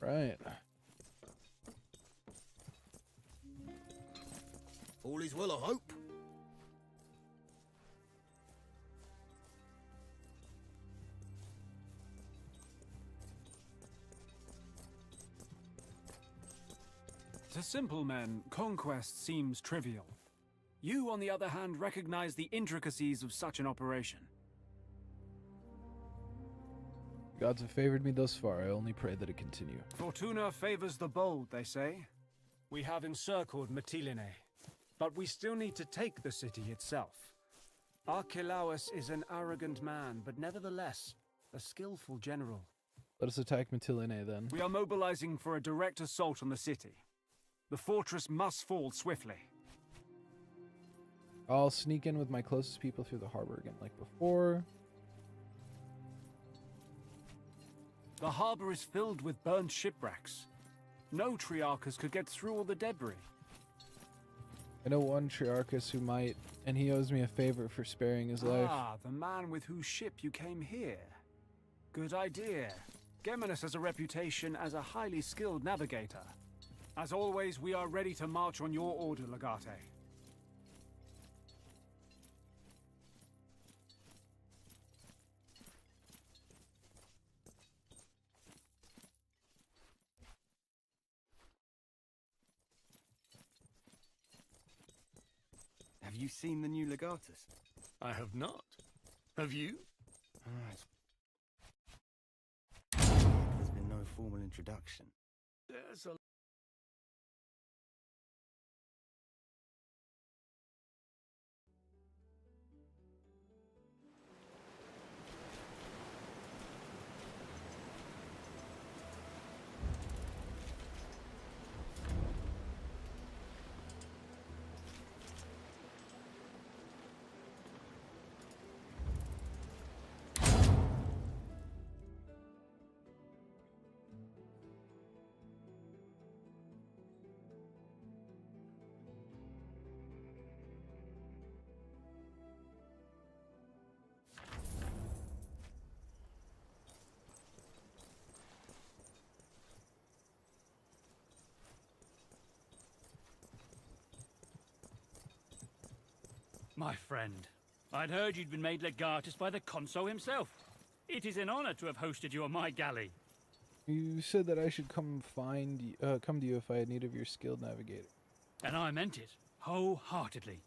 Right. All is well, I hope. To simple men, conquest seems trivial. You, on the other hand, recognize the intricacies of such an operation. Gods have favored me thus far. I only pray that it continue. Fortuna favors the bold, they say. We have encircled Mytilene, but we still need to take the city itself. Archelaus is an arrogant man, but nevertheless, a skillful general. Let us attack Mytilene then. We are mobilizing for a direct assault on the city. The fortress must fall swiftly. I'll sneak in with my closest people through the harbor again like before. The harbor is filled with burned shipwrecks. No Triarchus could get through all the debris. I know one Triarchus who might, and he owes me a favor for sparing his life. Ah, the man with whose ship you came here. Good idea. Geminus has a reputation as a highly skilled navigator. As always, we are ready to march on your order, Legate. Have you seen the new Legatus? I have not. Have you? There's been no formal introduction. There's a My friend, I'd heard you'd been made legatus by the consul himself. It is an honor to have hosted you on my galley. You said that I should come to you if I had need of your skilled navigator. And I meant it, wholeheartedly.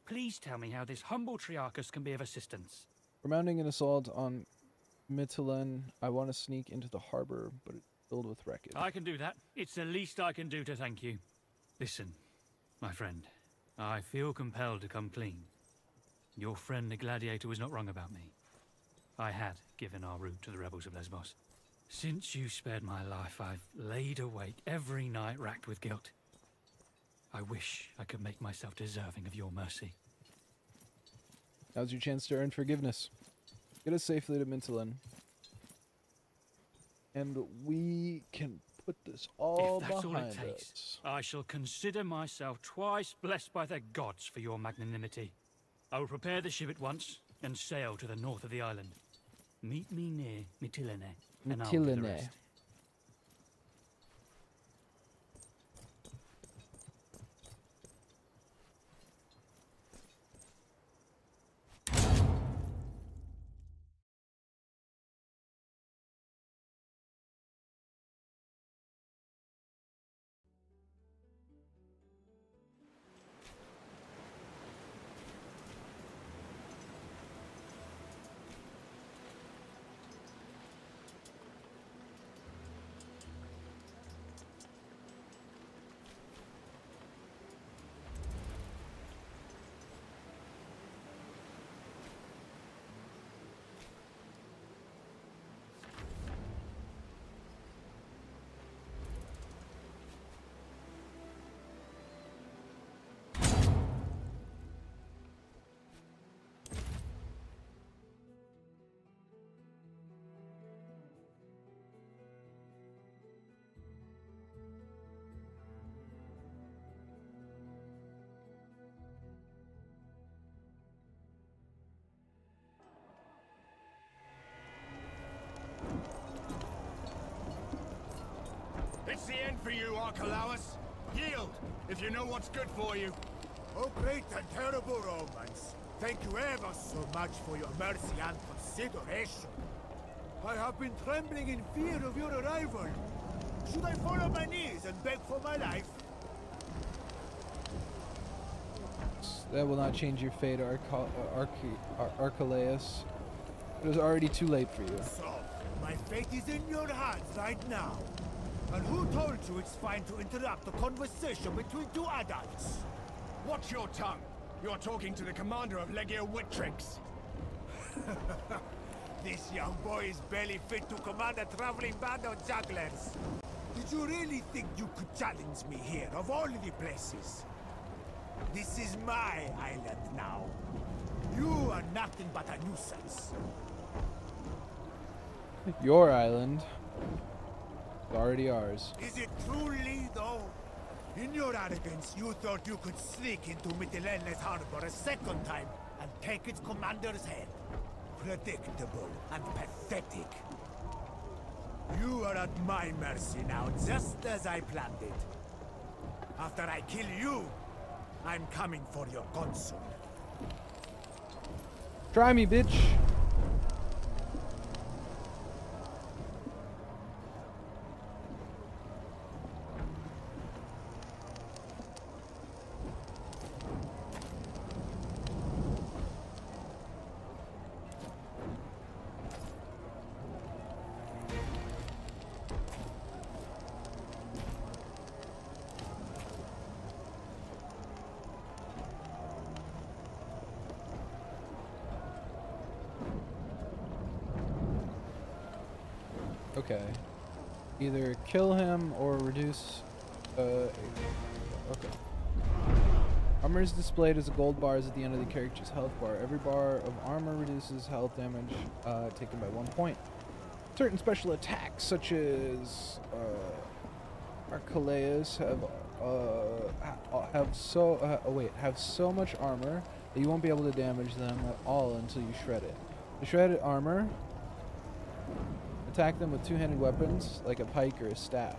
Please tell me how this humble Triarchus can be of assistance. We're mounting an assault on Mytilene. I want to sneak into the harbor, but it's filled with wreckage. I can do that. It's the least I can do to thank you. Listen, my friend, I feel compelled to come clean. Your friend the Gladiator was not wrong about me. I had given our route to the rebels of Lesbos. Since you spared my life, I've laid awake every night racked with guilt. I wish I could make myself deserving of your mercy. Now's your chance to earn forgiveness. Get us safely to Mytilene. And we can put this all if that's all behind it takes, us. I shall consider myself twice blessed by the gods for your magnanimity. I will prepare the ship at once and sail to the north of the island. Meet me near Mytilene, and I'll do the rest. That's the end for you, Archelaus. Yield, if you know what's good for you. Oh, great and terrible Romans. Thank you ever so much for your mercy and consideration. I have been trembling in fear of your arrival. Should I fall on my knees and beg for my life? That will not change your fate, Archelaus. It is already too late for you. So, my fate is in your hands right now. And who told you it's fine to interrupt a conversation between two adults? Watch your tongue. You're talking to the commander of Legio Witrix. This young boy is barely fit to command a traveling band of jugglers. Did you really think you could challenge me here, of all the places? This is my island now. You are nothing but a nuisance. Your island. It's already ours. Is it truly, though? In your arrogance, you thought you could sneak into Mytilene's harbor a second time and take its commander's head. Predictable and pathetic. You are at my mercy now, just as I planned it. After I kill you, I'm coming for your consul. Try me, bitch. Okay. Either kill him or reduce. Okay. Armor is displayed as a gold bars at the end of the character's health bar. Every bar of armor reduces health damage taken by 1 point. Certain special attacks, such as Archelaus, have so much armor that you won't be able to damage them at all until you shred it. The shredded armor. Attack them with two-handed weapons, like a pike or a staff.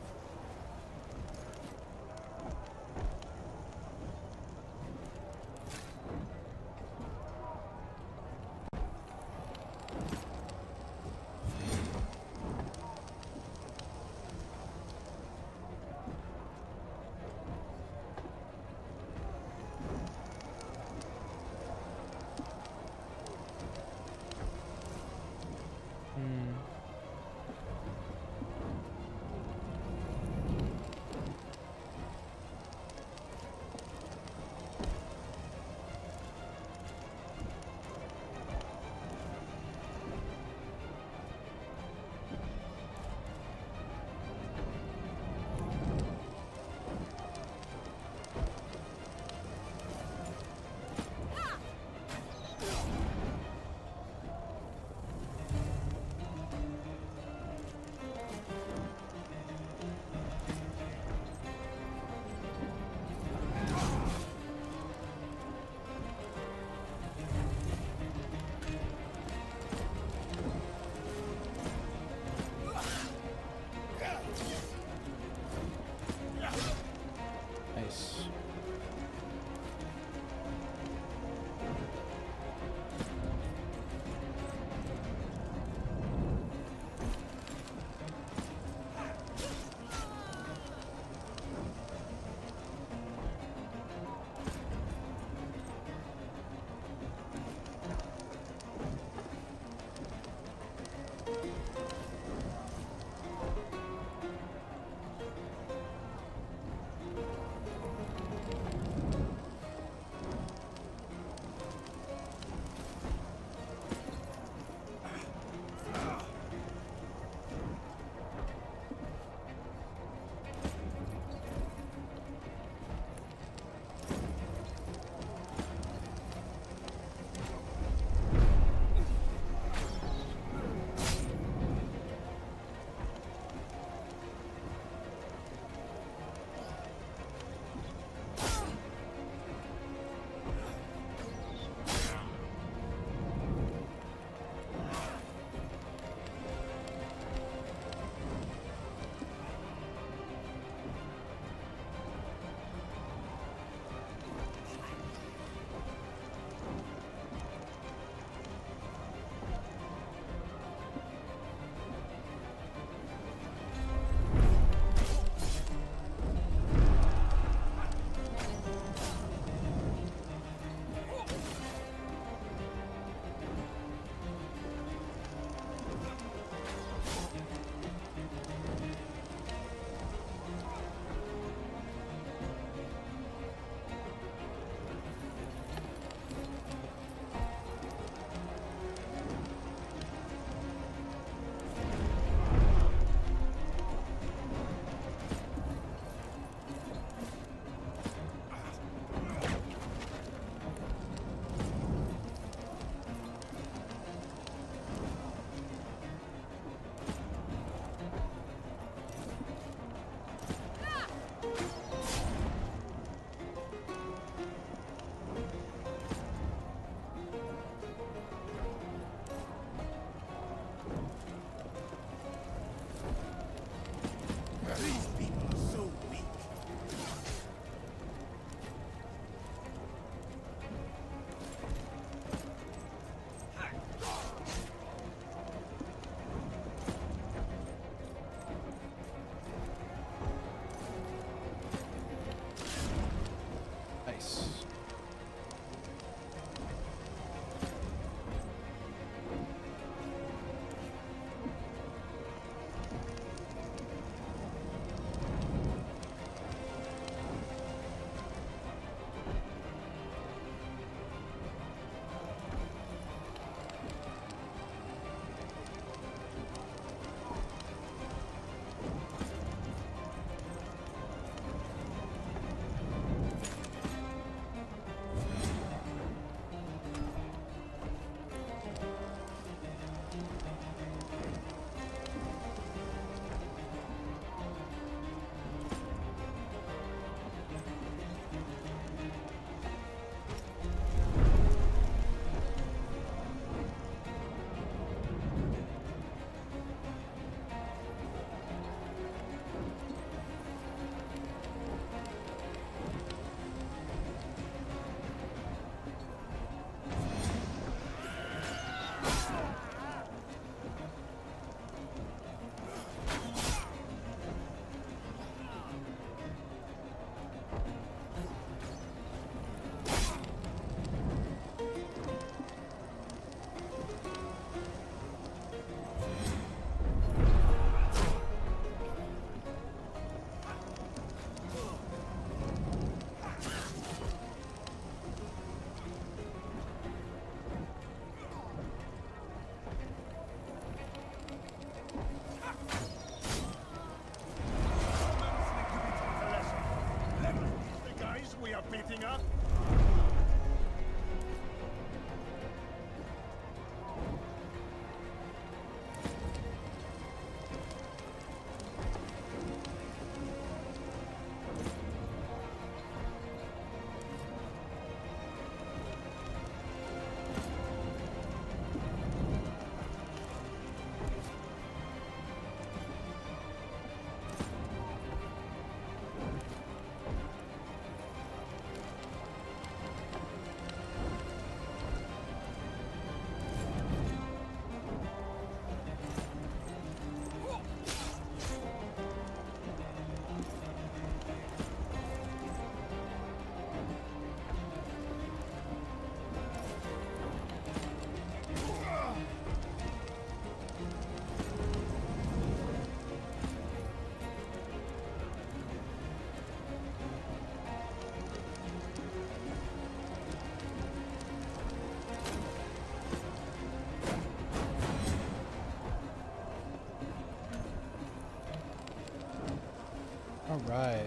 right.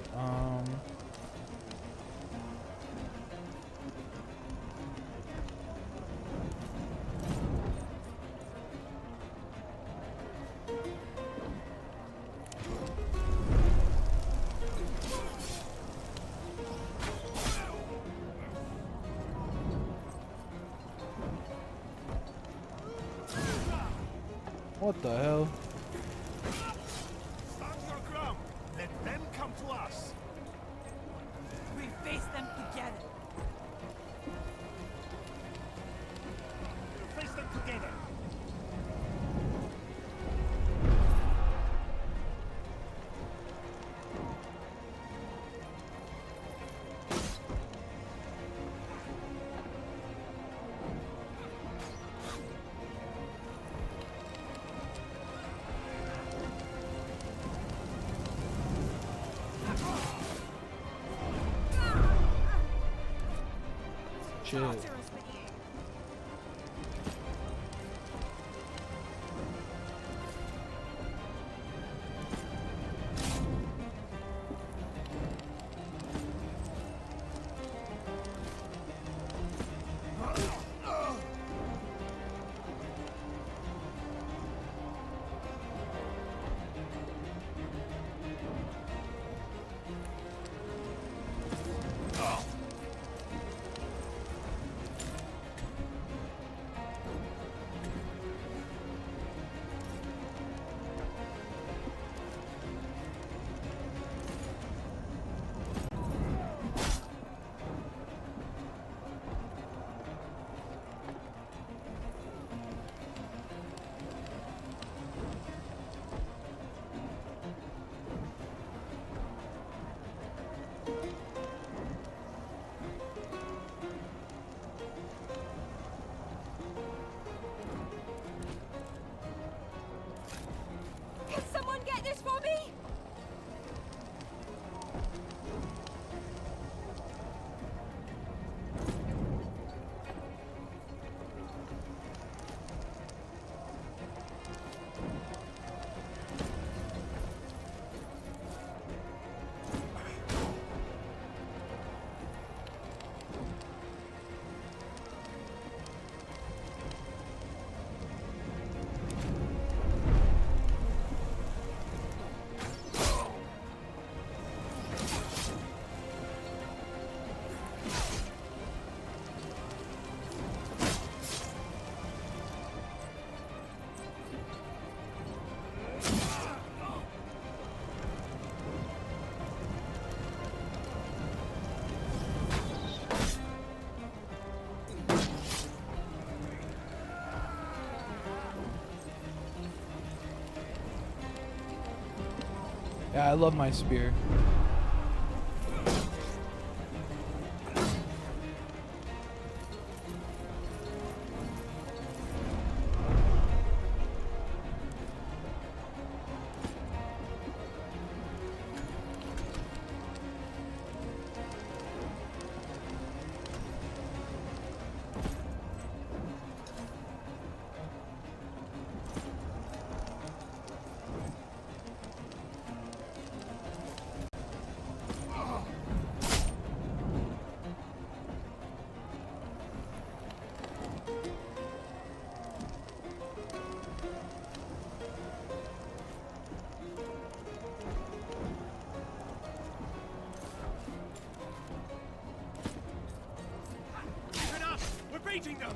What the hell? Stand your ground. Let them come to us. We face them together. We'll face them together. Shit. Can someone get this for me? Yeah, I love my spear. Beating them!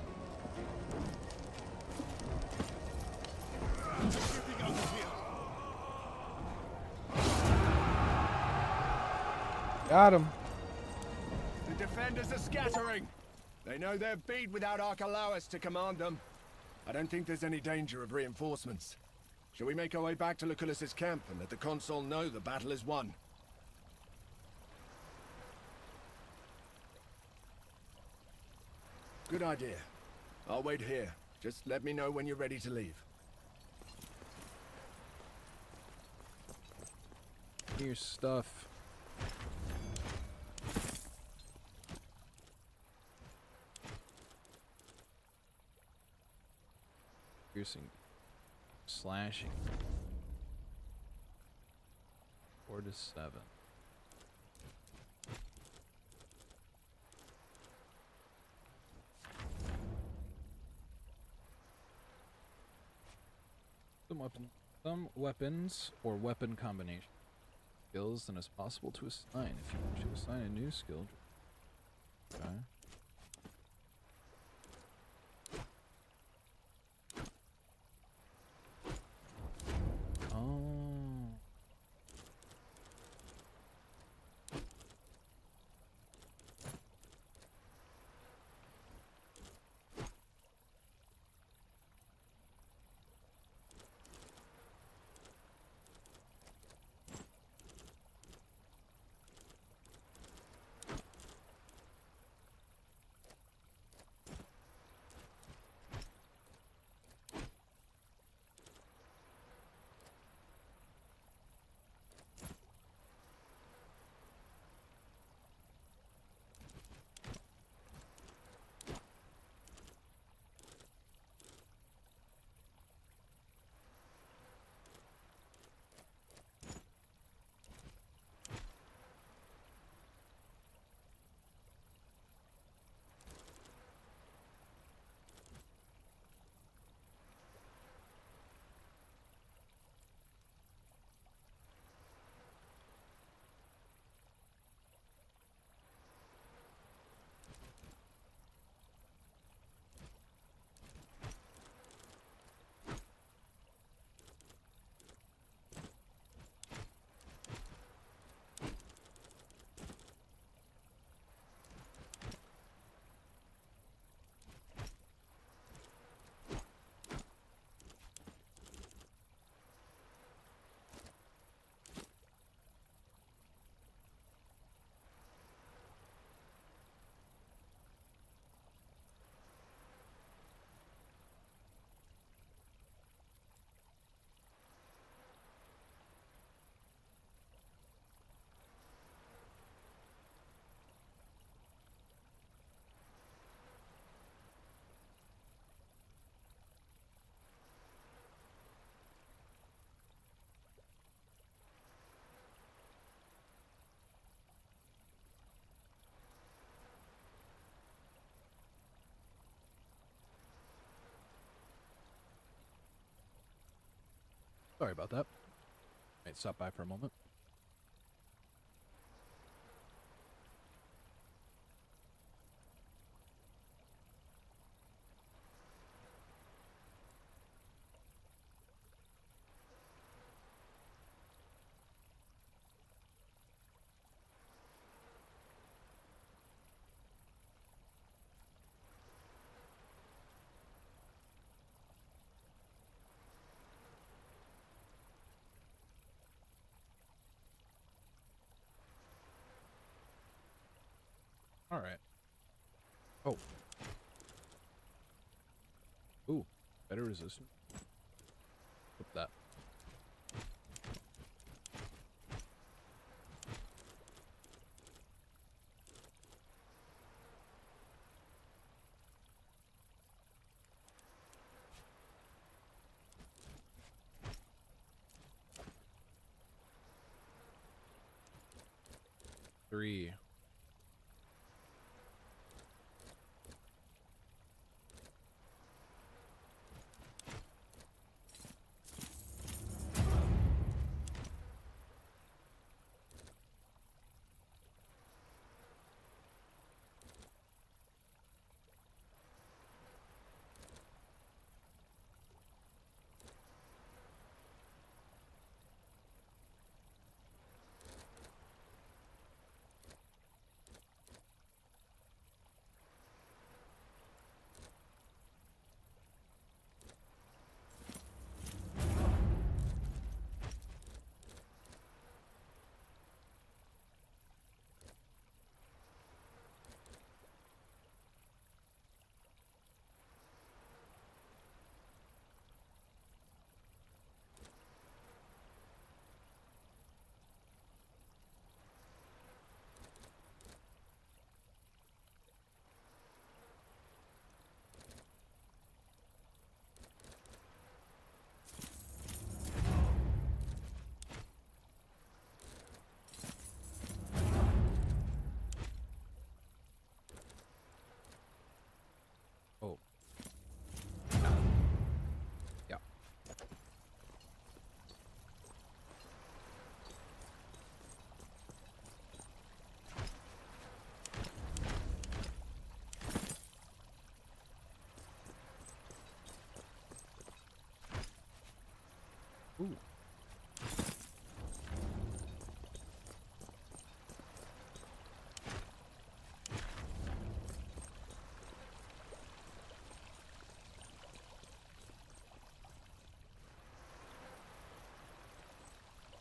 Got him. The defenders are scattering. They know they're beat without Archelaus to command them. I don't think there's any danger of reinforcements. Shall we make our way back to Lucullus's camp and let the consul know the battle is won? Good idea. I'll wait here. Just let me know when you're ready to leave. Your stuff. Piercing. Slashing. 4 to 7. some weapons or weapon combination skills than is possible to assign. If you wish to assign a new skill. Okay. Oh. Sorry about that. Might stop by for a moment. All right. Oh. Ooh, better resistance. Flip that. Three.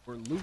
We're looting.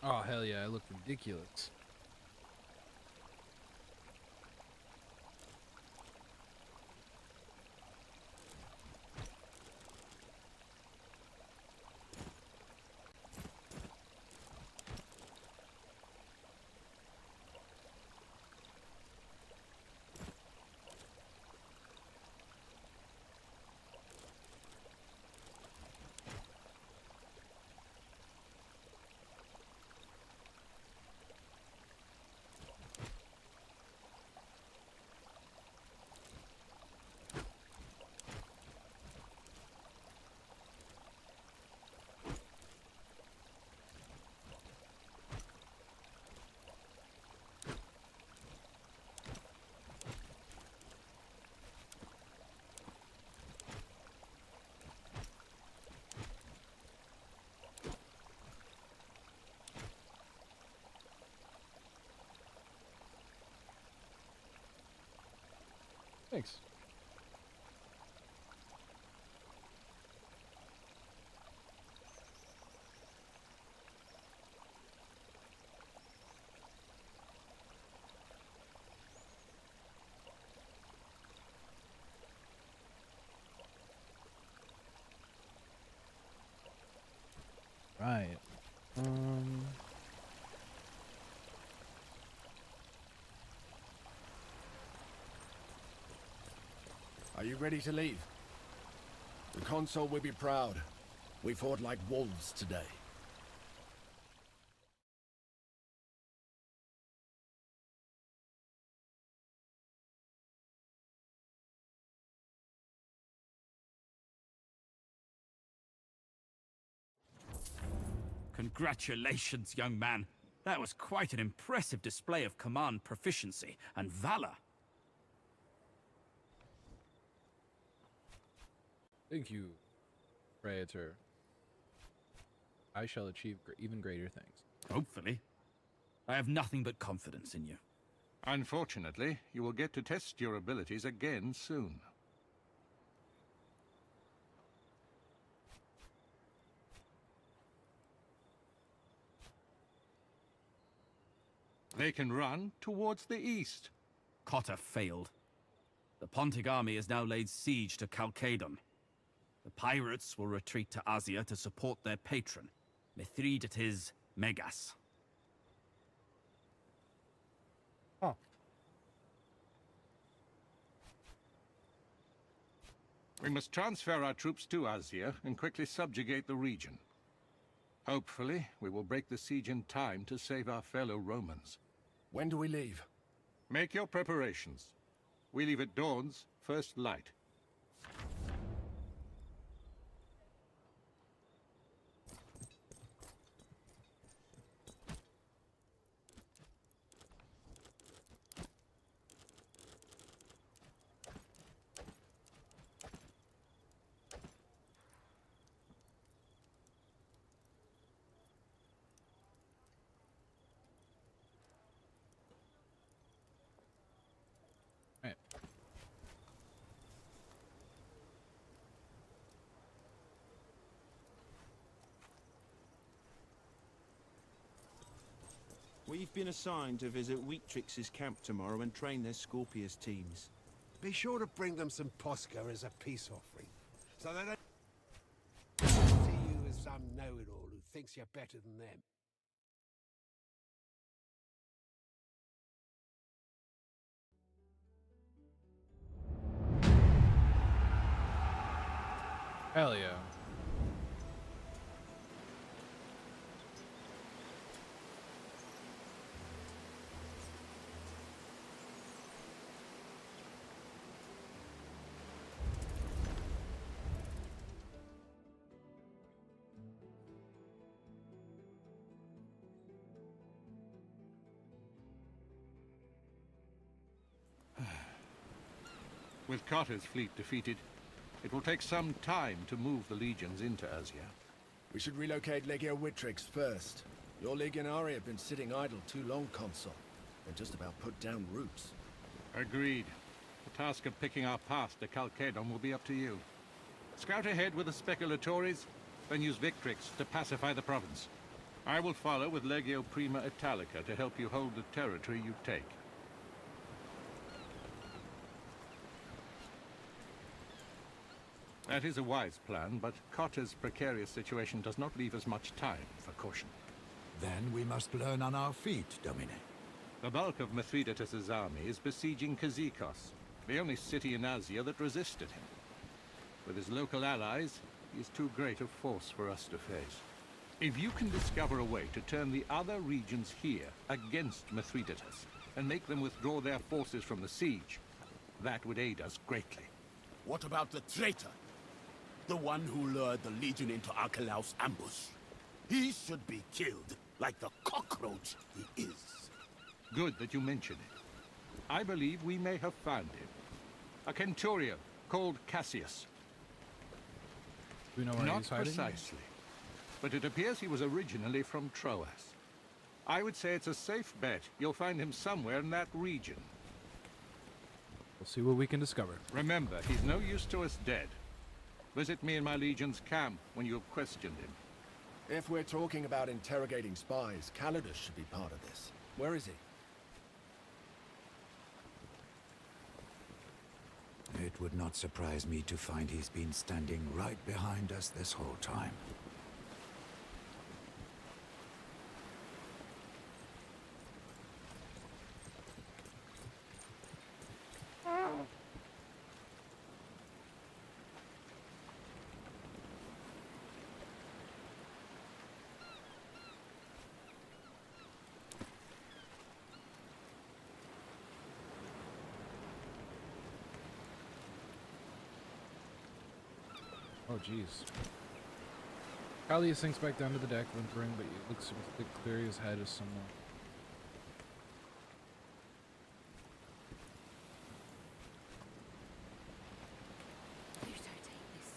Oh, hell yeah, I look ridiculous. Thanks. Right. Are you ready to leave? The Consul will be proud. We fought like wolves today. Congratulations, young man. That was quite an impressive display of command proficiency and valor. Thank you, Praetor. I shall achieve even greater things. Hopefully. I have nothing but confidence in you. Unfortunately, you will get to test your abilities again soon. They can run towards the east. Cotta failed. The Pontic army has now laid siege to Chalcedon. The pirates will retreat to Asia to support their patron, Mithridates Megas. Oh. We must transfer our troops to Asia and quickly subjugate the region. Hopefully, we will break the siege in time to save our fellow Romans. When do we leave? Make your preparations. We leave at dawn's first light. We've been assigned to visit Weetrix's camp tomorrow and train their Scorpius teams. Be sure to bring them some Posca as a peace offering, so they don't see you as some know-it-all who thinks you're better than them. Hell yeah. With Carter's fleet defeated, it will take some time to move the legions into Asia. We should relocate Legio Weetrix first. Your Legionari have been sitting idle too long, Consul. They're just about put down roots. Agreed. The task of picking our path to Chalcedon will be up to you. Scout ahead with the Speculatores, then use Victrix to pacify the province. I will follow with Legio Prima Italica to help you hold the territory you take. That is a wise plan, but Cotter's precarious situation does not leave us much time for caution. Then we must learn on our feet, Domine. The bulk of Mithridates' army is besieging Kazikos, the only city in Asia that resisted him. With his local allies, he is too great a force for us to face. If you can discover a way to turn the other regions here against Mithridates, and make them withdraw their forces from the siege, that would aid us greatly. What about the traitor? The one who lured the Legion into Archelaus' ambush. He should be killed, like the cockroach he is. Good that you mention it. I believe we may have found him. A Centurion called Cassius. Do we know where he's hiding? Not precisely, but it appears he was originally from Troas. I would say it's a safe bet you'll find him somewhere in that region. We'll see what we can discover. Remember, he's no use to us dead. Visit me in my Legion's camp when you have questioned him. If we're talking about interrogating spies, Calidus should be part of this. Where is he? It would not surprise me to find he's been standing right behind us this whole time. Oh, jeez. Callius sinks back down to the deck, whimpering, but it looks a bit clear his head is somewhere. You don't take this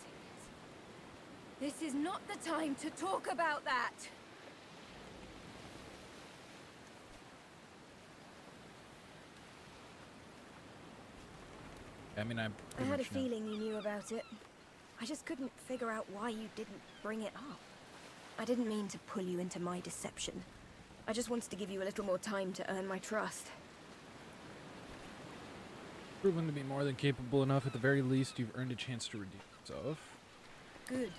serious. This is not the time to talk about that! I mean, I had a feeling you knew about it. I just couldn't figure out why you didn't bring it up. I didn't mean to pull you into my deception. I just wanted to give you a little more time to earn my trust. Proven to be more than capable enough. At the very least, you've earned a chance to redeem yourself. Good.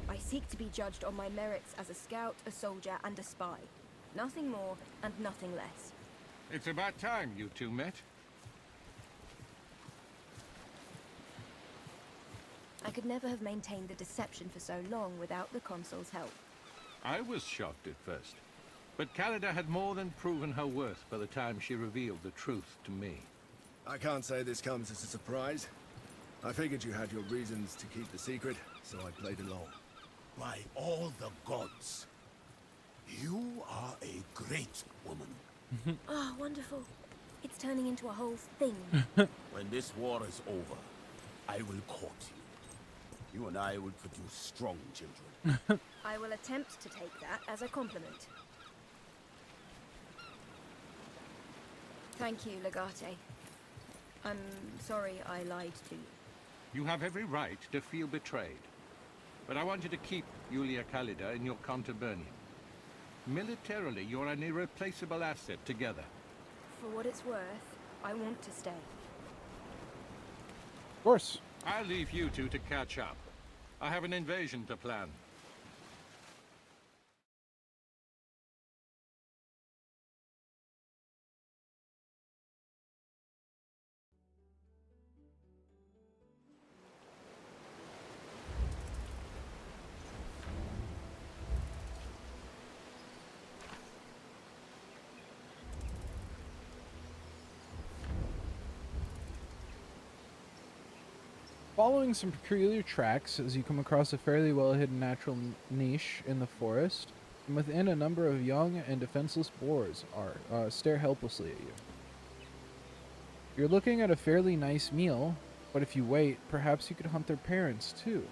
I seek to be judged on my merits as a scout, a soldier, and a spy. Nothing more and nothing less. It's about time you two met. I could never have maintained the deception for so long without the Consul's help. I was shocked at first, but Callida had more than proven her worth by the time she revealed the truth to me. I can't say this comes as a surprise. I figured you had your reasons to keep the secret, so I played along. By all the gods, you are a great woman. Oh, wonderful. It's turning into a whole thing. When this war is over, I will court you. You and I will produce strong children. I will attempt to take that as a compliment. Thank you, Legate. I'm sorry I lied to you. You have every right to feel betrayed, but I want you to keep Julia Callida in your contubernum. Militarily, you're an irreplaceable asset together. For what it's worth, I want to stay. Of course. I'll leave you two to catch up. I have an invasion to plan. Following some peculiar tracks as you come across a fairly well-hidden natural niche in the forest, and within a number of young and defenseless boars stare helplessly at you. You're looking at a fairly nice meal, but if you wait, perhaps you could hunt their parents too.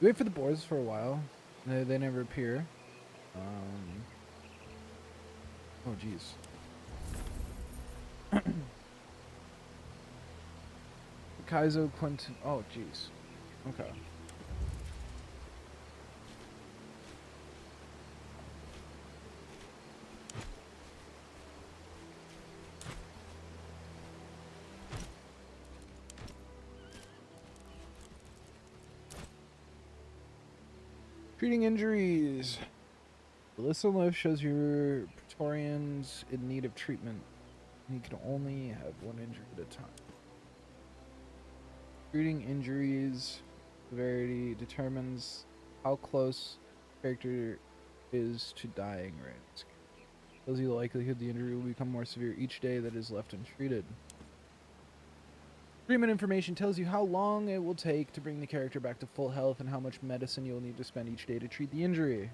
You wait for the boars for a while. They never appear. Oh jeez. Kaizo Quentin. Oh, jeez. Okay. Treating injuries. The list on the left shows your Praetorians in need of treatment. You can only have one injury at a time. Treating injuries severity determines how close the character is to dying risk. Tells you the likelihood the injury will become more severe each day that is left untreated. Treatment information tells you how long it will take to bring the character back to full health and how much medicine you'll need to spend each day to treat the injury.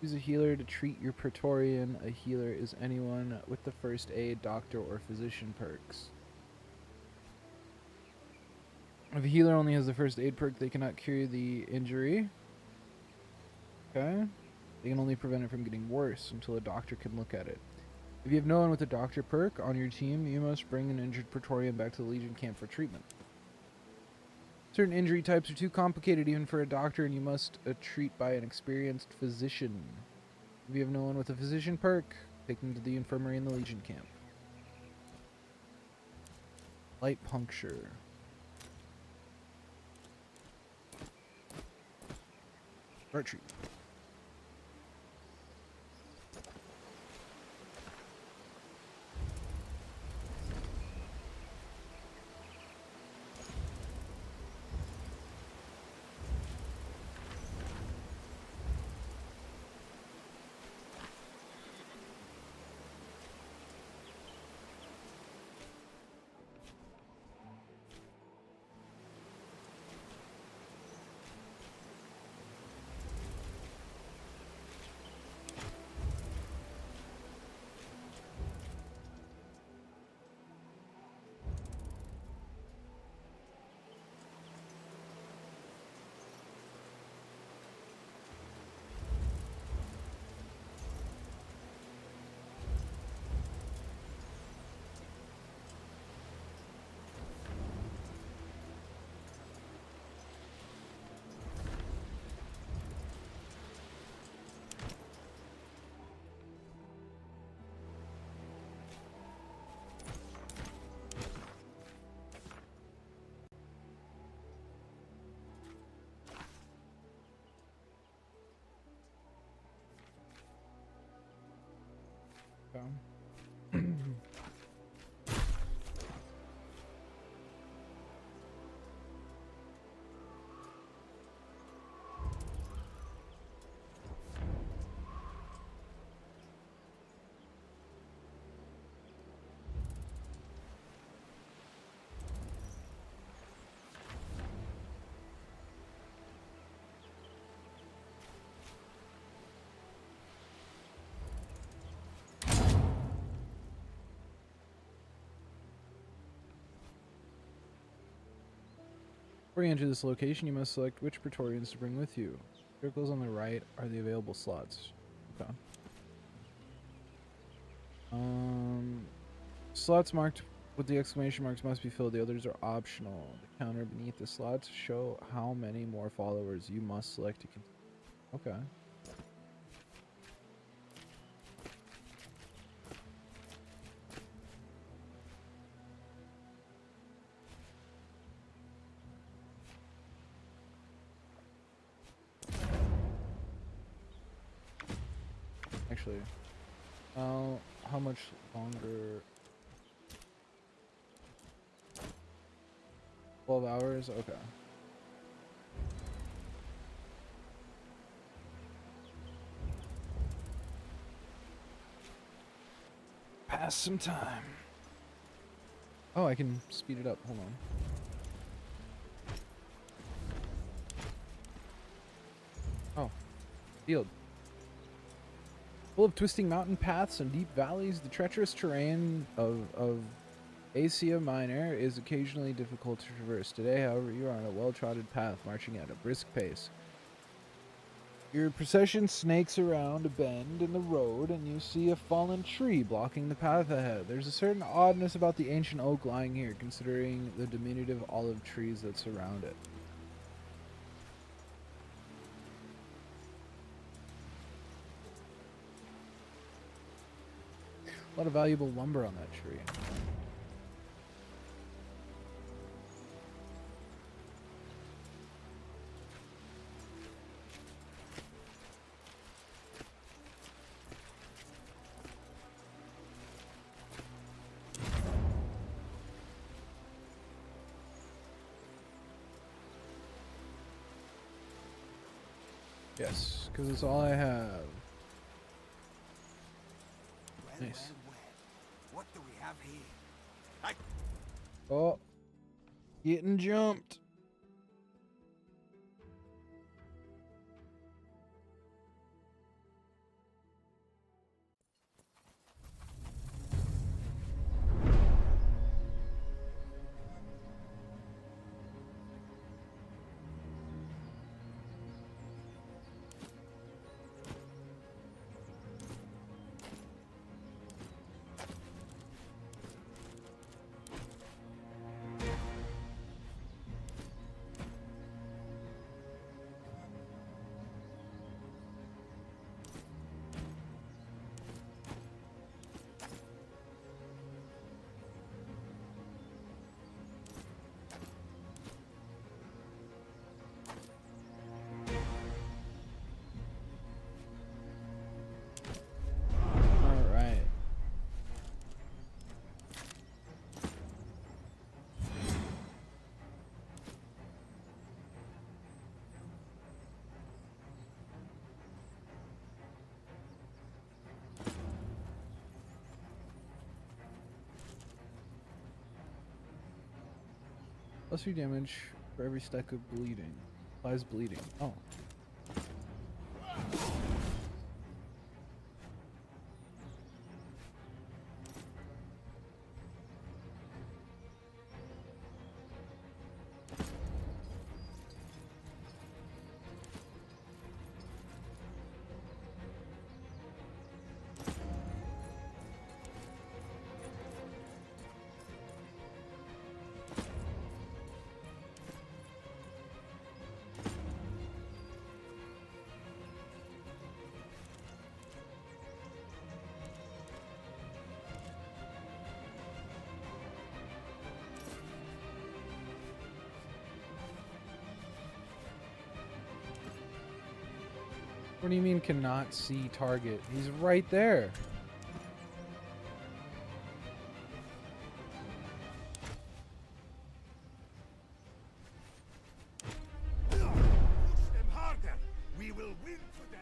Use a healer to treat your Praetorian. A healer is anyone with the first aid, doctor, or physician perks. If a healer only has the first aid perk, they cannot cure the injury. Okay. They can only prevent it from getting worse until a doctor can look at it. If you have no one with a doctor perk on your team, you must bring an injured Praetorian back to the Legion camp for treatment. Certain injury types are too complicated even for a doctor, and you must treat by an experienced physician. If you have no one with a physician perk, take them to the infirmary in the Legion camp. Light puncture. Retreat. Before you enter this location, you must select which Praetorians to bring with you. Circles on the right are the available slots. Okay. Slots marked With the exclamation marks must be filled, the others are optional. The counter beneath the slots show how many more followers you must select to continue. Okay. Actually, how much longer? 12 hours? Okay. Pass some time. Oh, I can speed it up. Hold on. Oh. Field. Full of twisting mountain paths and deep valleys, the treacherous terrain of Asia Minor is occasionally difficult to traverse. Today, however, you are on a well-trodden path, marching at a brisk pace. Your procession snakes around a bend in the road, and you see a fallen tree blocking the path ahead. There's a certain oddness about the ancient oak lying here, considering the diminutive olive trees that surround it. A lot of valuable lumber on that tree. Yes, because it's all I have. Nice. What do we have here? Oh, getting jumped. Plus 3 damage for every stack of bleeding. Applies bleeding. Oh. What do you mean cannot see target? He's right there. Push them harder. We will win today.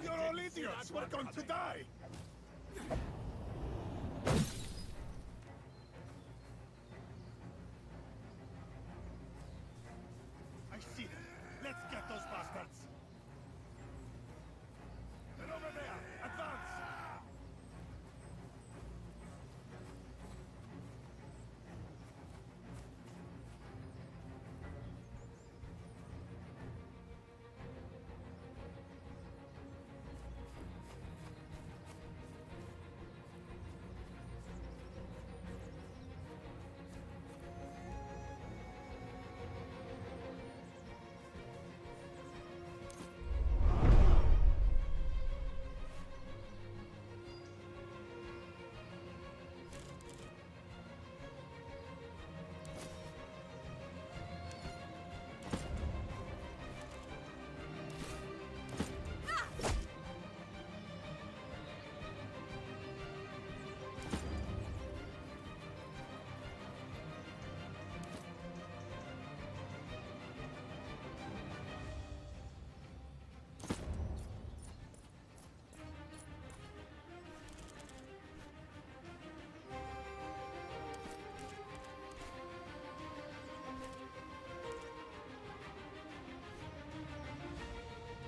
You're all idiots. We're going to die.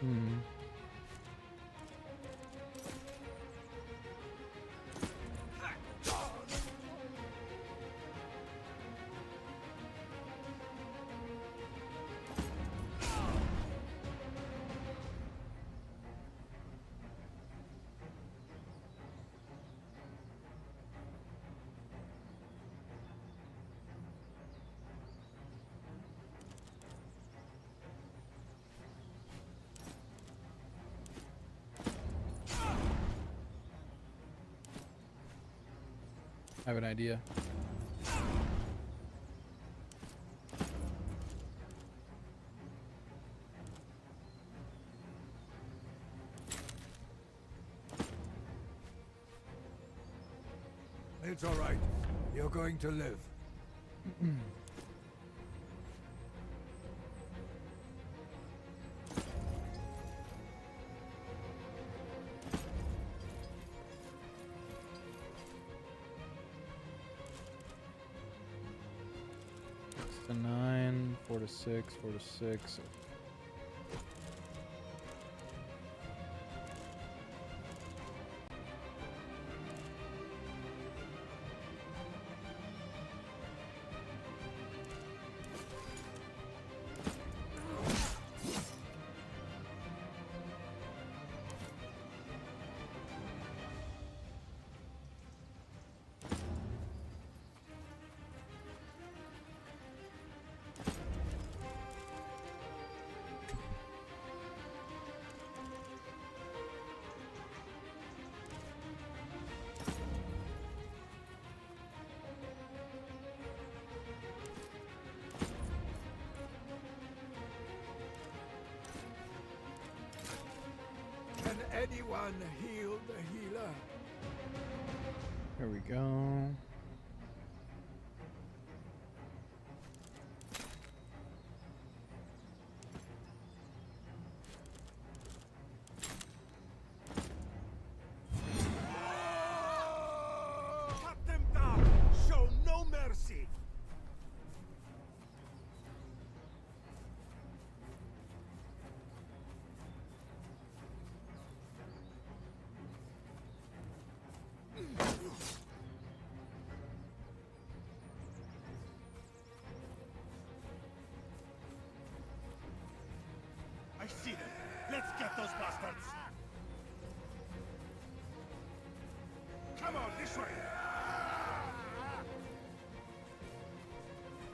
Hmm. I have an idea. It's all right. You're going to live. To 9, 4 to 6, 4 to 6. Can anyone heal the healer? There we go. Cut them down! Show no mercy! I see them. Let's get those bastards. Come on, this way.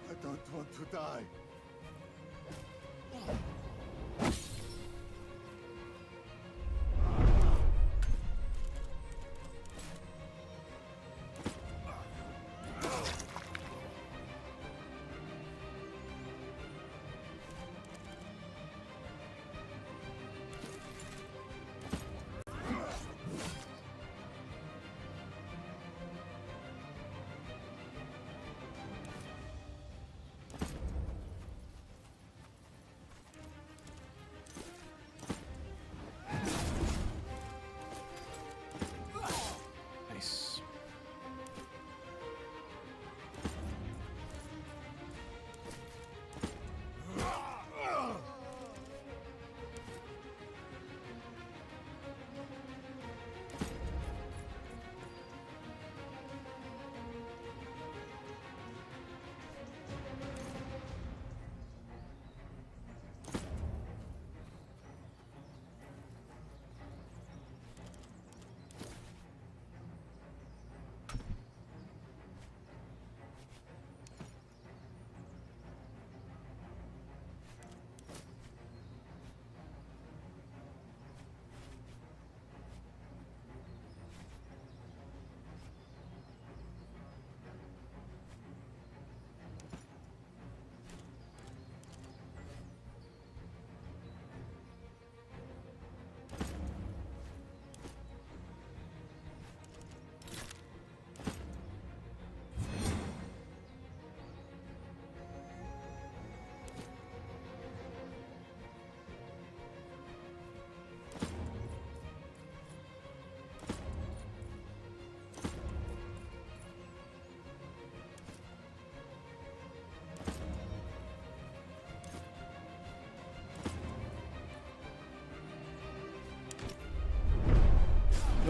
I don't want to die.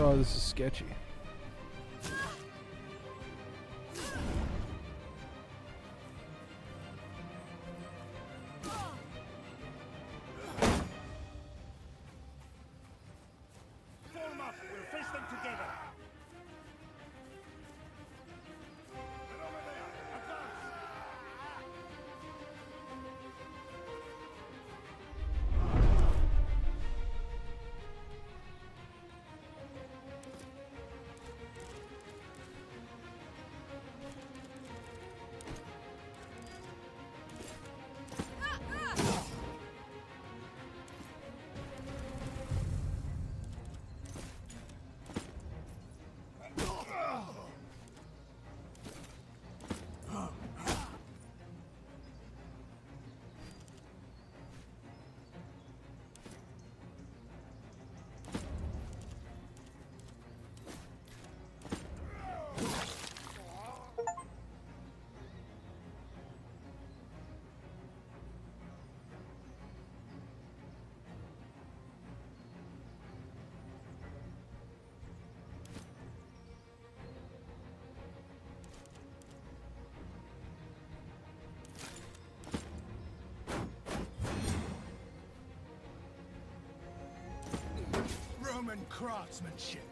Oh, this is sketchy. Form up. We'll face them together. Get over there. Advance. Roman craftsmanship.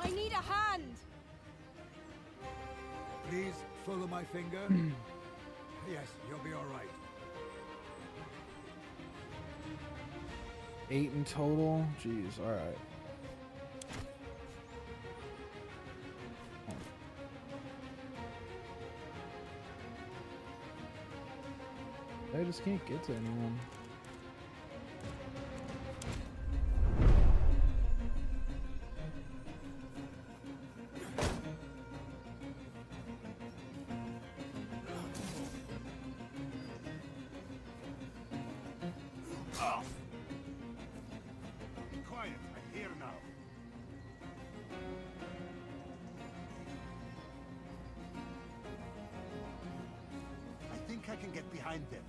I need a hand! Please follow my finger. Yes, you'll be all right. 8 in total. Jeez, all right. I just can't get to anyone. Be quiet. I'm here now. I think I can get behind them.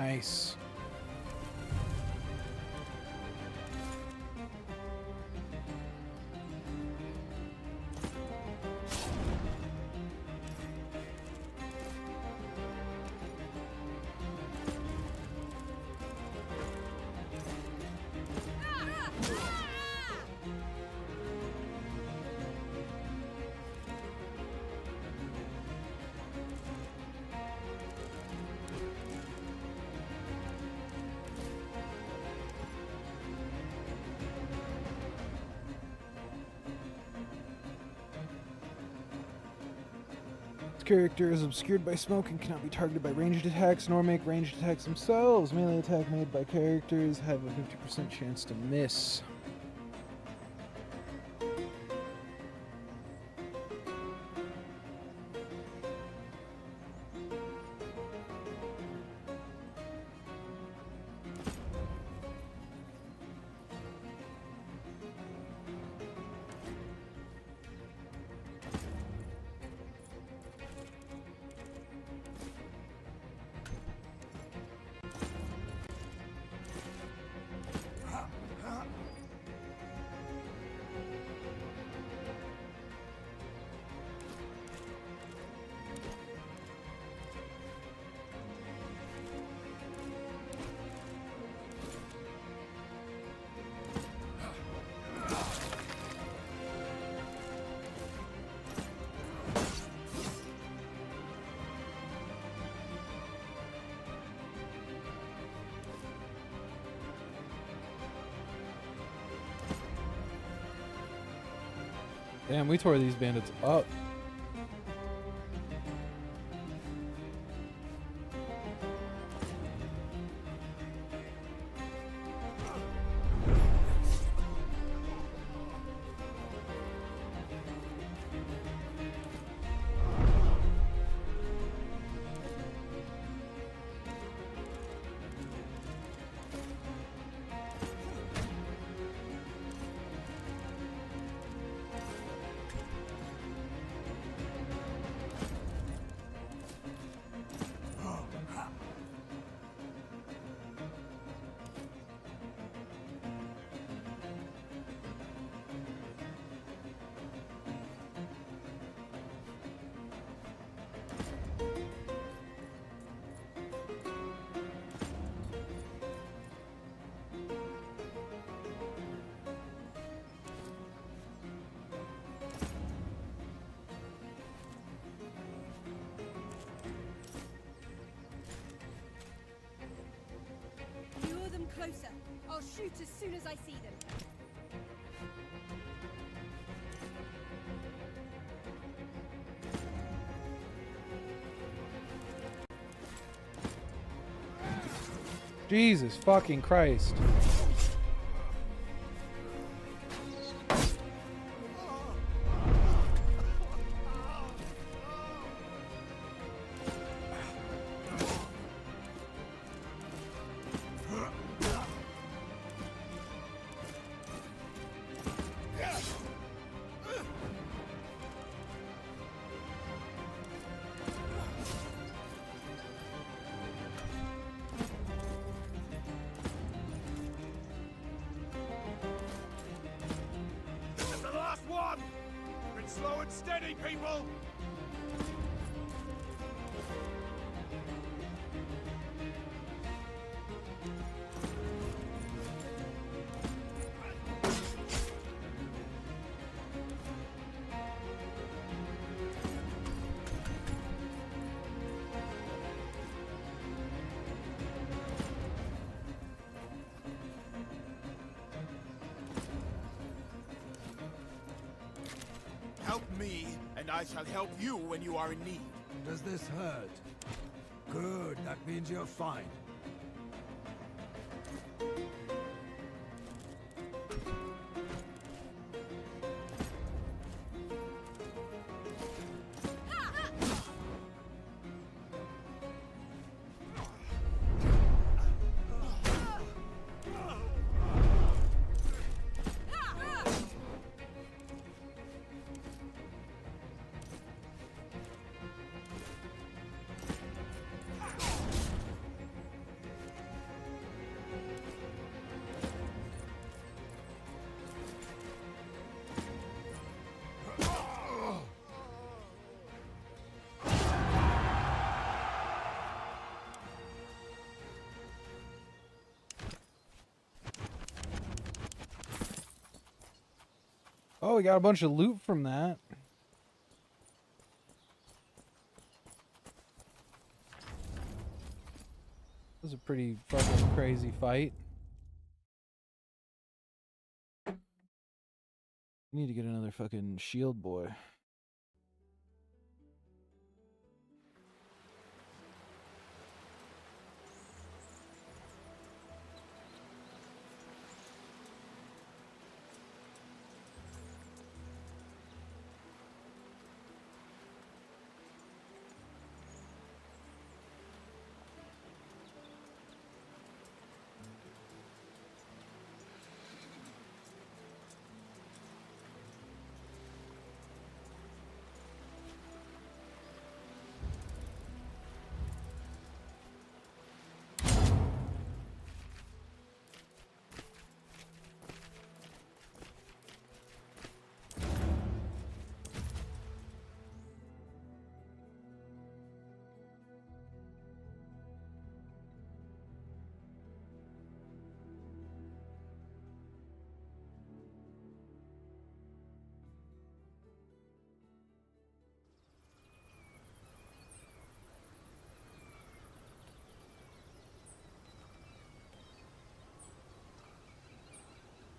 Nice. Character is obscured by smoke and cannot be targeted by ranged attacks nor make ranged attacks themselves. Melee attack made by characters have a 50% chance to miss. Damn, we tore these bandits up. Closer. I'll shoot as soon as I see them. Jesus fucking Christ. Slow and steady, people! Help me, and I shall help you when you are in need. Does this hurt? Good, that means you're fine. Oh, we got a bunch of loot from that. That was a pretty fucking crazy fight. We need to get another fucking shield boy.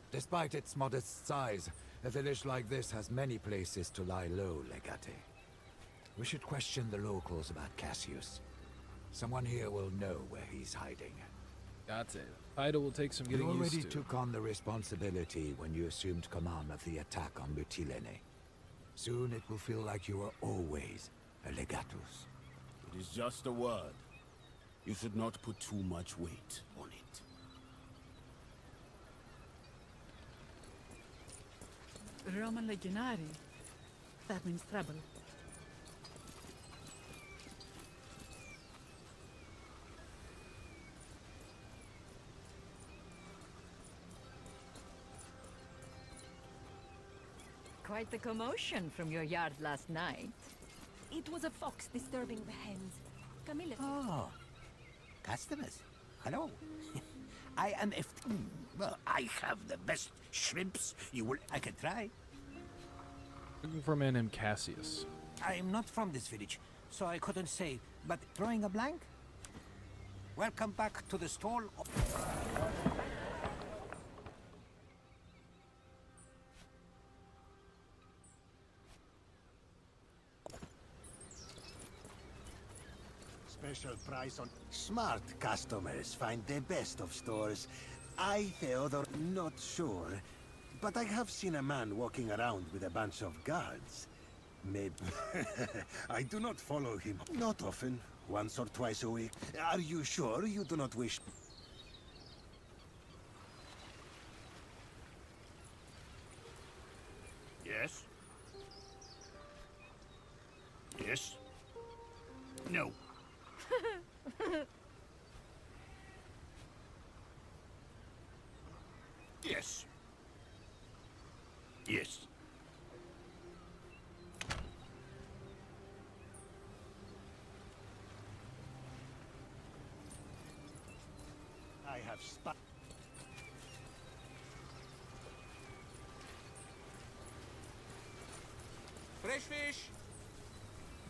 Despite its modest size, a village like this has many places to lie low, Legate. We should question the locals about Cassius. Someone here will know where he's hiding. That's it. Ida will take some getting You used to. already took on the responsibility when you assumed command of the attack on Mytilene. Soon it will feel like you are always a legatus. It is just a word. You should not put too much weight on it. Roman legionary. That means trouble. Quite the commotion from your yard last night. It was a fox disturbing the hens. Camilla. Oh. Customers. Hello. I am well, I have the best shrimps I can try. Looking for a man named Cassius. I am not from this village, so I couldn't say, but drawing a blank? Welcome back to the stall. Special price on smart customers find the best of stores. I, Theodore, not sure, but I have seen a man walking around with a bunch of guards. Maybe I do not follow him. Not often, once or twice a week. Are you sure you do not wish? Yes? Yes? No. Yes. Yes. I have spot. Fresh fish!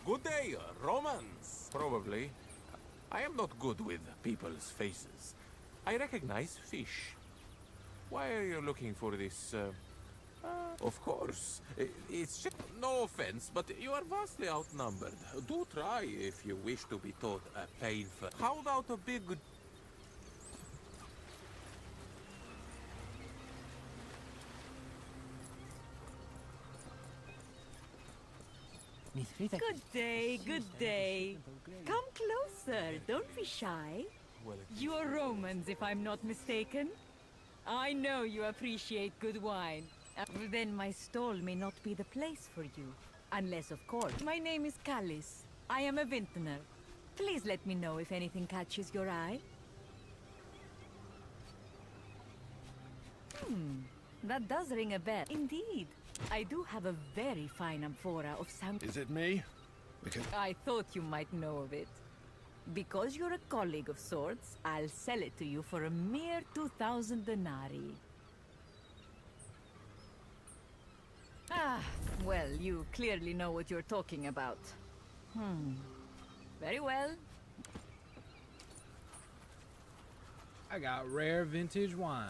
Good day, Romans, probably. I am not good with people's faces. I recognize fish. Why are you looking for this, of course. It's just no offense, but you are vastly outnumbered. Do try if you wish to be taught a painful. How about a big... Good day, good day. Come closer, don't be shy. You are Romans, if I'm not mistaken. I know you appreciate good wine. Then my stall may not be the place for you. Unless, of course. My name is Callis. I am a vintner. Please let me know if anything catches your eye. That does ring a bell. Indeed. I do have a very fine amphora of San... Is it me? Because... I thought you might know of it. Because you're a colleague of sorts, I'll sell it to you for a mere 2,000 denarii. Ah, well, you clearly know what you're talking about. Very well. I got rare vintage wine.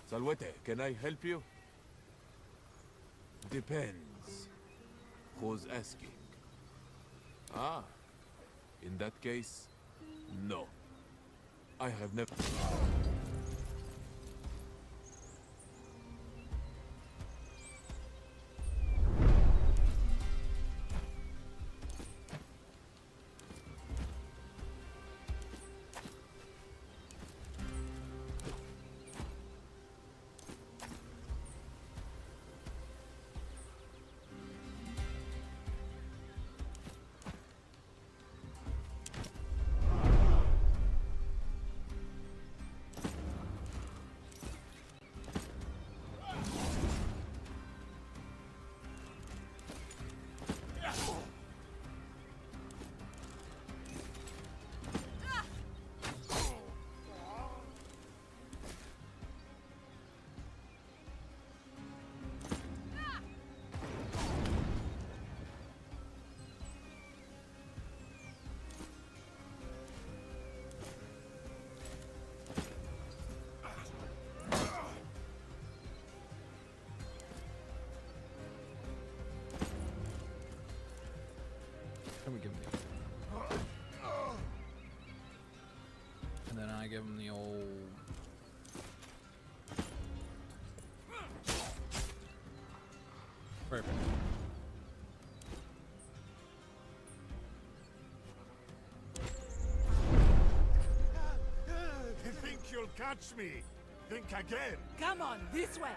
Salvete, can I help you? Depends. Who's asking? Ah, in that case, no. I have never... Can we give him the... And then I give him the old... Perfect. You think you'll catch me? Think again. Come on, this way.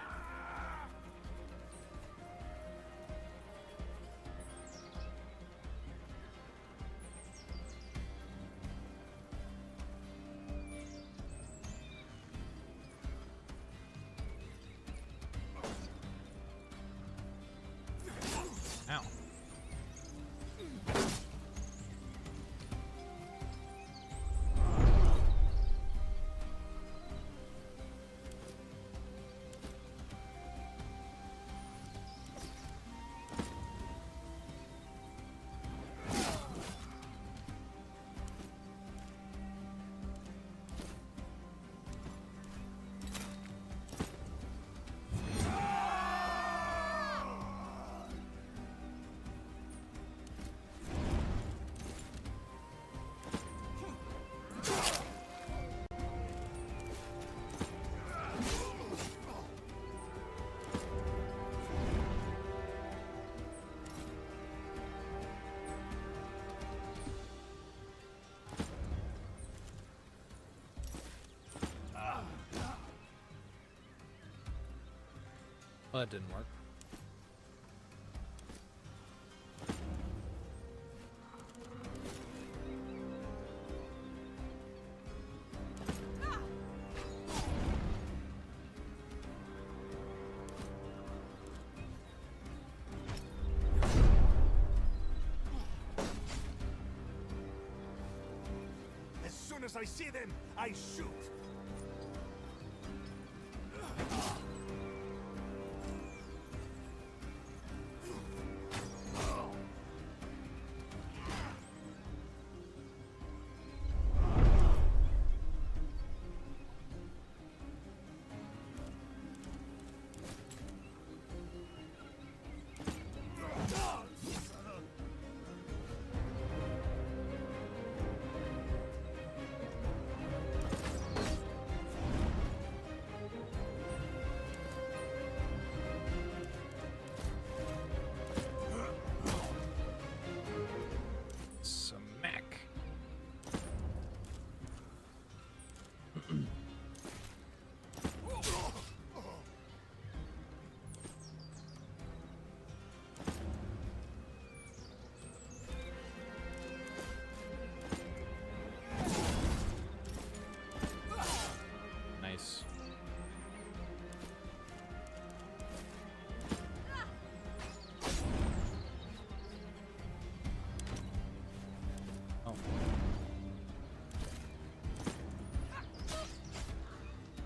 Ow. Well, that didn't work. As soon as I see them, I shoot.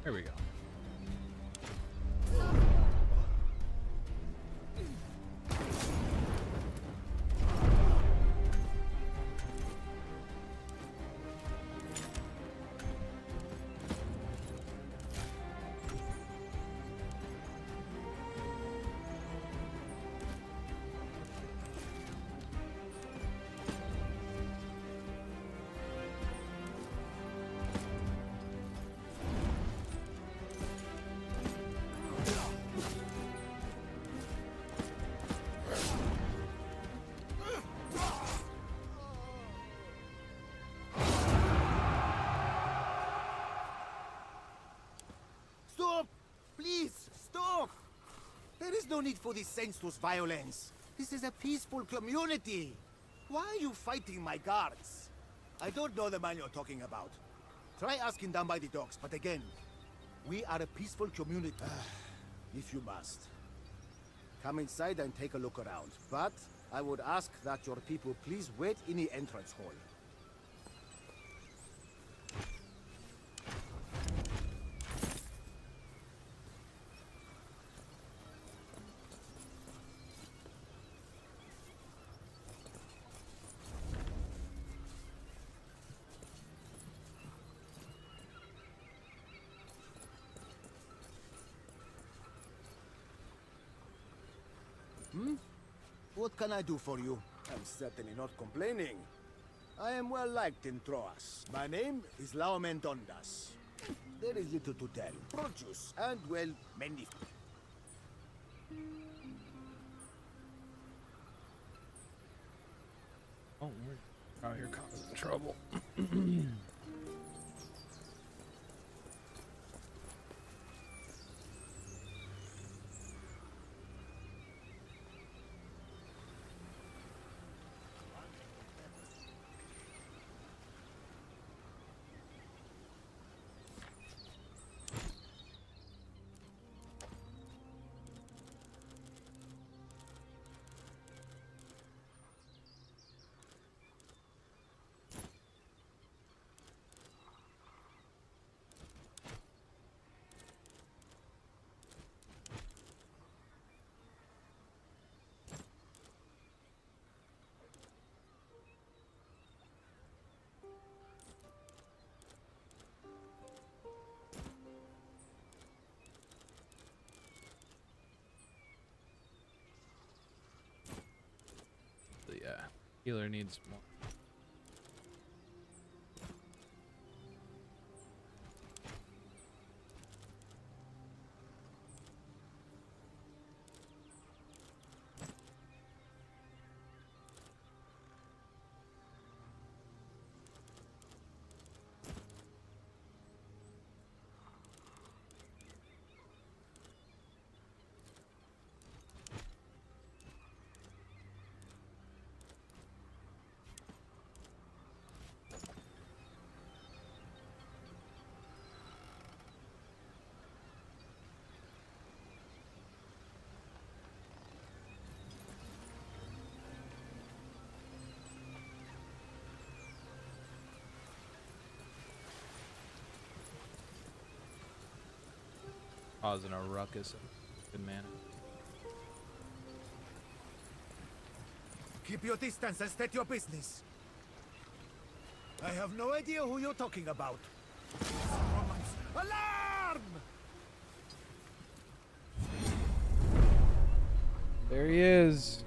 There we go. Stop! Please, stop! There is no need for this senseless violence. This is a peaceful community. Why are you fighting my guards? I don't know the man you're talking about. Try asking down by the docks, but again, we are a peaceful community. If you must. Come inside and take a look around. But I would ask that your people please wait in the entrance hall. What can I do for you? I'm certainly not complaining. I am well liked in Troas. My name is Laomendondas. There is little to tell. Produce and, well, many... Oh, we're out here causing trouble. The healer needs more. Causing a ruckus. Good man. Keep your distance and state your business. I have no idea who you're talking about. Alarm! There he is.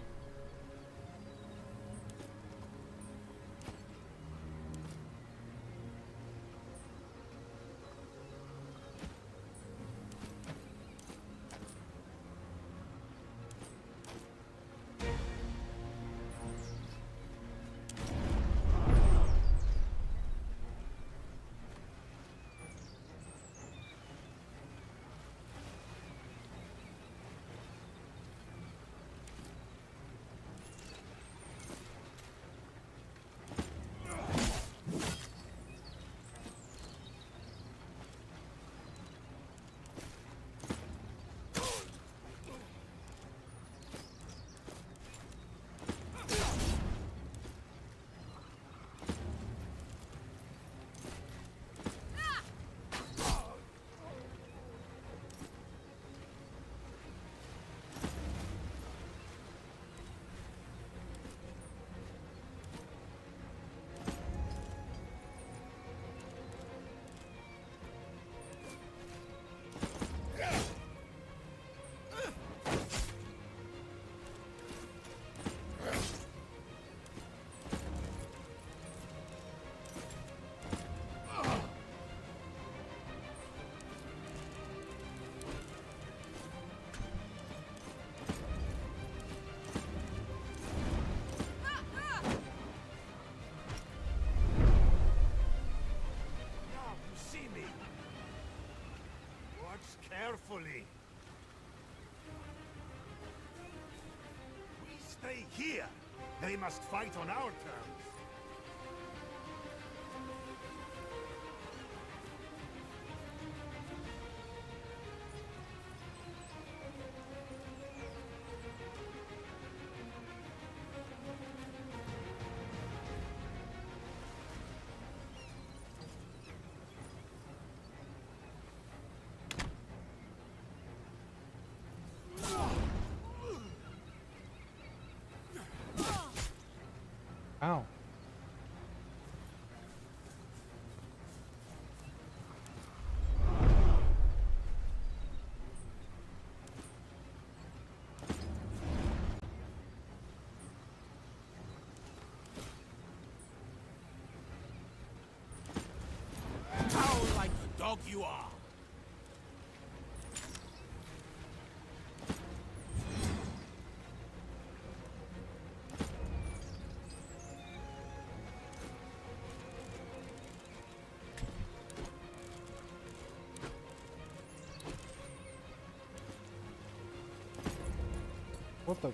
Here, they must fight on our terms. Ow. Howl like the dog you are. What the?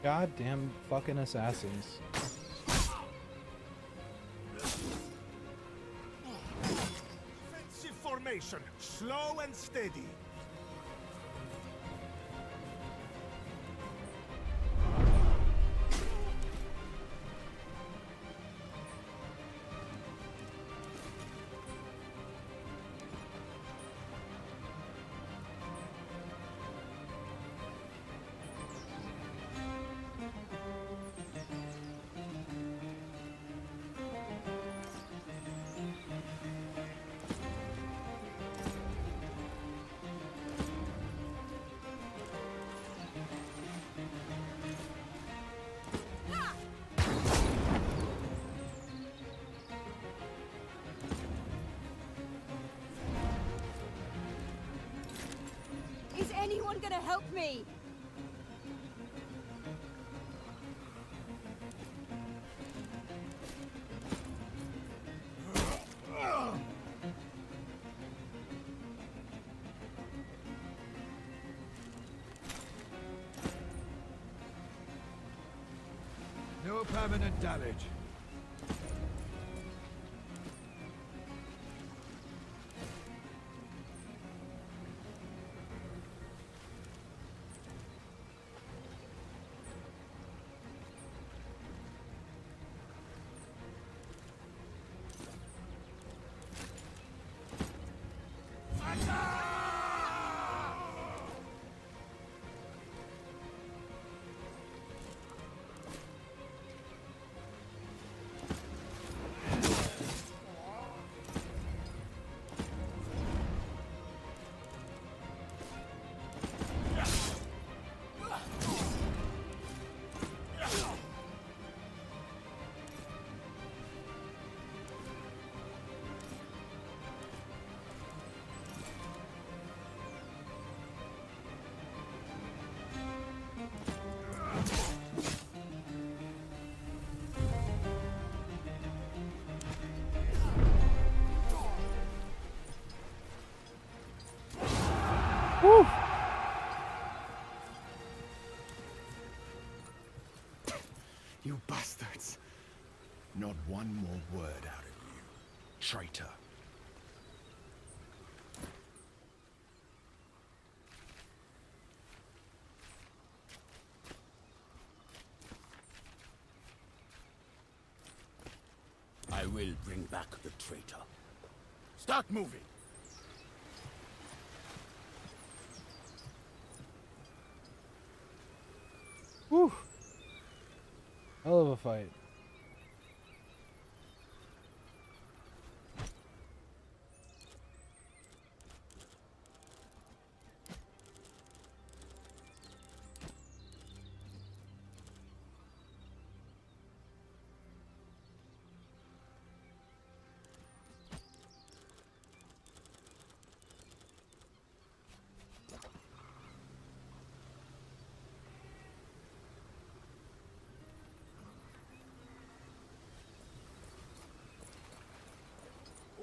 Goddamn fucking assassins. Defensive formation, slow and steady. Is anyone gonna help me? No permanent damage. You bastards! Not one more word out of you, traitor. I will bring back the traitor. Start moving! Whew. Hell of a fight.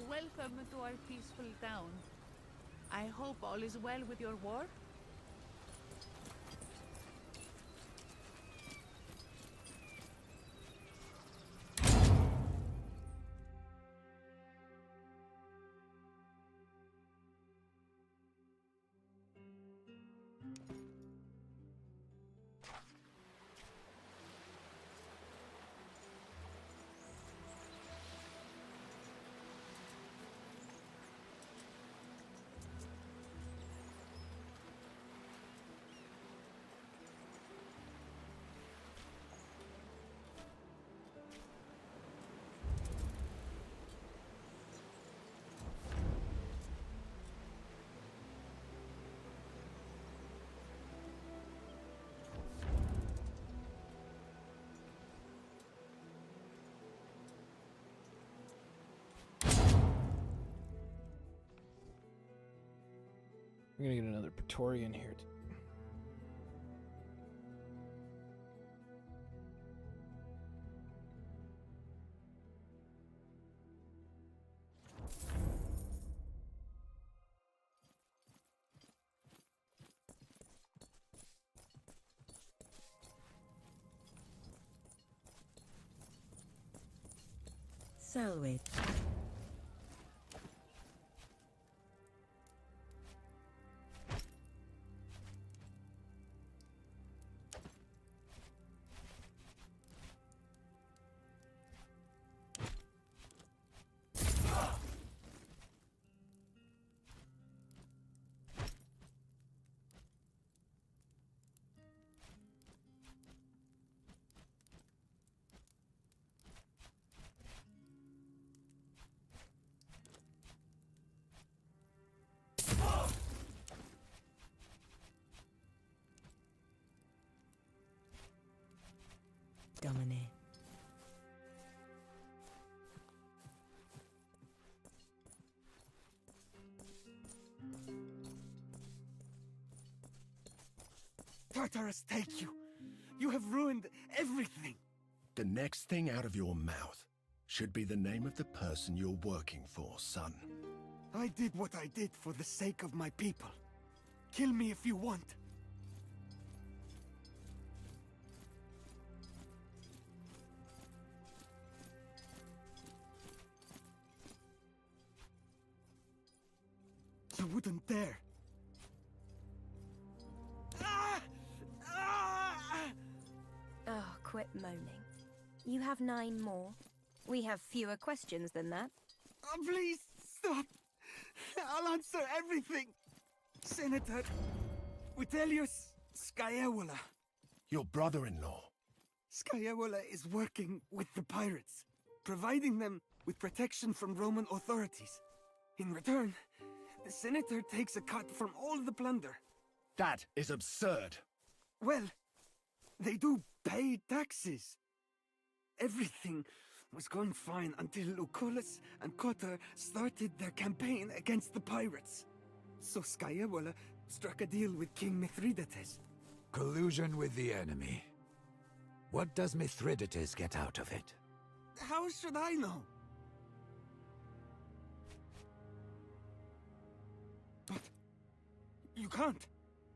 Welcome to our peaceful town. I hope all is well with your war. We're gonna get another Praetorian here. Salway. Domine. Tartarus, take you! You have ruined everything! The next thing out of your mouth should be the name of the person you're working for, son. I did what I did for the sake of my people. Kill me if you want. You wouldn't dare. Oh, quit moaning. You have 9 more. We have fewer questions than that. Oh, please, stop! I'll answer everything! Senator Vitellius Scaevola. Your brother-in-law? Scaevola is working with the pirates, providing them with protection from Roman authorities. In return, the senator takes a cut from all the plunder. That is absurd. Well, they do pay taxes. Everything was going fine until Lucullus and Cotter started their campaign against the pirates. So Scaevola struck a deal with King Mithridates. Collusion with the enemy. What does Mithridates get out of it? How should I know? But you can't.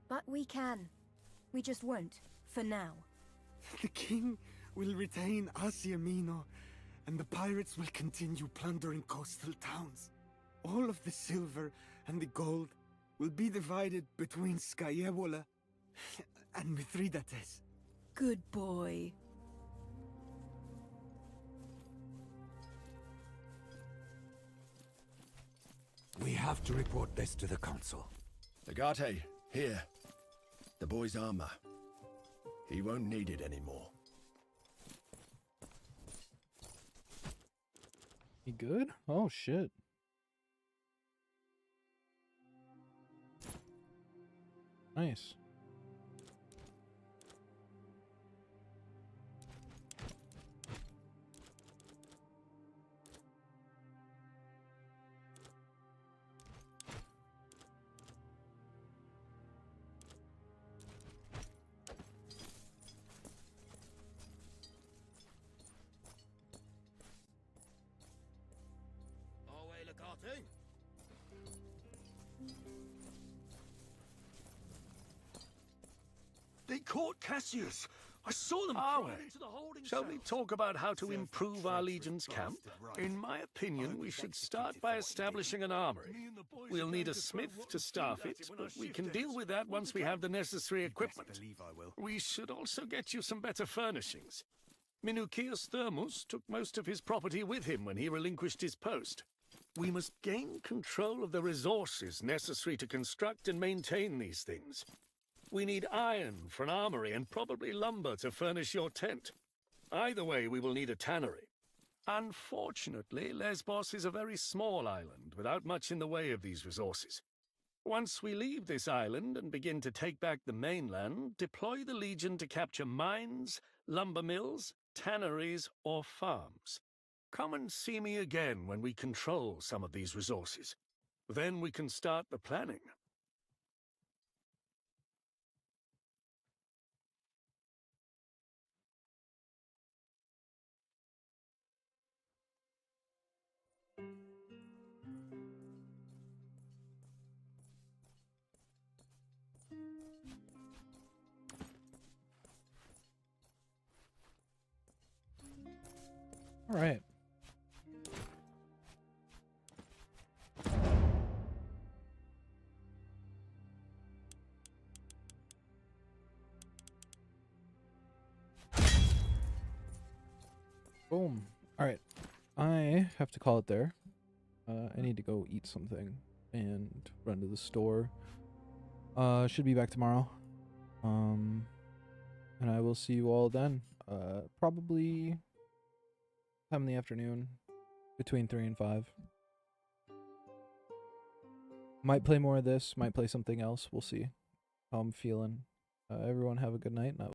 But we can. We just won't, for now. The king will retain Asia Minor, and the pirates will continue plundering coastal towns. All of the silver and the gold will be divided between Skyebola and Mithridates. Good boy. We have to report this to the council. Legate, here. The boy's armor. He won't need it anymore. He good? Oh shit. Nice. They caught Cassius. I saw them crawl into the holding Shall we talk about how to improve our legion's camp? In my opinion, we should start by establishing an armory. We'll need a smith to staff it, but we can deal with that once we have the necessary equipment. We should also get you some better furnishings. Minucius Thermus took most of his property with him when he relinquished his post. We must gain control of the resources necessary to construct and maintain these things. We need iron for an armory and probably lumber to furnish your tent. Either way, we will need a tannery. Unfortunately, Lesbos is a very small island without much in the way of these resources. Once we leave this island and begin to take back the mainland, deploy the Legion to capture mines, lumber mills, tanneries, or farms. Come and see me again when we control some of these resources. Then we can start the planning. All right. Boom. All right. I have to call it there. I need to go eat something and run to the store. Should be back tomorrow. And I will see you all then. Probably time in the afternoon, between 3 and 5. Might play more of this, might play something else. We'll see how I'm feeling. Everyone have a good night, and I